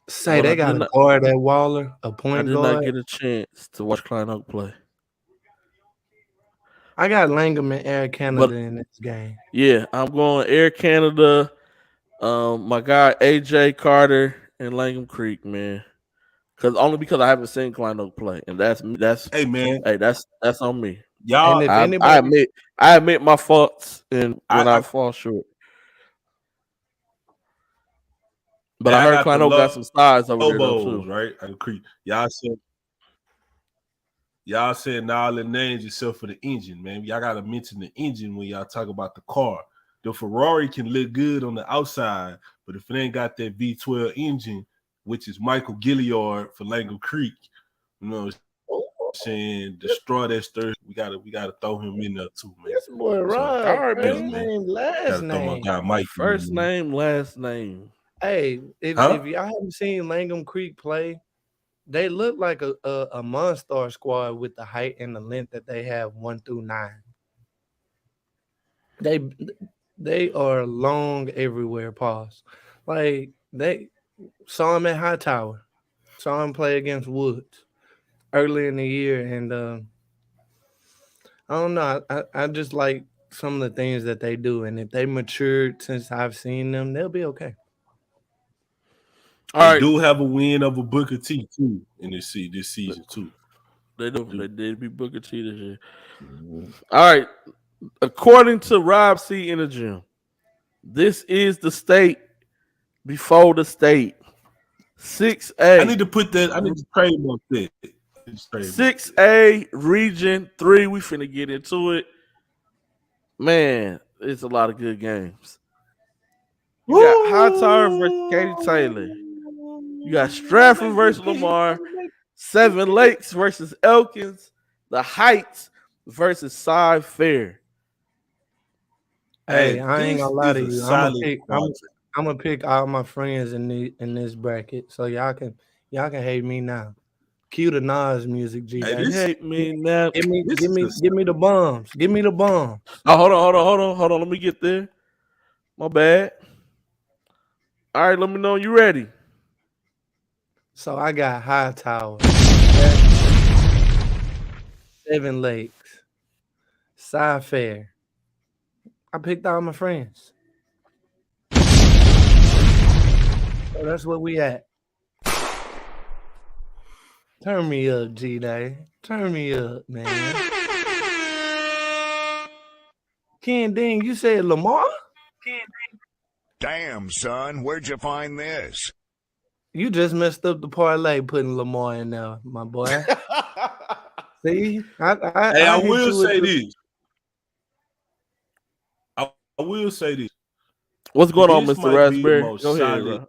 Say But they got a guard at Waller, a I point did not guard. get a chance to watch Klein Oak play. I got Langham and Air Canada in this game. Yeah, I'm going Air Canada. My guy AJ Carter and Langham Creek, man. Because I haven't seen Klein Oak play, and that's hey man, that's on me. Y'all, And if I anybody, admit my faults and when I I fall short. But I heard got the Klein Oak got some size over there though Lobos, too. right? Y'all said all the names except for the engine, man. Y'all gotta mention the engine when y'all talk about the car. The Ferrari can look good on the outside, but if it ain't got that V12 engine, which is Michael Gilliard for Langham Creek, you know what I'm saying, destroy that stir. We gotta throw him in there too, man. this boy Rob, All right, first man. name, last Gotta throw my name. guy Mike. First name, last name. Hey, if y'all haven't seen Langham Creek play, they look like a Monstar squad with the height and the length that they have 1 through 9. They are long everywhere. Pause. Like they saw him at Hightower, saw him play against Woods early in the year, and I don't know. I just like some of the things that they do, and if they matured since I've seen them, they'll be okay. All They right. do have a win over Booker T too in this season too. They do. They did beat Booker T this year. All right. According to Rob C. in the gym, this is the state before the state. 6A. I need to trademark that. 6A Region 3. We finna get into it. Man, it's a lot of good games. You got Hightower versus Katy Taylor. You got Stratford versus Lamar. Seven Lakes versus Elkins. The Heights versus Cy Fair. Hey, I ain't gonna lie to is a you. solid I'm gonna pick all my friends in this bracket, so y'all can hate me now. Cue the Nas music, G. Hey, Day. this- Hate me now. Give me this the bombs. Give me the bombs. Oh, hold on. Let me get there. My bad. All right, let me know when you ready. So I got Hightower, 7 Lakes, Sci-Fair. I picked all my friends. So that's where we at. Turn me up, G-Day. Turn me up, man. Ken Ding, you said Lamar? Damn, son, where'd you find this? You just messed up the parlay putting Lamar in there, my boy. See? I hit will you with say the- this. I will say this. What's going on, This Mr. might be the Raspberry? most Go ahead, solid- bro.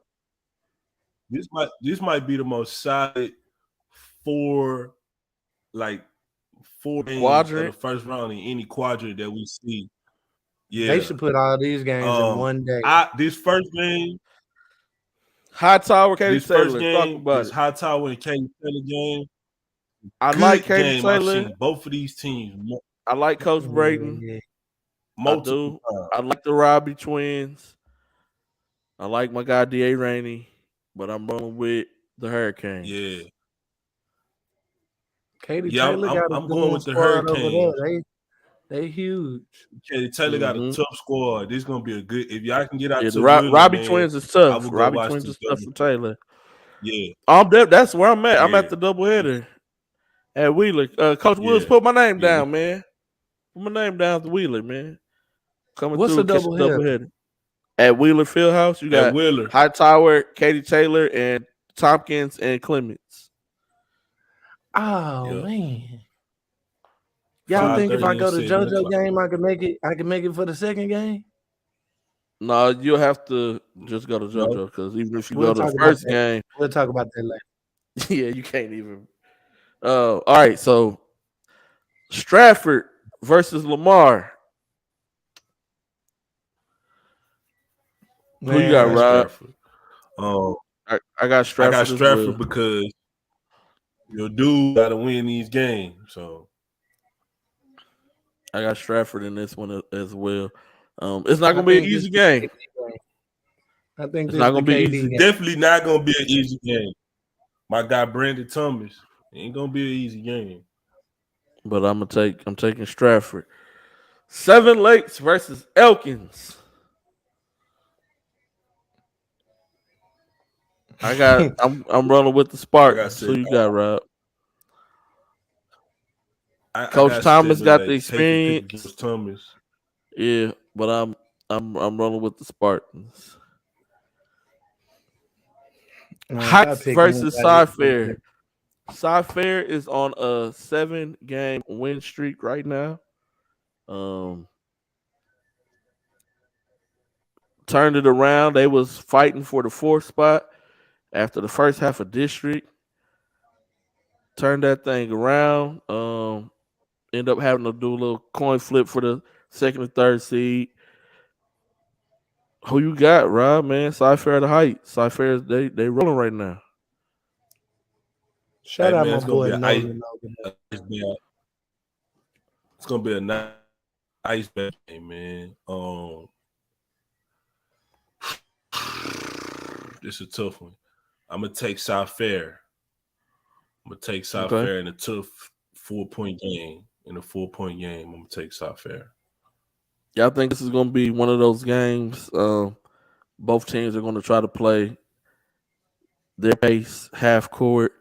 This might be the most solid four games Quadrant? of the first round in any quadrant that we see. Yeah, They should put all these games in one day. This first game, Hightower, Katie this first Taylor. Talk game, about this it. Hightower and Katie Taylor game. I Good like Katie game. I've Taylor. seen both of these teams. I like Coach Brayton. Yeah. Multiple times. I like the Robbie twins. I like my guy D.A. Rainey, but I'm rolling with the Hurricanes. Yeah. Katie Yeah, Taylor got a I'm good going with the squad over Hurricanes. there. They huge. Katie Taylor got a tough squad. This is gonna be a good. If y'all can get out Yeah, to the Wheeler, Robbie man, twins is I tough. will go Robbie watch twins this is tough double. for Taylor. Yeah. That's where I'm at. I'm Yeah. at the doubleheader at Wheeler. Coach Woods, Yeah. put my name Yeah. down, man. Put my name down to Wheeler, man. Coming What's through the catch the doubleheader? doubleheader. At Wheeler Fieldhouse, you At got Wheeler. Hightower, Katie Taylor, and Tompkins and Clements. Oh Yep. man. Y'all think if I 5:30 go and to 7 JoJo o'clock. game, I can make it? I can make it for the second game. No, you'll have to just go to No. JoJo because even if you We'll go to talk the about first that. game, We'll talk about that later. yeah, you can't even. All right, so Stratford versus Lamar. Who you got, Man, Rob? Stratford. I got Stratford. I got as Stratford well. because your dude got to win these games. So I got Stratford in this one as well. It's not gonna be an easy game. I think It's this not is the gonna be KD easy. game. definitely not gonna be an easy game. My guy Brandon Thomas ain't gonna be an easy game. But I'm taking Stratford. Seven Lakes versus Elkins. I'm running with the Spartans. Who you got, Rob? Coach got Thomas 7 got the Lakes. Take your pick experience. against Thomas. Yeah, but I'm rolling with the Spartans. Heights versus Sci-Fair. Sci-Fair is on a 7-game win streak right now. Turned it around. They was fighting for the 4th spot after the first half of district. Turned that thing around. End up having to do a little coin flip for the 2nd and 3rd seed. Who you got, Rob? Man, Sci-Fair the Heights. Sci-Fair they rolling right now. Shout out man, my it's gonna boy be an Nolan over there. It's gonna be a nice game, man. This is a tough one. I'm gonna take South Fair. I'm gonna take South Fair in a tough 4-point game. In a 4-point game, I'm gonna take South Fair. Y'all think this is gonna be one of those games? Both teams are gonna try to play their pace, half court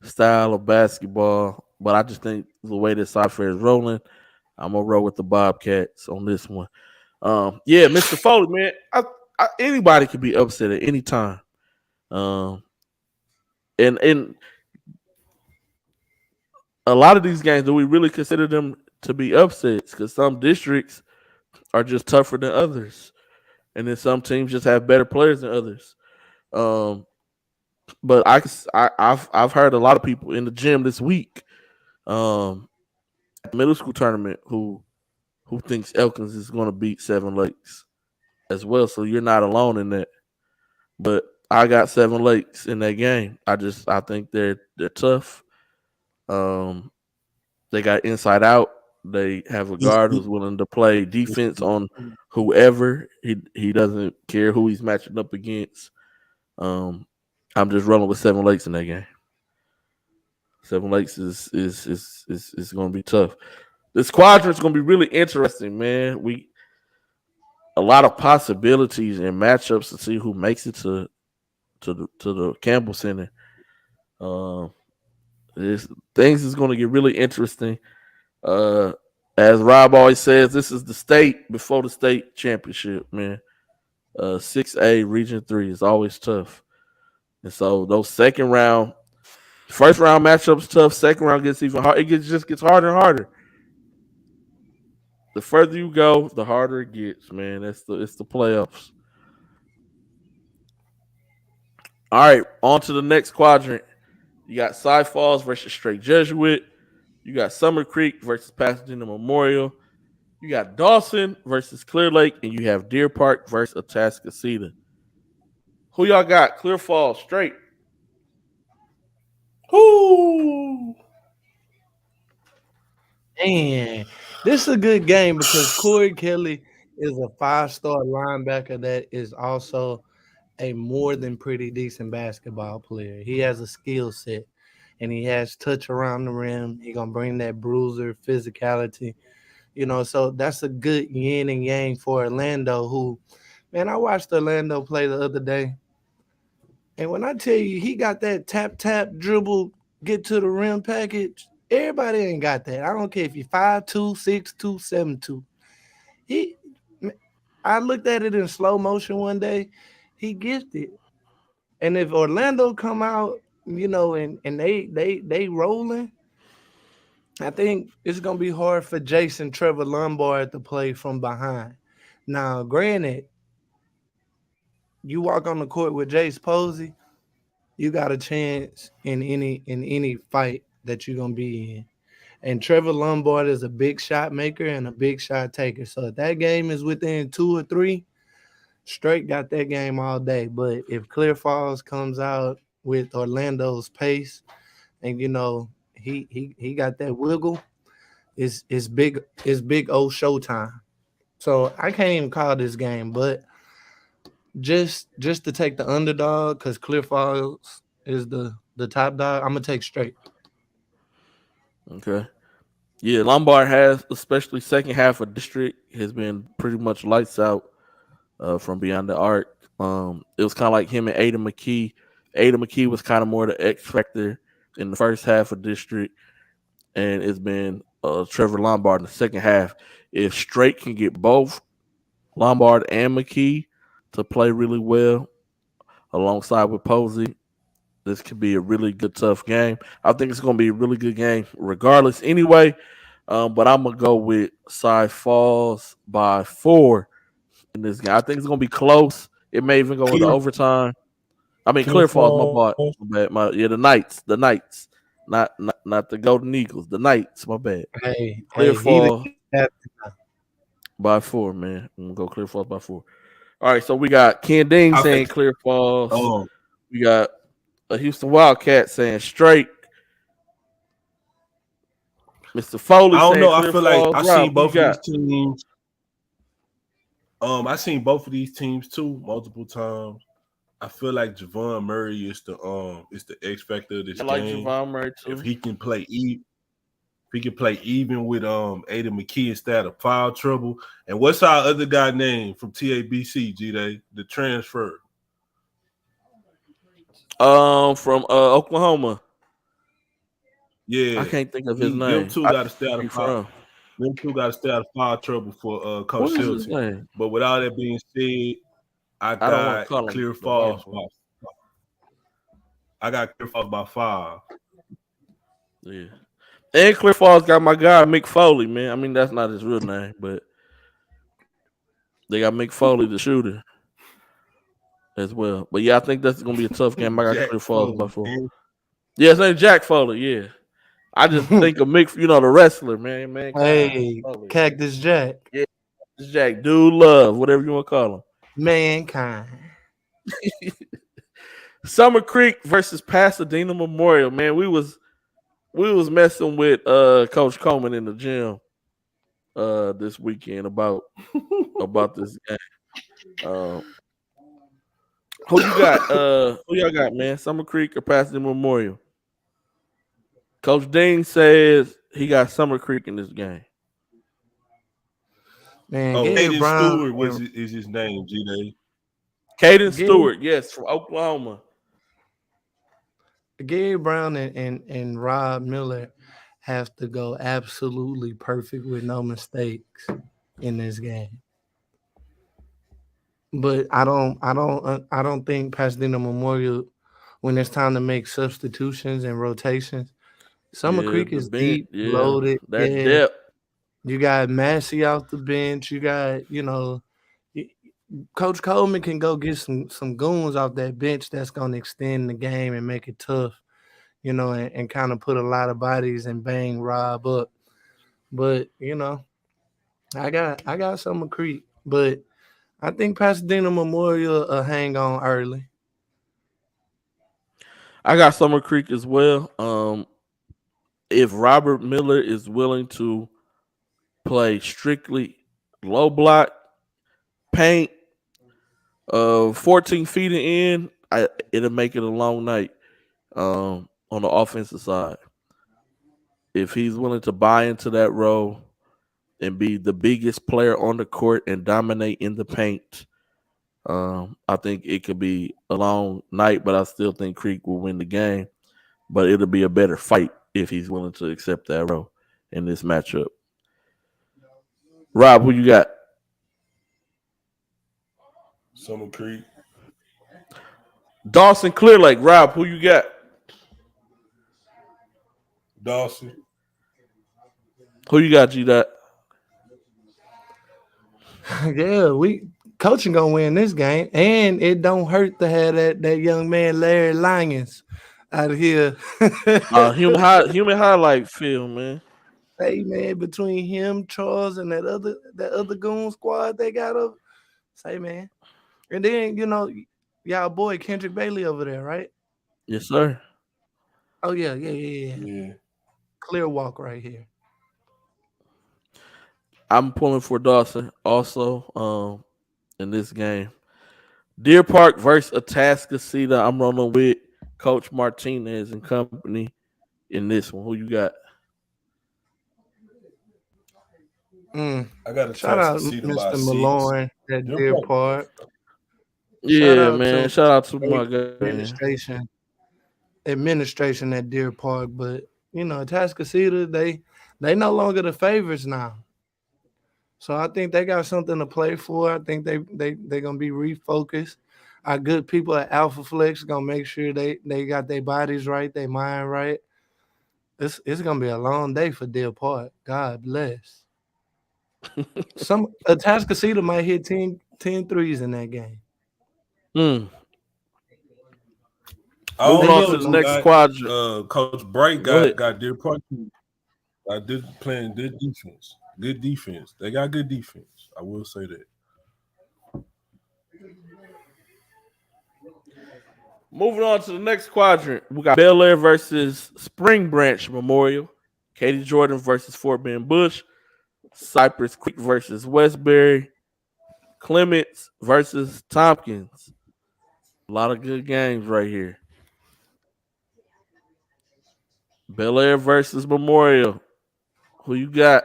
style of basketball. But I just think the way that South Fair is rolling, I'm gonna roll with the Bobcats on this one. Yeah, Mr. Foley, man, anybody can be upset at any time. And a lot of these games, do we really consider them to be upsets? Because some districts are just tougher than others, and then some teams just have better players than others. But I've heard a lot of people in the gym this week, at the middle school tournament, who thinks Elkins is going to beat Seven Lakes as well. So you're not alone in that. But I got Seven Lakes in that game. I think they're tough. They got inside out. They have a guard who's willing to play defense on whoever. He doesn't care who he's matching up against. I'm just rolling with Seven Lakes in that game. Seven Lakes is going to be tough. This quadrant's going to be really interesting, man. A lot of possibilities and matchups to see who makes it to the Campbell Center. Things is going to get really interesting. As Rob always says, this is the state before the state championship, man. 6A Region 3 is always tough. And so those first round matchups tough. Second round gets even hard. It just gets harder and harder. The further you go, the harder it gets, man. It's the playoffs. All right, on to the next quadrant. You got Cy Falls versus Straight Jesuit. You got Summer Creek versus Pasadena Memorial. You got Dawson versus Clear Lake, and you have Deer Park versus Atascocita. Who y'all got? Clear Falls, Straight. Ooh. Man, this is a good game because Corey Kelly is a 5-star linebacker that is also a more than pretty decent basketball player. He has a skill set and he has touch around the rim. He's going to bring that bruiser physicality, so that's a good yin and yang for Orlando who, man, I watched Orlando play the other day. And when I tell you he got that tap, dribble, get to the rim package, everybody ain't got that. I don't care if you're 5'2", 6'2", 7'2". I looked at it in slow motion one day. He gifted. And if Orlando come out, and they rolling, I think it's gonna be hard for Jason Trevor Lombard to play from behind. Now, granted, you walk on the court with Jace Posey, you got a chance in any fight that you're gonna be in. And Trevor Lombard is a big shot maker and a big shot taker. So if that game is within 2 or 3, Straight got that game all day. But if Clear Falls comes out with Orlando's pace, and he got that wiggle, it's big old showtime. So I can't even call this game, but just to take the underdog because Clear Falls is the top dog, I'm gonna take Straight. Okay. Yeah, Lombard has, especially second half of district, has been pretty much lights out from beyond the arc. It was kind of like him and Ada McKee. Ada McKee was kind of more the X factor in the first half of district, and it's been Trevor Lombard in the second half. If Straight can get both Lombard and McKee to play really well alongside with Posey, this could be a really good, tough game. I think it's going to be a really good game regardless anyway. But I'm going to go with Cy Falls by 4 in this game. I think it's going to be close. It may even go into overtime. I mean, Clear Falls, my bad. The Knights. Not the Golden Eagles. The Knights, my bad. Clear Falls by 4, man. I'm going to go Clear Falls by 4. All right, so we got Ken Dean saying Clear Falls. We got a Houston Wildcat saying Straight. Mr. Foley. I don't know. I feel like I've seen both of these teams. I seen both of these teams too multiple times. I feel like Javon Murray is the X factor of this game. I like Javon Murray too. If he can play even with Ada McKee instead of foul trouble. And what's our other guy name from TABC, G-Day? The transfer. From Oklahoma. Yeah, I can't think of his name. Them two got to stay out of foul. Them two got to stay out of foul trouble for Coach Shelton. But with all that being said, I got Clear Falls. I got Clear Falls by 5. Yeah, and Clear Falls got my guy Mick Foley, man. I mean, that's not his real name, but they got Mick Foley, the shooter, as well. But yeah, I think that's gonna be a tough game. I got Clear Falls by 4. Yeah, his name's Jack Foley. Yeah. I just think of Mick, the wrestler, man. Hey, Cactus Jack. Yeah, Jack, Dude Love, whatever you want to call him. Mankind. Summer Creek versus Pasadena Memorial, man. We was we was messing with Coach Coleman in the gym this weekend about this game. Who you got? Who y'all got, man? Summer Creek or Pasadena Memorial? Coach Dean says he got Summer Creek in this game. Man, Oh, Gary Aiden Brown Stewart is his name, G-Day. Caden Stewart, yes, from Oklahoma. Gary Brown and Rob Miller have to go absolutely perfect with no mistakes in this game. But I don't think Pasadena Memorial, when it's time to make substitutions and rotations, Summer Yeah, Creek the is bench, deep, yeah, loaded. that Yeah, depth. you got Massey off the bench. You got Coach Coleman can go get some goons off that bench that's gonna extend the game and make it tough. And kind of put a lot of bodies and bang Rob up. But I got Summer Creek, but I think Pasadena Memorial hang on early. I got Summer Creek as well. If Robert Miller is willing to play strictly low block, paint, 14 feet in, it'll make it a long night on the offensive side. If he's willing to buy into that role and be the biggest player on the court and dominate in the paint, I think it could be a long night, but I still think Creek will win the game. But it'll be a better fight if he's willing to accept that role in this matchup. Rob, who you got? Summer Creek. Dawson Clear Lake. Rob, who you got? Dawson. Who you got, G-Dot? Yeah, coaching gonna win this game, and it don't hurt to have that young man Larry Lyons out of here. Human highlight film, man. Hey man, between him, Charles, and that other goon squad they got up. Say man, and then y'all boy Kendrick Bailey over there, right? Yes, sir. Oh yeah. Clear walk right here. I'm pulling for Dawson also in this game. Deer Park versus Atascocita. I'm rolling with Coach Martinez and company in this one. Who you got? I got a Shout out Mr. Malloy at Deer Park. Yeah, man. Shout out to my guy. Administration at Deer Park, but Atascocita, they no longer the favorites now. So I think they got something to play for. I think they're gonna be refocused. Our good people at Alpha Flex gonna make sure they got their bodies right, their mind right. It's gonna be a long day for Deer Park. God bless. Some Atascocita might hit 10 threes in that game. Moving on to the next quadrant. Coach Bright got Deer Park. Playing good defense. Good defense. They got good defense. I will say that. Moving on to the next quadrant, we got Bel Air versus Spring Branch Memorial, Katy Jordan versus Fort Bend Bush, Cypress Creek versus Westbury, Clements versus Tompkins. A lot of good games right here. Bel Air versus Memorial. Who you got?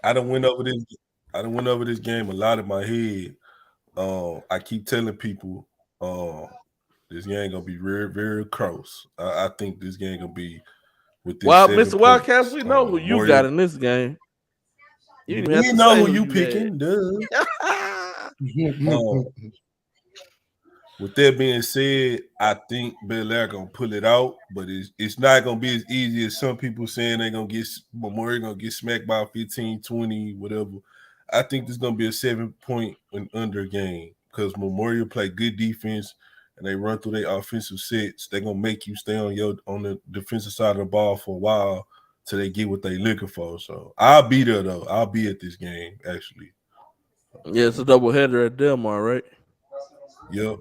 I done went over this game a lot in my head. I keep telling people this game gonna be very, very close. I think this game gonna be with this. Well, Mr. Wildcats, we know who you got in this game. You know who you picking, with that being said, I think Bel Air gonna pull it out, but it's not gonna be as easy as some people saying they're gonna get Memorial gonna get smacked by 15, 20, whatever. I think this is gonna be a 7-point and under game because Memorial play good defense and they run through their offensive sets. They're gonna make you stay on the defensive side of the ball for a while till they get what they looking for. So I'll be there though. I'll be at this game actually. Yeah, it's a doubleheader at Delmar, right? Yep.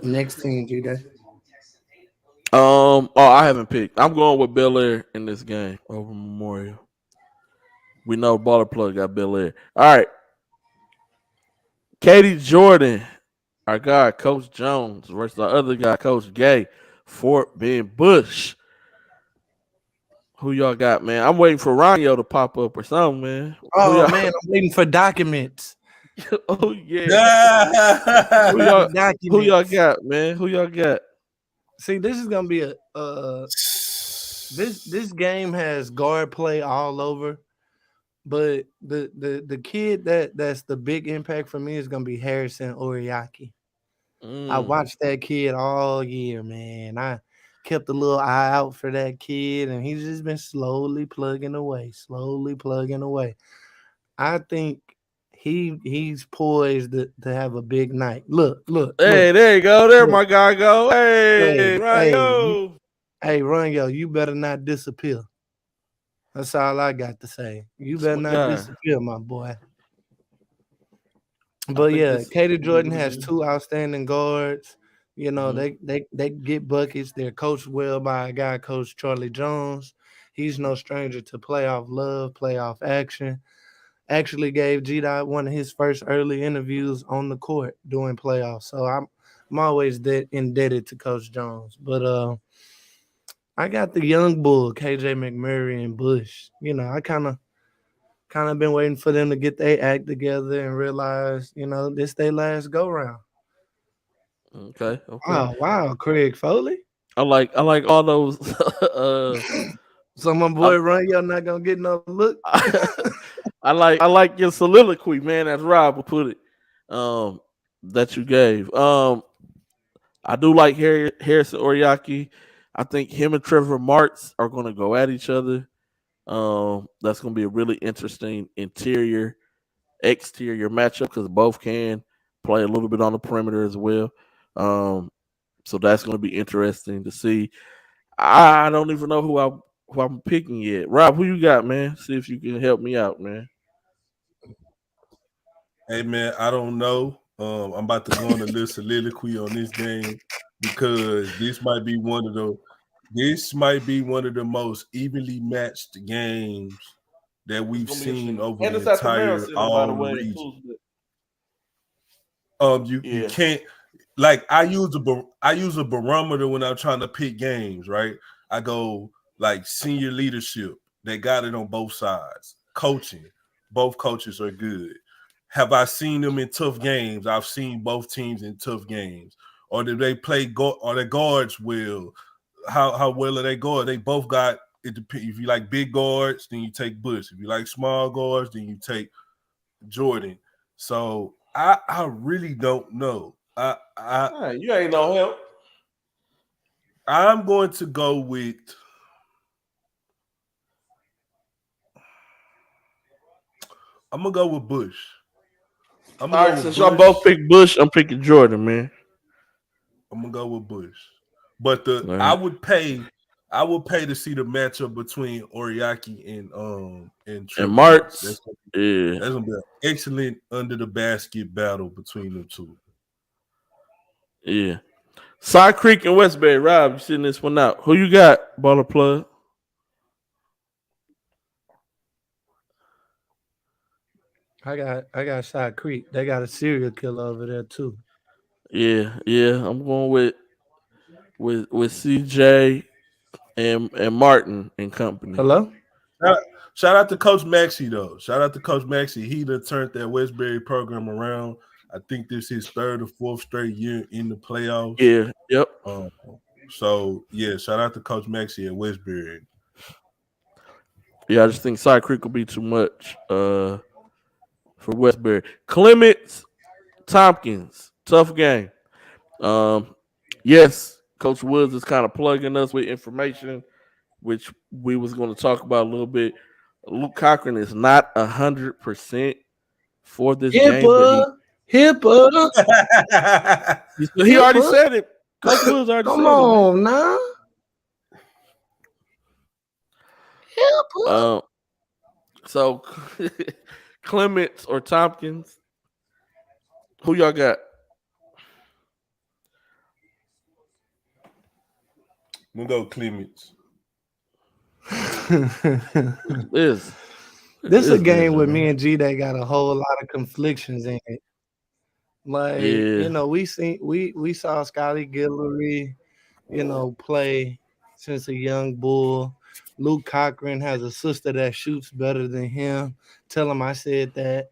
Next team, G-Day. I haven't picked. I'm going with Bel Air in this game over Memorial. We know Baller Plug got Bel Air. All right. Katie Jordan, our guy, Coach Jones, versus our other guy, Coach Gay, Fort Bend Bush. Who y'all got, man? I'm waiting for Ronyo to pop up or something, man. Oh man, I'm waiting for documents. Oh yeah. Who y'all got, man? Who y'all got? See, this is gonna be a this game has guard play all over, but the kid that's the big impact for me is gonna be Harrison Oriaki. I watched that kid all year, man. I kept a little eye out for that kid, and he's just been slowly plugging away. I think he's poised to have a big night. Look. Hey, there you go. There, Look. my guy go. Hey, Hey, Ronyo, you better not disappear. That's all I got to say. You better not disappear, my boy. But yeah, Katie Jordan has two outstanding guards. You know, they get buckets. They're coached well by a guy, Coach Charlie Jones. He's no stranger to playoff love, playoff action. Actually gave G-Dot one of his first early interviews on the court during playoffs. So I'm always indebted to Coach Jones. But I got the young bull, KJ McMurray and Bush. You know, I kind of been waiting for them to get their act together and realize, you know, this their last go round. Okay. Wow, Craig Foley. I like all those. So my boy Ronyo not gonna get no look. I like your soliloquy, man. As Rob would put it, that you gave. I do like Harrison Oriaki. I think him and Trevor Martz are going to go at each other. That's going to be a really interesting exterior matchup because both can play a little bit on the perimeter as well. So that's going to be interesting to see. I don't even know who I'm picking yet. Rob, who you got, man? See if you can help me out, man. Hey man, I don't know. I'm about to go on a little soliloquy on this game because this might be one of the most evenly matched games that we've seen over the entire all region. You can't, like, I use a barometer when I'm trying to pick games, right? I go like senior leadership. They got it on both sides. Coaching, both coaches are good. Have I seen them in tough games? I've seen both teams in tough games. Or did they play? Are their guards well? How well are they guards? They both got it. If you like big guards, then you take Bush. If you like small guards, then you take Jordan. So I really don't know. You ain't no help. I'm going to go with. I'm gonna go with Bush. All right, since y'all both pick Bush, I'm picking Jordan, man. I'm gonna go with Bush, but I would pay to see the matchup between Oriaki and Martz. That's gonna be an excellent under the basket battle between the two. Yeah, Side Creek and Westbury. Rob, you sitting this one out. Who you got, Baller Plug? I got Side Creek. They got a serial killer over there too. Yeah. I'm going with CJ and Martin and company. Hello. Shout out to Coach Maxey though. Shout out to Coach Maxey. He done turned that Westbury program around. I think this is his third or fourth straight year in the playoffs. Yeah. Yep. So yeah, shout out to Coach Maxey at Westbury. Yeah, I just think Side Creek will be too much for Westbury. Clements, Tompkins, tough game. Yes, Coach Woods is kind of plugging us with information, which we was going to talk about a little bit. Luke Cochran is not 100% for this game. But he already said it. Coach Woods already said it. Come on now. So Clements or Tompkins, who y'all got? I'm gonna go Clements. This This is a game with man. me and G that got a whole lot of conflictions in it. Like, Yeah. we saw Scotty Guillory, play since a young bull. Luke Cochran has a sister that shoots better than him. Tell him I said that.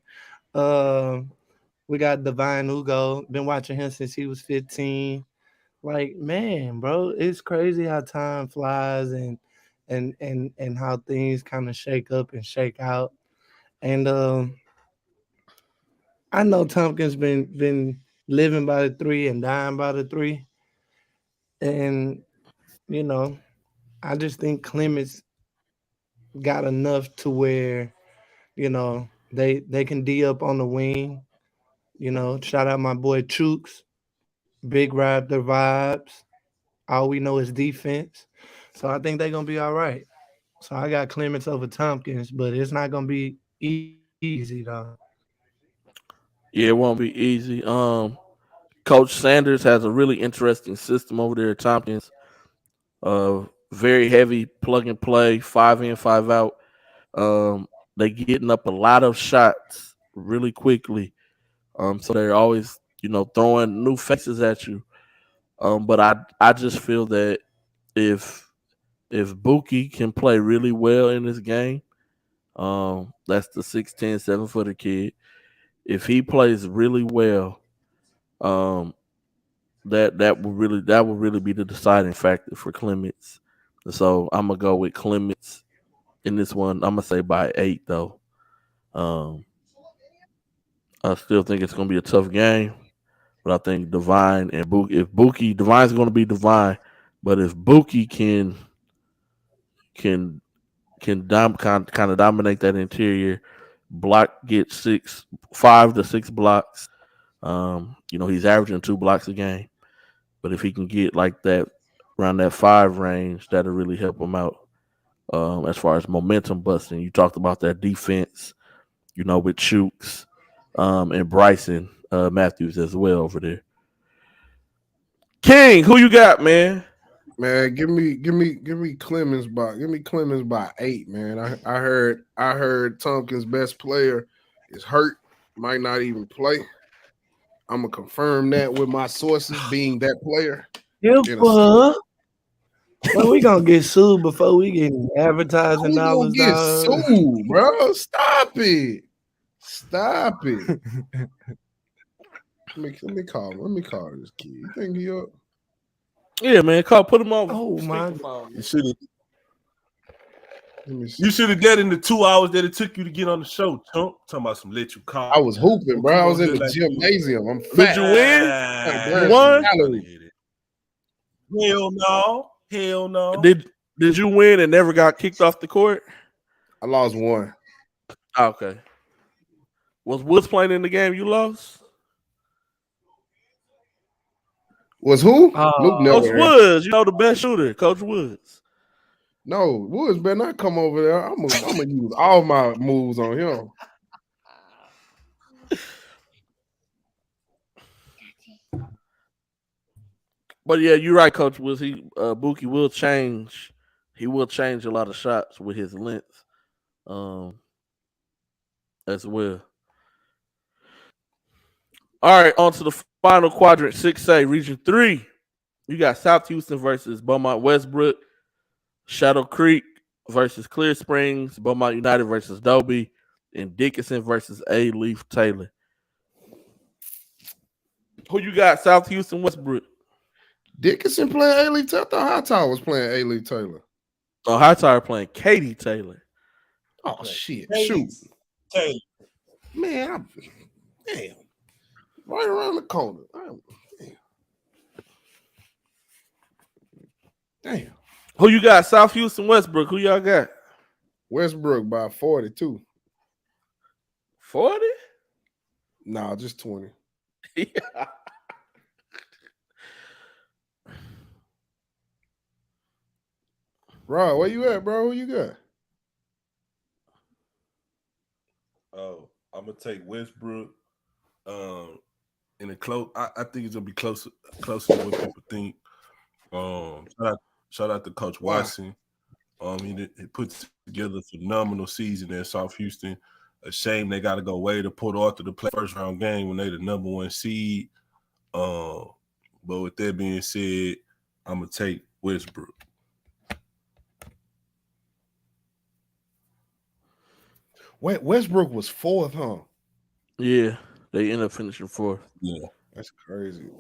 We got Divine Ugo. Been watching him since he was 15. Like, man, bro, it's crazy how time flies and how things kind of shake up and shake out. And I know Tompkins been living by the three and dying by the three. And, you know, I just think Clements got enough to where, they can D up on the wing. Shout out my boy Chooks, Big Raptor vibes. All we know is defense. So I think they're gonna be all right. So I got Clements over Tompkins, but it's not gonna be easy though. Yeah, it won't be easy. Coach Sanders has a really interesting system over there at Tompkins. Very heavy plug and play, 5 in, 5 out. They getting up a lot of shots really quickly. So they're always, throwing new faces at you. But I just feel that if Buki can play really well in this game, that's the 6'10", 7-footer kid. If he plays really well, um, that will really be the deciding factor for Clements. So I'm gonna go with Clements in this one. I'm gonna say by 8 though. Um, I still think it's gonna be a tough game, but I think Divine and Buki. If Divine's gonna be Divine, but if Buki can kind of dominate that interior, get 5 to 6 blocks. He's averaging 2 blocks a game. But if he can get like that around that 5 range, that'll really help him out. As far as momentum busting, you talked about that defense, with Chooks, and Bryson Matthews as well over there. King, who you got, man? Man, give me Clemens by 8, man. I heard Tompkins' best player is hurt, might not even play. I'm gonna confirm that with my sources being that player. Well, we gonna get sued before we get advertising dollars. Get sued, bro. Stop it. Let me call this kid. You think he up? Yeah, man. Put him on. Oh my God. You should have done in the 2 hours that it took you to get on the show, chump. Talking about some let you call. I was hooping, bro. I was in the gymnasium. I'm fat. Did you win? You won? Hell no. Did you win and never got kicked off the court? I lost 1. Okay. Was Woods playing in the game you lost? Was who? Luke Coach Woods, the best shooter, Coach Woods. No, Woods better not come over there. I'm gonna use all my moves on him. But yeah, you're right, Coach Woods. Buki will change. He will change a lot of shots with his length, as well. All right, on to the final quadrant, 6A, Region 3. You got South Houston versus Beaumont Westbrook, Shadow Creek versus Clear Springs, Beaumont United versus Dobie, and Dickinson versus A-Leaf Taylor. Who you got, South Houston, Westbrook? Dickinson playing A-Leaf Taylor? I thought Hightower was playing A-Leaf Taylor. Oh, Hightower playing Katie Taylor. Oh, shit. Shoot. Taylor. Man, damn. Right around the corner. Damn. Who you got? South Houston, Westbrook. Who y'all got? Westbrook by 42. 40? Nah, just 20. Yeah. Rod, where you at, bro? Who you got? Oh, I'm gonna take Westbrook. In a close, I think it's gonna be closer than what people think. Shout out to Coach Watson. He put together a phenomenal season in South Houston. A shame they got to go way to Port Arthur to play first round game when they the number 1 seed. But with that being said, I'm gonna take Westbrook. Westbrook was 4th, huh? Yeah, they end up finishing 4th. Yeah, that's crazy.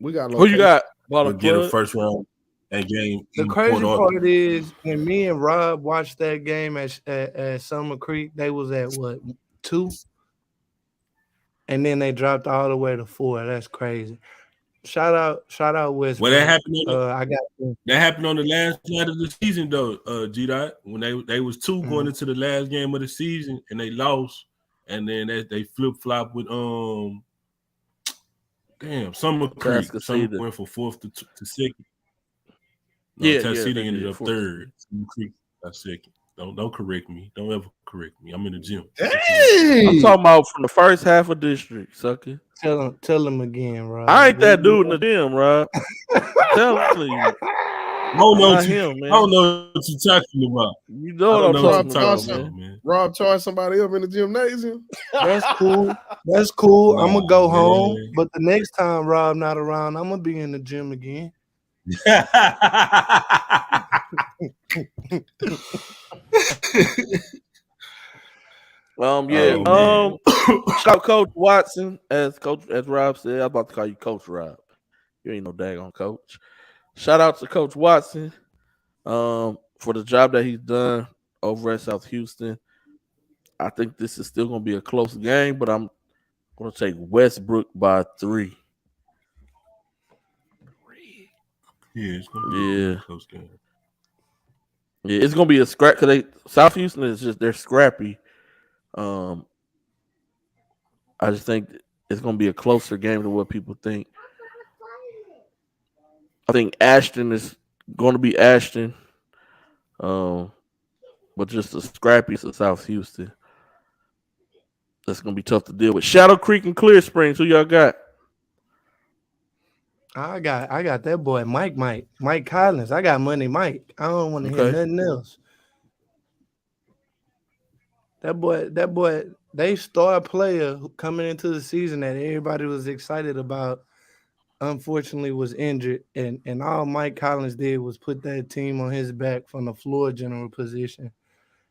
We got who you got? We'll get a first round and game. The crazy part is when me and Rob watched that game at Summer Creek, they was at what 2, and then they dropped all the way to 4. That's crazy. Shout out Westbrook. Well, that happened. That happened on the last night of the season, though. G-Dot, when they was 2 going into the last game of the season and they lost, and then they flip flop with Summer Creek. Summer went from 4th to 2nd. No, Tuskegee ended up 3rd. Summer Creek got 2nd. Don't correct me. Don't ever correct me. I'm in the gym. Dang. I'm talking about from the first half of district, sucker. Tell him again, Rob. I ain't that dude in the gym, Rob. Tell you. I don't know what you're talking about. You know what I'm talking about, man. Rob charged somebody up in the gymnasium. That's cool. That's cool. I'm gonna go home, but the next time Rob not around, I'm gonna be in the gym again. Shout Coach Watson, as Rob said. I'm about to call you Coach Rob. You ain't no daggone coach. Shout out to Coach Watson for the job that he's done over at South Houston. I think this is still going to be a close game, but I'm going to take Westbrook by 3. Yeah, it's going to be a close game. Yeah, it's going to be a scrap because South Houston is they're scrappy. I just think it's going to be a closer game than what people think. I think Ashton is going to be Ashton, but just the scrappiest of South Houston. That's going to be tough to deal with. Shadow Creek and Clear Springs, who y'all got? I got that boy Mike Collins. I got Money Mike. I don't want to hear nothing else. That boy, they star player coming into the season that everybody was excited about, unfortunately was injured, and all Mike Collins did was put that team on his back from the floor general position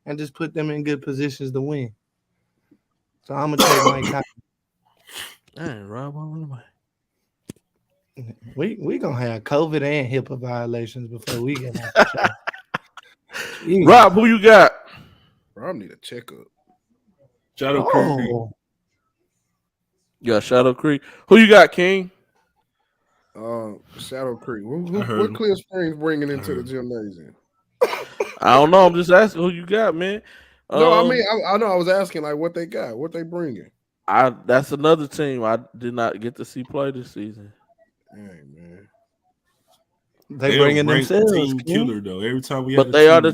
and just put them in good positions to win. So I'm gonna take Mike Collins. Hey, Rob, we gonna have COVID and HIPAA violations before we get out the show. Rob, who you got? Rob need a checkup. Shadow Creek. You got Shadow Creek. Who you got, King? Shadow Creek. What Clear Springs bringing into the gymnasium? I don't know. I'm just asking who you got, man. No, I mean I know. I was asking like what they got, what they bringing. That's another team I did not get to see play this season. Dang, man. They bringing themselves. Team killer though. Every time we, but they are the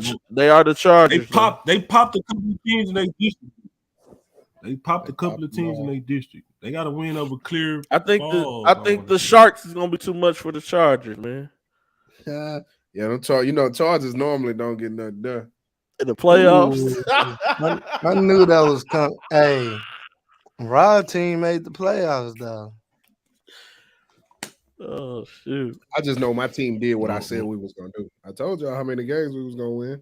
Chargers. They popped a couple of teams in their district. They popped a couple of teams in their district. They got to win over Clear. I think the Sharks is gonna be too much for the Chargers, man. Yeah, Chargers normally don't get nothing done in the playoffs. I knew that was coming. Hey, Rod team made the playoffs though. Oh shoot! I just know my team did what I said we was gonna do. I told y'all how many games we was gonna win.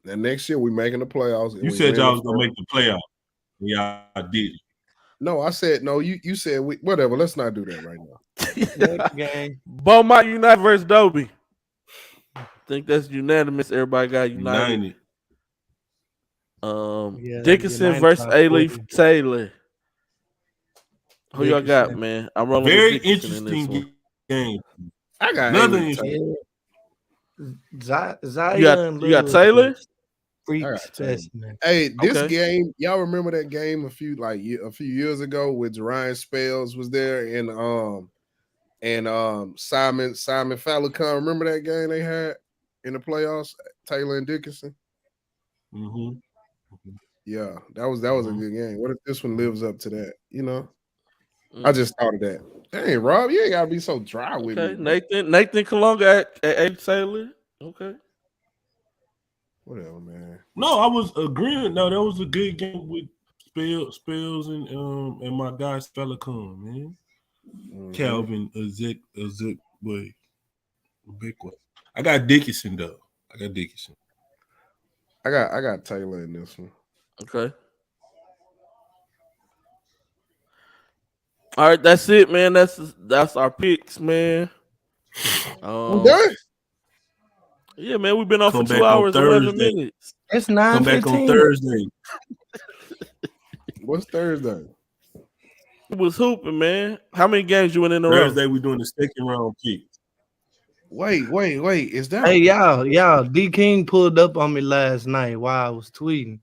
And next year we making the playoffs. You said y'all was gonna make the playoffs. Yeah, I did. No, I said no. You said whatever. Let's not do that right now. Next game. Beaumont United versus Dobie. I think that's unanimous. Everybody got United. Dickinson United versus A-Leaf 40. Taylor. Who y'all got, man? I'm rolling very with Dickinson interesting game. I got another interesting. Zion. You got Taylor. Freak specimen. Hey, this game, y'all remember that game a few years ago with Ryan Spells was there and Simon Falcon. Remember that game they had in the playoffs? Taylor and Dickinson. Mm-hmm. Yeah, that was a good game. What if this one lives up to that? You know. I just thought of that. Hey, Rob, you ain't gotta be so dry with me. Okay, Nathan Kalunga at 8 Taylor. Okay. Whatever, man. No, I was agreeing. No, that was a good game with Spells and my guy Spelicon, man. Calvin Ezek boy. Big one. I got Dickinson though. I got Taylor in this one. Okay. All right, that's it, man. That's our picks, man. I'm done. Yeah, man, we've been on Come for back 2 on hours, 11 Thursday. minutes. It's Come back on 9:15. Thursday. What's Thursday? It was hooping, man. How many games you went in a row? Thursday we doing the second round pick. Wait. Is that? Hey, y'all. D King pulled up on me last night while I was tweeting,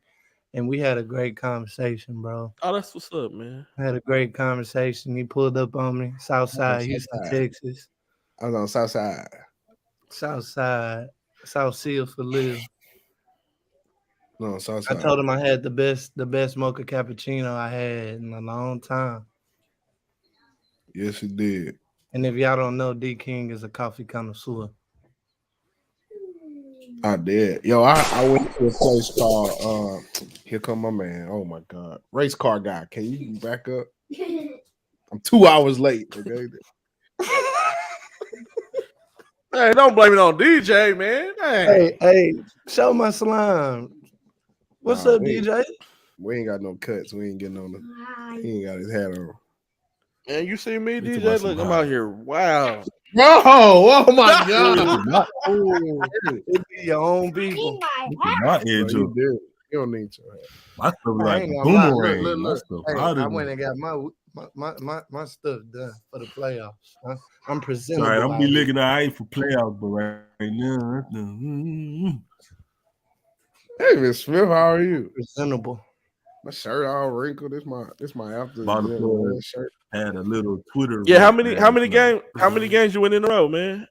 and we had a great conversation, bro. Oh, that's what's up, man. I had a great conversation. He pulled up on me, Southside, Houston, Texas. I was on Southside. South Seal for Live. No, Southside. I told him I had the best mocha cappuccino I had in a long time. Yes, he did. And if y'all don't know, D King is a coffee connoisseur. I did. Yo, I went to a place called Here Come My Man. Oh my God. Race car guy. Can you back up? I'm 2 hours late. Okay. Hey, don't blame it on DJ, man. Hey, show my slime. What's up, DJ? We ain't got no cuts. We ain't getting on the. He ain't got his hat on. Man, you see me, DJ? Look, I'm out here. Wow. Bro, oh my God. It be your own people. My Bro, edge you up. do. You don't need to. My stuff I like ain't a gonna lie. boomerang. Look. My stuff Hey, hotter I than- went and got my stuff done for the playoffs. I'm presentable. All right, I'm out be here. looking. I ain't for playoffs, but right now. Hey, Miss Smith, how are you? Presentable. My shirt all wrinkled. This my after Bought a plug. shirt. Had a little Twitter. Yeah, how rant many last night. games you went in a row, man?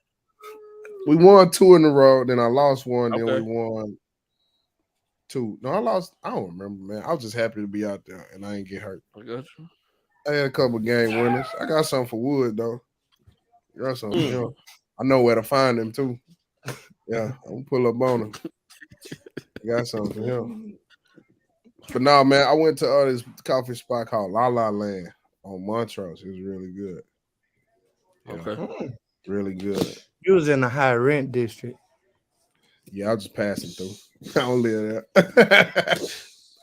We won 2 in a row. Then I lost one. Then Okay. we won 2. No, I lost. I don't remember, man. I was just happy to be out there, and I ain't get hurt. I got you. I had a couple game winners. I got something for Wood though. Got something. You know, I know where to find him too. Yeah, I'm gonna pull up on him. Got something for him. But no, man, I went to this coffee spot called La La Land on Montrose. It was really good. Yeah, Okay. really good. You was in the high rent district. Yeah, I was just passing through. I don't live there.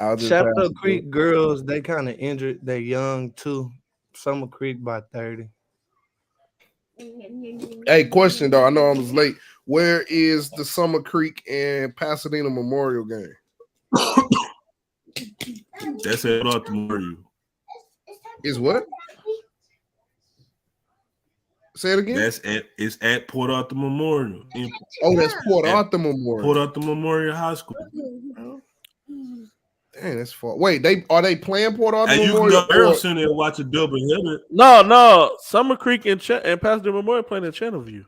I was just Shadow passing Creek girls, they kind of injured. They young too. Summer Creek by 30. through. Hey, question though. I know I was late. Where is the Summer Creek and Pasadena Memorial game? That's at Port Memorial. Is what? Say it again. It's at Port Arthur Memorial. Oh, that's Port Arthur Memorial. Port Arthur Memorial High School. Dang, that's far. Wait, are they playing Port Arthur And you can Memorial? go Arrow Center and watch a double header. No. Summer Creek and Pasadena Memorial playing in Channelview.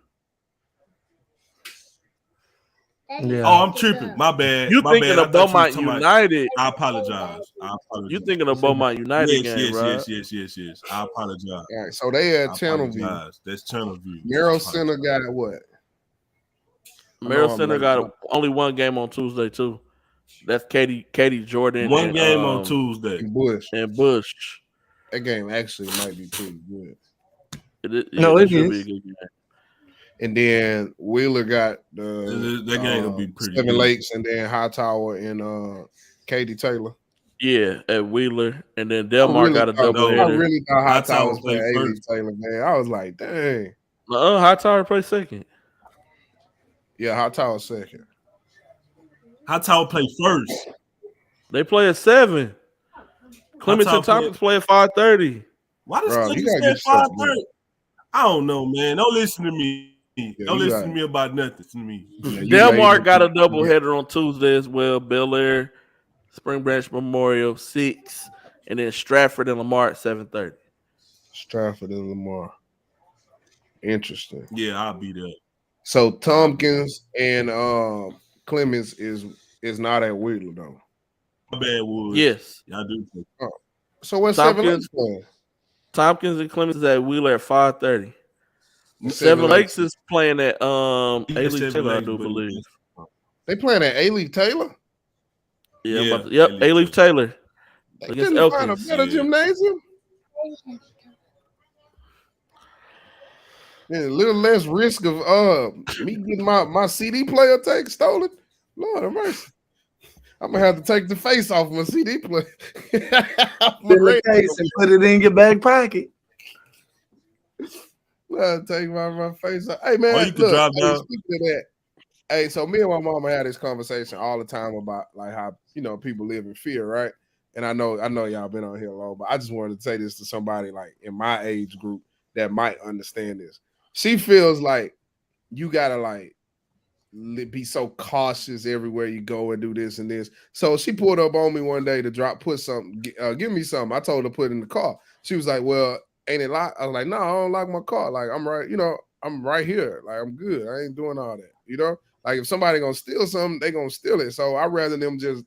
Yeah. Oh, I'm tripping. My bad. You My thinking bad. I of thought you Beaumont was talking about- United? I apologize. You thinking of Beaumont United game, right? Yes. I apologize. All right, so they at I Channelview. apologize. That's Channelview. Narrow Center got what? Merrill Center got only one game on Tuesday too. That's Katie Jordan. One and, game on Tuesday. And Bush. That game actually might be pretty good. It should is. be A good game. And then Wheeler got the that game will be pretty Seven good. Lakes, and then Hightower and Katie Taylor. Yeah, at Wheeler, and then Delmar got a double I header. really thought Hightower was played playing first. Taylor, man. I was like, dang. Hightower played second. Yeah, Hightower second. Hightower played first. They play at 7. Clemson Hightower Tompkins play at 5:30. Why does Bro, you Clemson gotta stay get at yourself 5:30? I don't know, man. Don't listen to me. Yeah, Don't you listen got to me about nothing to me. Delmar got a double header on Tuesday as well. Bel Air, Spring Branch Memorial 6, and then Stratford and Lamar at 7:30. Stratford and Lamar. Interesting. Yeah, I'll be there. So Tompkins and Clemens is not at Wheeler though. My bad, Wood. Yes. Y'all do. So what's Seven Lakes Tompkins, playing? Tompkins and Clemens is at Wheeler at 5:30. The Seven Lakes is playing at Yeah, A-League Seven Taylor, I Lakes, do but- believe. They playing at A-League Taylor. Yeah, Yeah, yep, A-League A-Leaf Taylor They against couldn't find a Elkins. better Yeah. gymnasium. Yeah, a little less risk of me getting my CD player stolen. Lord have mercy. I'm gonna have to take the face off my CD player. In the case and put it in your back pocket. Take my face off. Hey man, Or you can drive down. Speaking of that, hey, so me and my mama had this conversation all the time about like how people live in fear, right? And I know y'all been on here long, but I just wanted to say this to somebody like in my age group that might understand this. She feels like you gotta like be so cautious everywhere you go and do this and this. So she pulled up on me one day to put something, give me something. I told her to put it in the car. She was like, "Well, ain't it locked?" I was like, "No, I don't lock my car. Like I'm right, I'm right here. Like I'm good. I ain't doing all that. Like if somebody gonna steal something, they gonna steal it. So I'd rather them just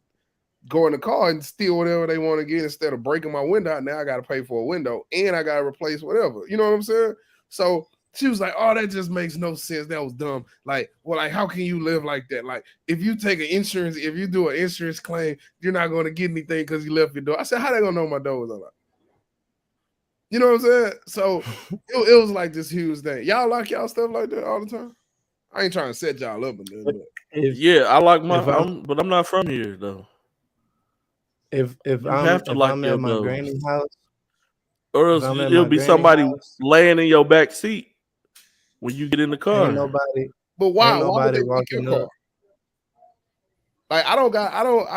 go in the car and steal whatever they want to get instead of breaking my window out. Now I got to pay for a window and I got to replace whatever. You know what I'm saying? So she was like, "Oh, that just makes no sense. That was dumb. Like, well, like, how can you live like that? Like, if you take if you do an insurance claim, you're not going to get anything because you left your door." I said, "How they going to know my door was unlocked?" You know what I'm saying? So it was like this huge thing. Y'all lock y'all stuff like that all the time? I ain't trying to set y'all up, but Yeah, I like but I'm not from here though. If You I'm have to lock at your my doors. granny's house, Or else I'm at it'll my be granny's somebody house, laying in your back seat when you get in the car. ain't nobody. But why? Ain't Why would nobody they pick your walking car? up. Like I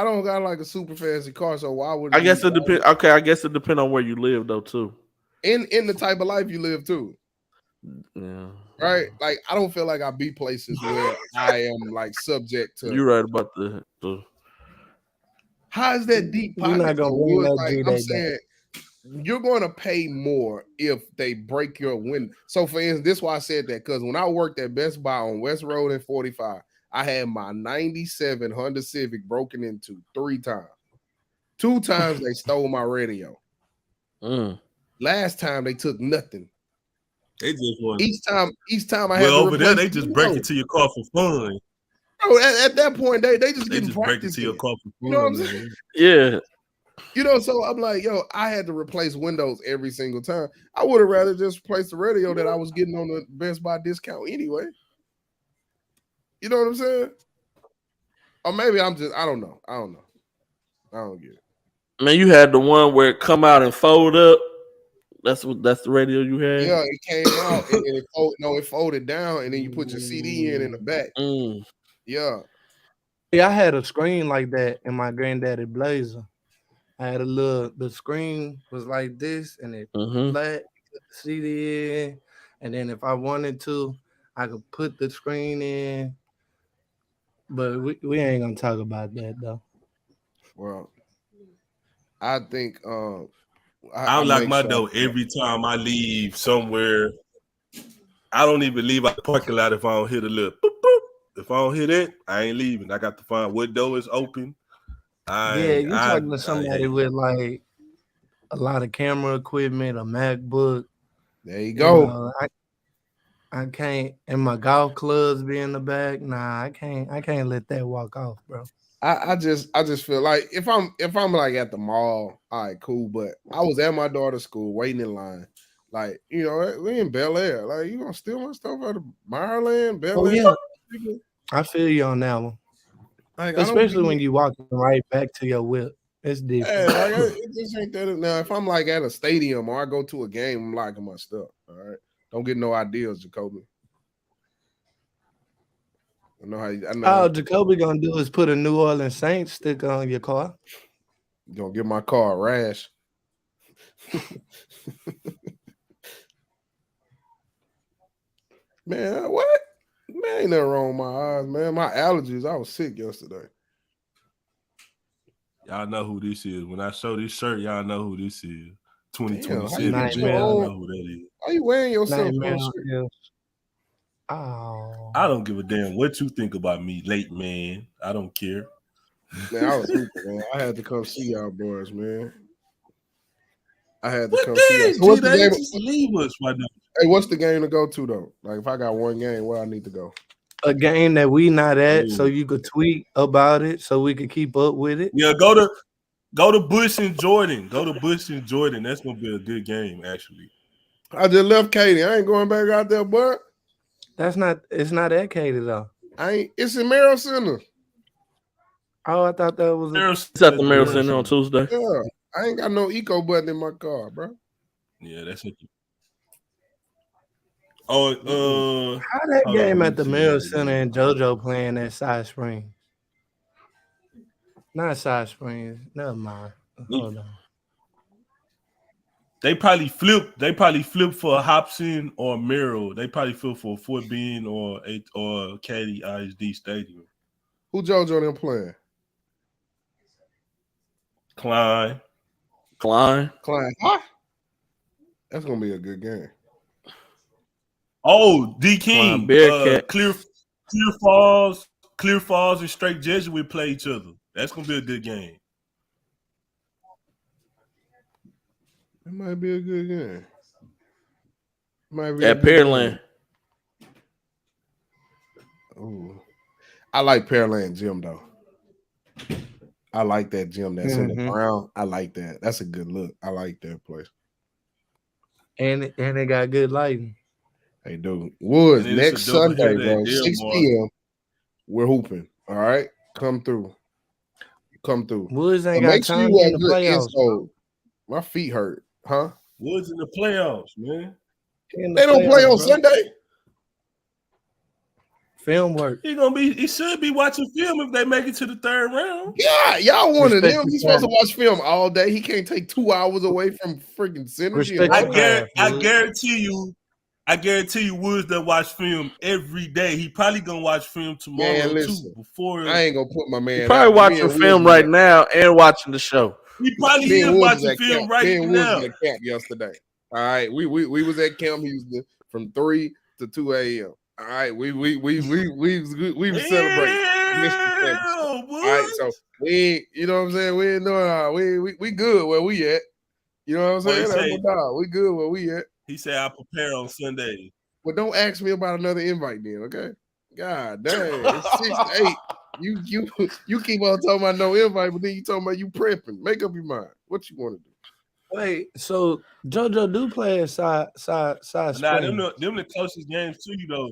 don't got like a super fancy car, so why would I guess it depends. Okay, I guess it depends on where you live though too. in the type of life you live too, Yeah, right? Like I don't feel like I be places where I am like subject to. you're right about the How is that deep You're not pockets gonna of bring wood? that Like G I'm that saying, you're going to pay more if they break your window. So for instance, this is why I said that because when I worked at Best Buy on West Road and 45, I had my '97 Honda Civic broken into 3 times. 2 times they stole my radio. Last time they took nothing. They just want Each time I had to over there, replace they just break into your car for fun. Bro, at that point, they just They getting just break practice into your in. car for fun. You know what I'm man. saying? Yeah. So I'm like, yo, I had to replace windows every single time. I would have rather just replaced the radio that I was getting on the Best Buy discount anyway. You know what I'm saying? Or maybe I don't know. I don't get it. Man, you had the one where it come out and fold up. That's the radio you had. Yeah, it came out and then it folded down, and then you put your CD in the back. Yeah. Yeah, I had a screen like that in my granddaddy Blazer. I had the screen was like this, and it flat, put the CD in, and then if I wanted to, I could put the screen in. But we ain't gonna talk about that though. Well, I think I lock make my sure door every time I leave somewhere. I don't even leave out the parking lot if I don't hear the little boop, boop. If I don't hear that, I ain't leaving. I got to find what door is open. You're talking to somebody with like a lot of camera equipment, a MacBook. There you go. I can't, and my golf clubs be in the back. Nah, I can't let that walk off, bro. I just feel like if I'm like at the mall, all right, cool. But I was at my daughter's school waiting in line. Like, we in Bel Air. Like, you gonna steal my stuff out of Maryland, Bel Air? Yeah. I feel you on that one. Like, especially when you walk right back to your whip. It's different. Yeah, like, it just ain't that. Now, if I'm like at a stadium or I go to a game, I'm locking my stuff. All right. Don't get no ideas, Jacoby. I know All Jacoby gonna do is put a New Orleans Saints sticker on your car. You gonna get my car a rash. Man, what? Man, ain't nothing wrong with my eyes, man. My allergies. I was sick yesterday. Y'all know who this is. When I show this shirt, y'all know who this is. 2027. Damn, Y'all know who that is. How you wearing yourself? Oh. I don't give a damn what you think about me, late man. I don't care. Man, I was super, man. I had to come see y'all boys, man. I had to What come see game? that. So what's the They game? just leave us right now. Hey, what's the game to go to though? Like if I got one game, where I need to go? A game that we not at, so Ooh. you could tweet about it, so we could keep up with it. Yeah, go to Bush and Jordan. Go to Bush and Jordan. That's gonna be a good game, actually. I just left Katie. I ain't going back out there, but It's not at Katy though. It's in Merrill Center. Oh, I thought that was It's at the Merrill Center on Tuesday. Yeah, I ain't got no eco button in my car, bro. Yeah, that's it. Oh, how that game at the Merrill Center and JoJo playing at Side Springs. Not Side Springs. Never mind. Hold on. They probably flip for Hobson or Merrill. They probably flip for Fort Bend or Katy ISD Stadium. Who JoJo them playing? Klein. Huh? That's gonna be a good game. Oh, D King. Bearcat. Clear Falls and Straight Jesuit play each other. That's gonna be a good game. It might be a good game. Might be At Pearland. Oh, I like Pearland Gym though. I like that gym that's in the ground. I like that. That's a good look. I like that place. And it got good lighting. Hey, dude. Woods next Sunday, bro. 6 p.m. We're hooping. All right, come through. Woods ain't got time in the playoffs. My feet hurt, huh? Woods in the playoffs, man. They don't play on Sunday. Film work. He should be watching film if they make it to the third round. Yeah, y'all wanted him. He's supposed to watch film all day. He can't take 2 hours away from freaking synergy. I guarantee you, Woods that watch film every day. He probably gonna watch film tomorrow too. Before I ain't gonna put my man. He probably watching film right now and watching the show. He probably is watching film right now. Was at camp yesterday. All right, we was at camp. He was from 3 to 2 a.m. All right, we was celebrating. All right, so we, you know what I'm saying. We ain't doing we good where we at. You know what I'm saying? We good where we at. He said, "I prepare on Sunday." Well, don't ask me about another invite then, okay? God dang, it's 6 to 8. You keep on talking about no invite, but then you talking about you prepping. Make up your mind. What you want to do? Wait, so JoJo do play at side Springs. Nah, them the closest games to you though.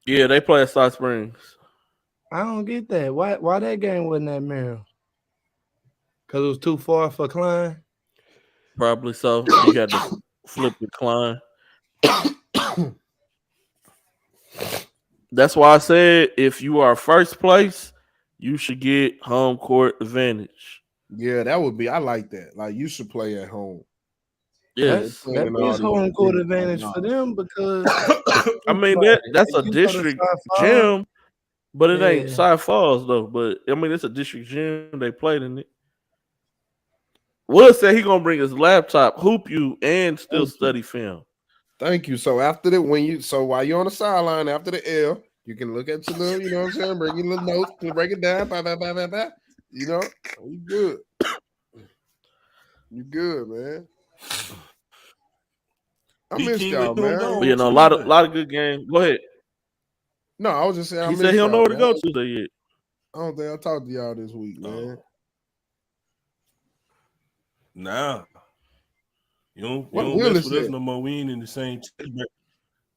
Yeah, they play at Side Springs. I don't get that. Why that game wasn't at Merrill? Because it was too far for Klein? Probably so. You got to flip the Klein. That's why I said if you are first place, you should get home court advantage. Yeah, that would be. I like that. Like you should play at home. Yes, that is home court advantage for them because I mean that's a district gym, but it ain't Side Falls though. But I mean it's a district gym. They played in it. Will said he gonna bring his laptop, hoop you, and still study film. Thank you. So after while you're on the sideline after the L, you can look at your little, you know what I'm saying, bring your little notes, break it down, you know, you good. You good, man. I missed y'all, man. But, you know, a lot of good games. Go ahead. No, I was just saying. He said he don't know where to go to yet. I don't think I talked to y'all this week, man. Nah, you don't mess with us no more. We ain't in the same.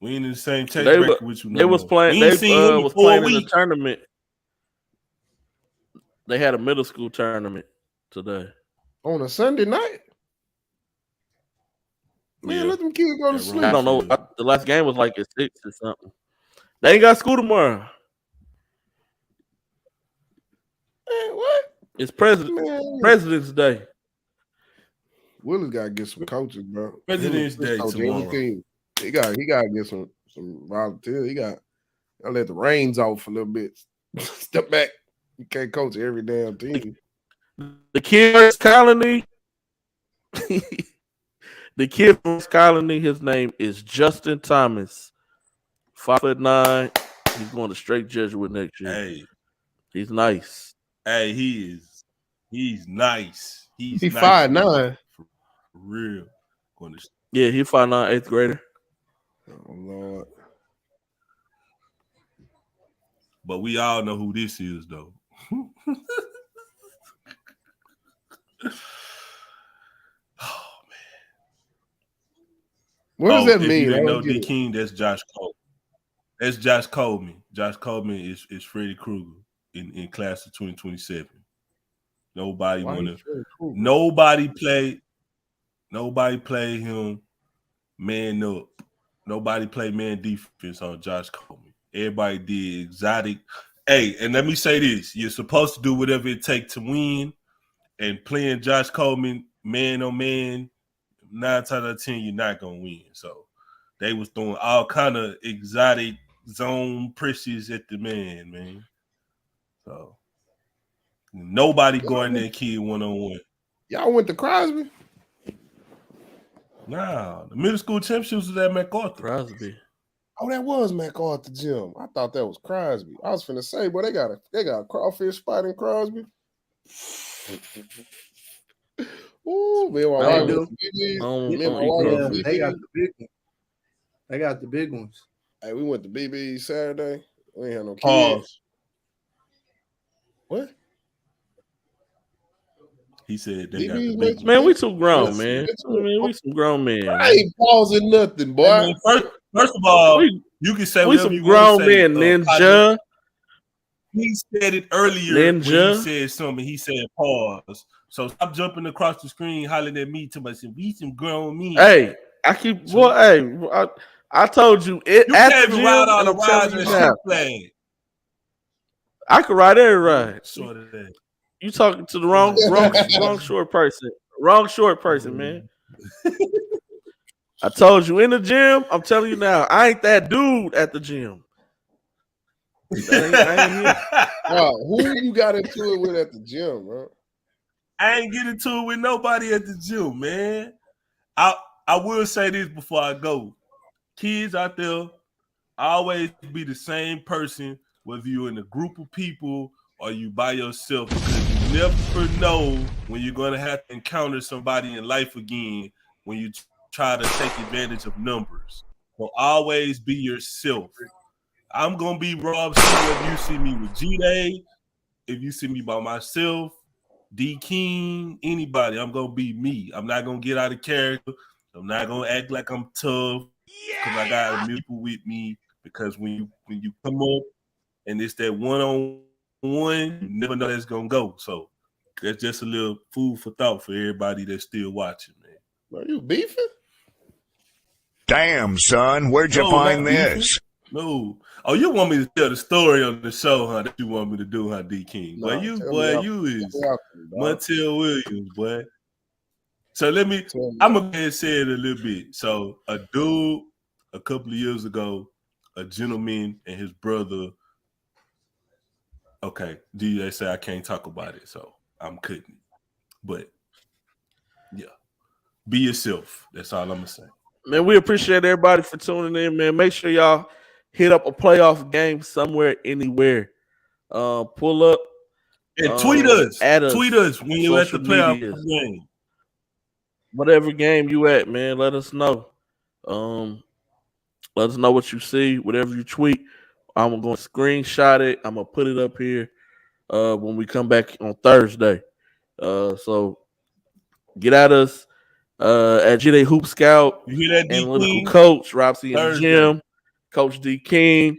We ain't in the same text bracket with you. No they was playing. They was playing in the tournament. They had a middle school tournament today on a Sunday night. Man, let them kids go to sleep. I don't know. The last game was like at 6 or something. They ain't got school tomorrow. Man, what? It's President's Day. Willis got to get some coaches, bro. President's Day tomorrow. He got to get some volunteers. He got to let the reins off a little bit. Step back. You can't coach every damn team. The kid from Colony. The kid from Colony, his name is Justin Thomas. 5'9". He's going to straight Jesuit next year. Hey, he's nice. Hey, he is. He's nice. He's nice. 5'9". For real. Going to, Yeah, he found out 8th grader. Oh Lord. but we all know who this is, though. What does that If mean? you I didn't don't know get D it. King, that's Josh Coleman. That's Josh Coleman. Josh Coleman is Freddy Krueger in class of 2027. Nobody Why wanna. he Freddy Krueger? Nobody play him man up. Nobody play man defense on Josh Coleman. Everybody did exotic. Hey, and let me say this: you're supposed to do whatever it takes to win. And playing Josh Coleman man on man, 9 times out of 10, you're not gonna win. So they was throwing all kind of exotic zone pressures at the man. So nobody guarding that kid 1-on-1. Y'all went to Crosby? Nah, the middle school championships was at MacArthur. Crosby. Oh, that was MacArthur Gym. I thought that was Crosby. I was finna say, boy, they got a crawfish spot in Crosby. Ooh, me and my They wife do. went to BB's. On Me and my eat wife went crawfish. to They got BB's. the big one. They got the big ones. Hey, we went to BB's Saturday. We ain't had no kids. Pause. What? He said they got the BB's big Man, one. we too grown, Yes, man. it's- I mean, we some grown men. I Man. ain't pausing nothing, boy. I mean, first of all, We- you can say We whatever some you want grown to say. men, partner. Ninja. He said it earlier when he Ninja. said something. He said pause. So stop jumping across the screen, hollering at me to myself. We some grown men. Hey, I keep boy. Hey, I told you it You at can't the even gym, ride all and the I'm telling rides you and now, shit flag. I could ride every ride. Short of that. You talking to the wrong short person. Wrong short person, man. I told you in the gym. I'm telling you now, I ain't that dude at the gym. I ain't him. Wow, who you got into it with at the gym, bro? I ain't getting to it with nobody at the gym, man. I will say this before I go. Kids out there, always be the same person, whether you're in a group of people or you by yourself, because you never know when you're going to have to encounter somebody in life again when you try to take advantage of numbers. So always be yourself. I'm going to be Rob C, whether you see me with G-Day, if you see me by myself, D King, anybody, I'm going to be me. I'm not going to get out of character. I'm not going to act like I'm tough because I got people with me. Because when you come up and it's that one-on-one, you never know that's gonna go. So that's just a little food for thought for everybody that's still watching, man. Are you beefing? Damn, son, where'd you find this? No. Oh, you want me to tell the story on the show, huh? That you want me to do, huh, D King? Nah, You tell is me Montel Williams, boy. So I'm gonna go ahead and say it a little bit. So a dude a couple of years ago, a gentleman and his brother. Okay, DJ say I can't talk about it, so I'm cutting. But yeah, be yourself. That's all I'm gonna say. Man, we appreciate everybody for tuning in, man. Make sure y'all hit up a playoff game somewhere, anywhere. Pull up and tweet us. At us. Tweet us when you're at the playoff game. Whatever game you at, man, let us know. Let us know what you see. Whatever you tweet, I'm going to screenshot it. I'm going to put it up here when we come back on Thursday. So get at us at GD Hoop Scout, you hear that, Analytical D-King? Coach, Robsy in the Gym, Coach D King,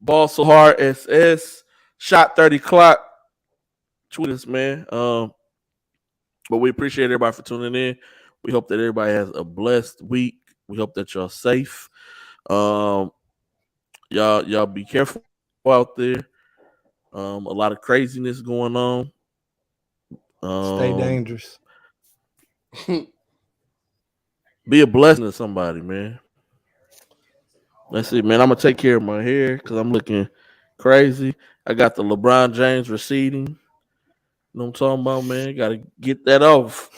Ball So Hard SS, Shot 30 Clock. Tweet us, man. But we appreciate everybody for tuning in. We hope that everybody has a blessed week. We hope that y'all safe. Y'all be careful out there. A lot of craziness going on. Stay dangerous. Be a blessing to somebody, man. Let's see, man. I'm gonna take care of my hair because I'm looking crazy. I got the LeBron James receding. You know what I'm talking about, man? Got to get that off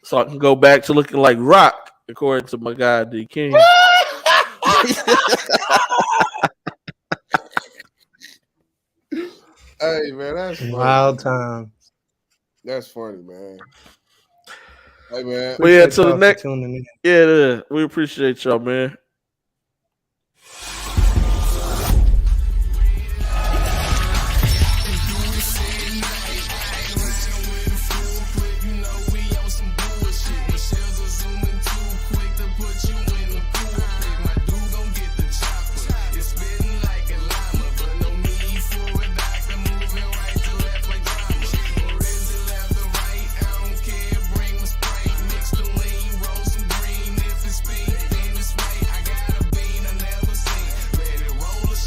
so I can go back to looking like Rock, according to my guy D King. Hey, man, that's funny. Wild time. That's funny, man. Hey man. But yeah, to the y'all for next. tuning in. Yeah, we appreciate y'all, man.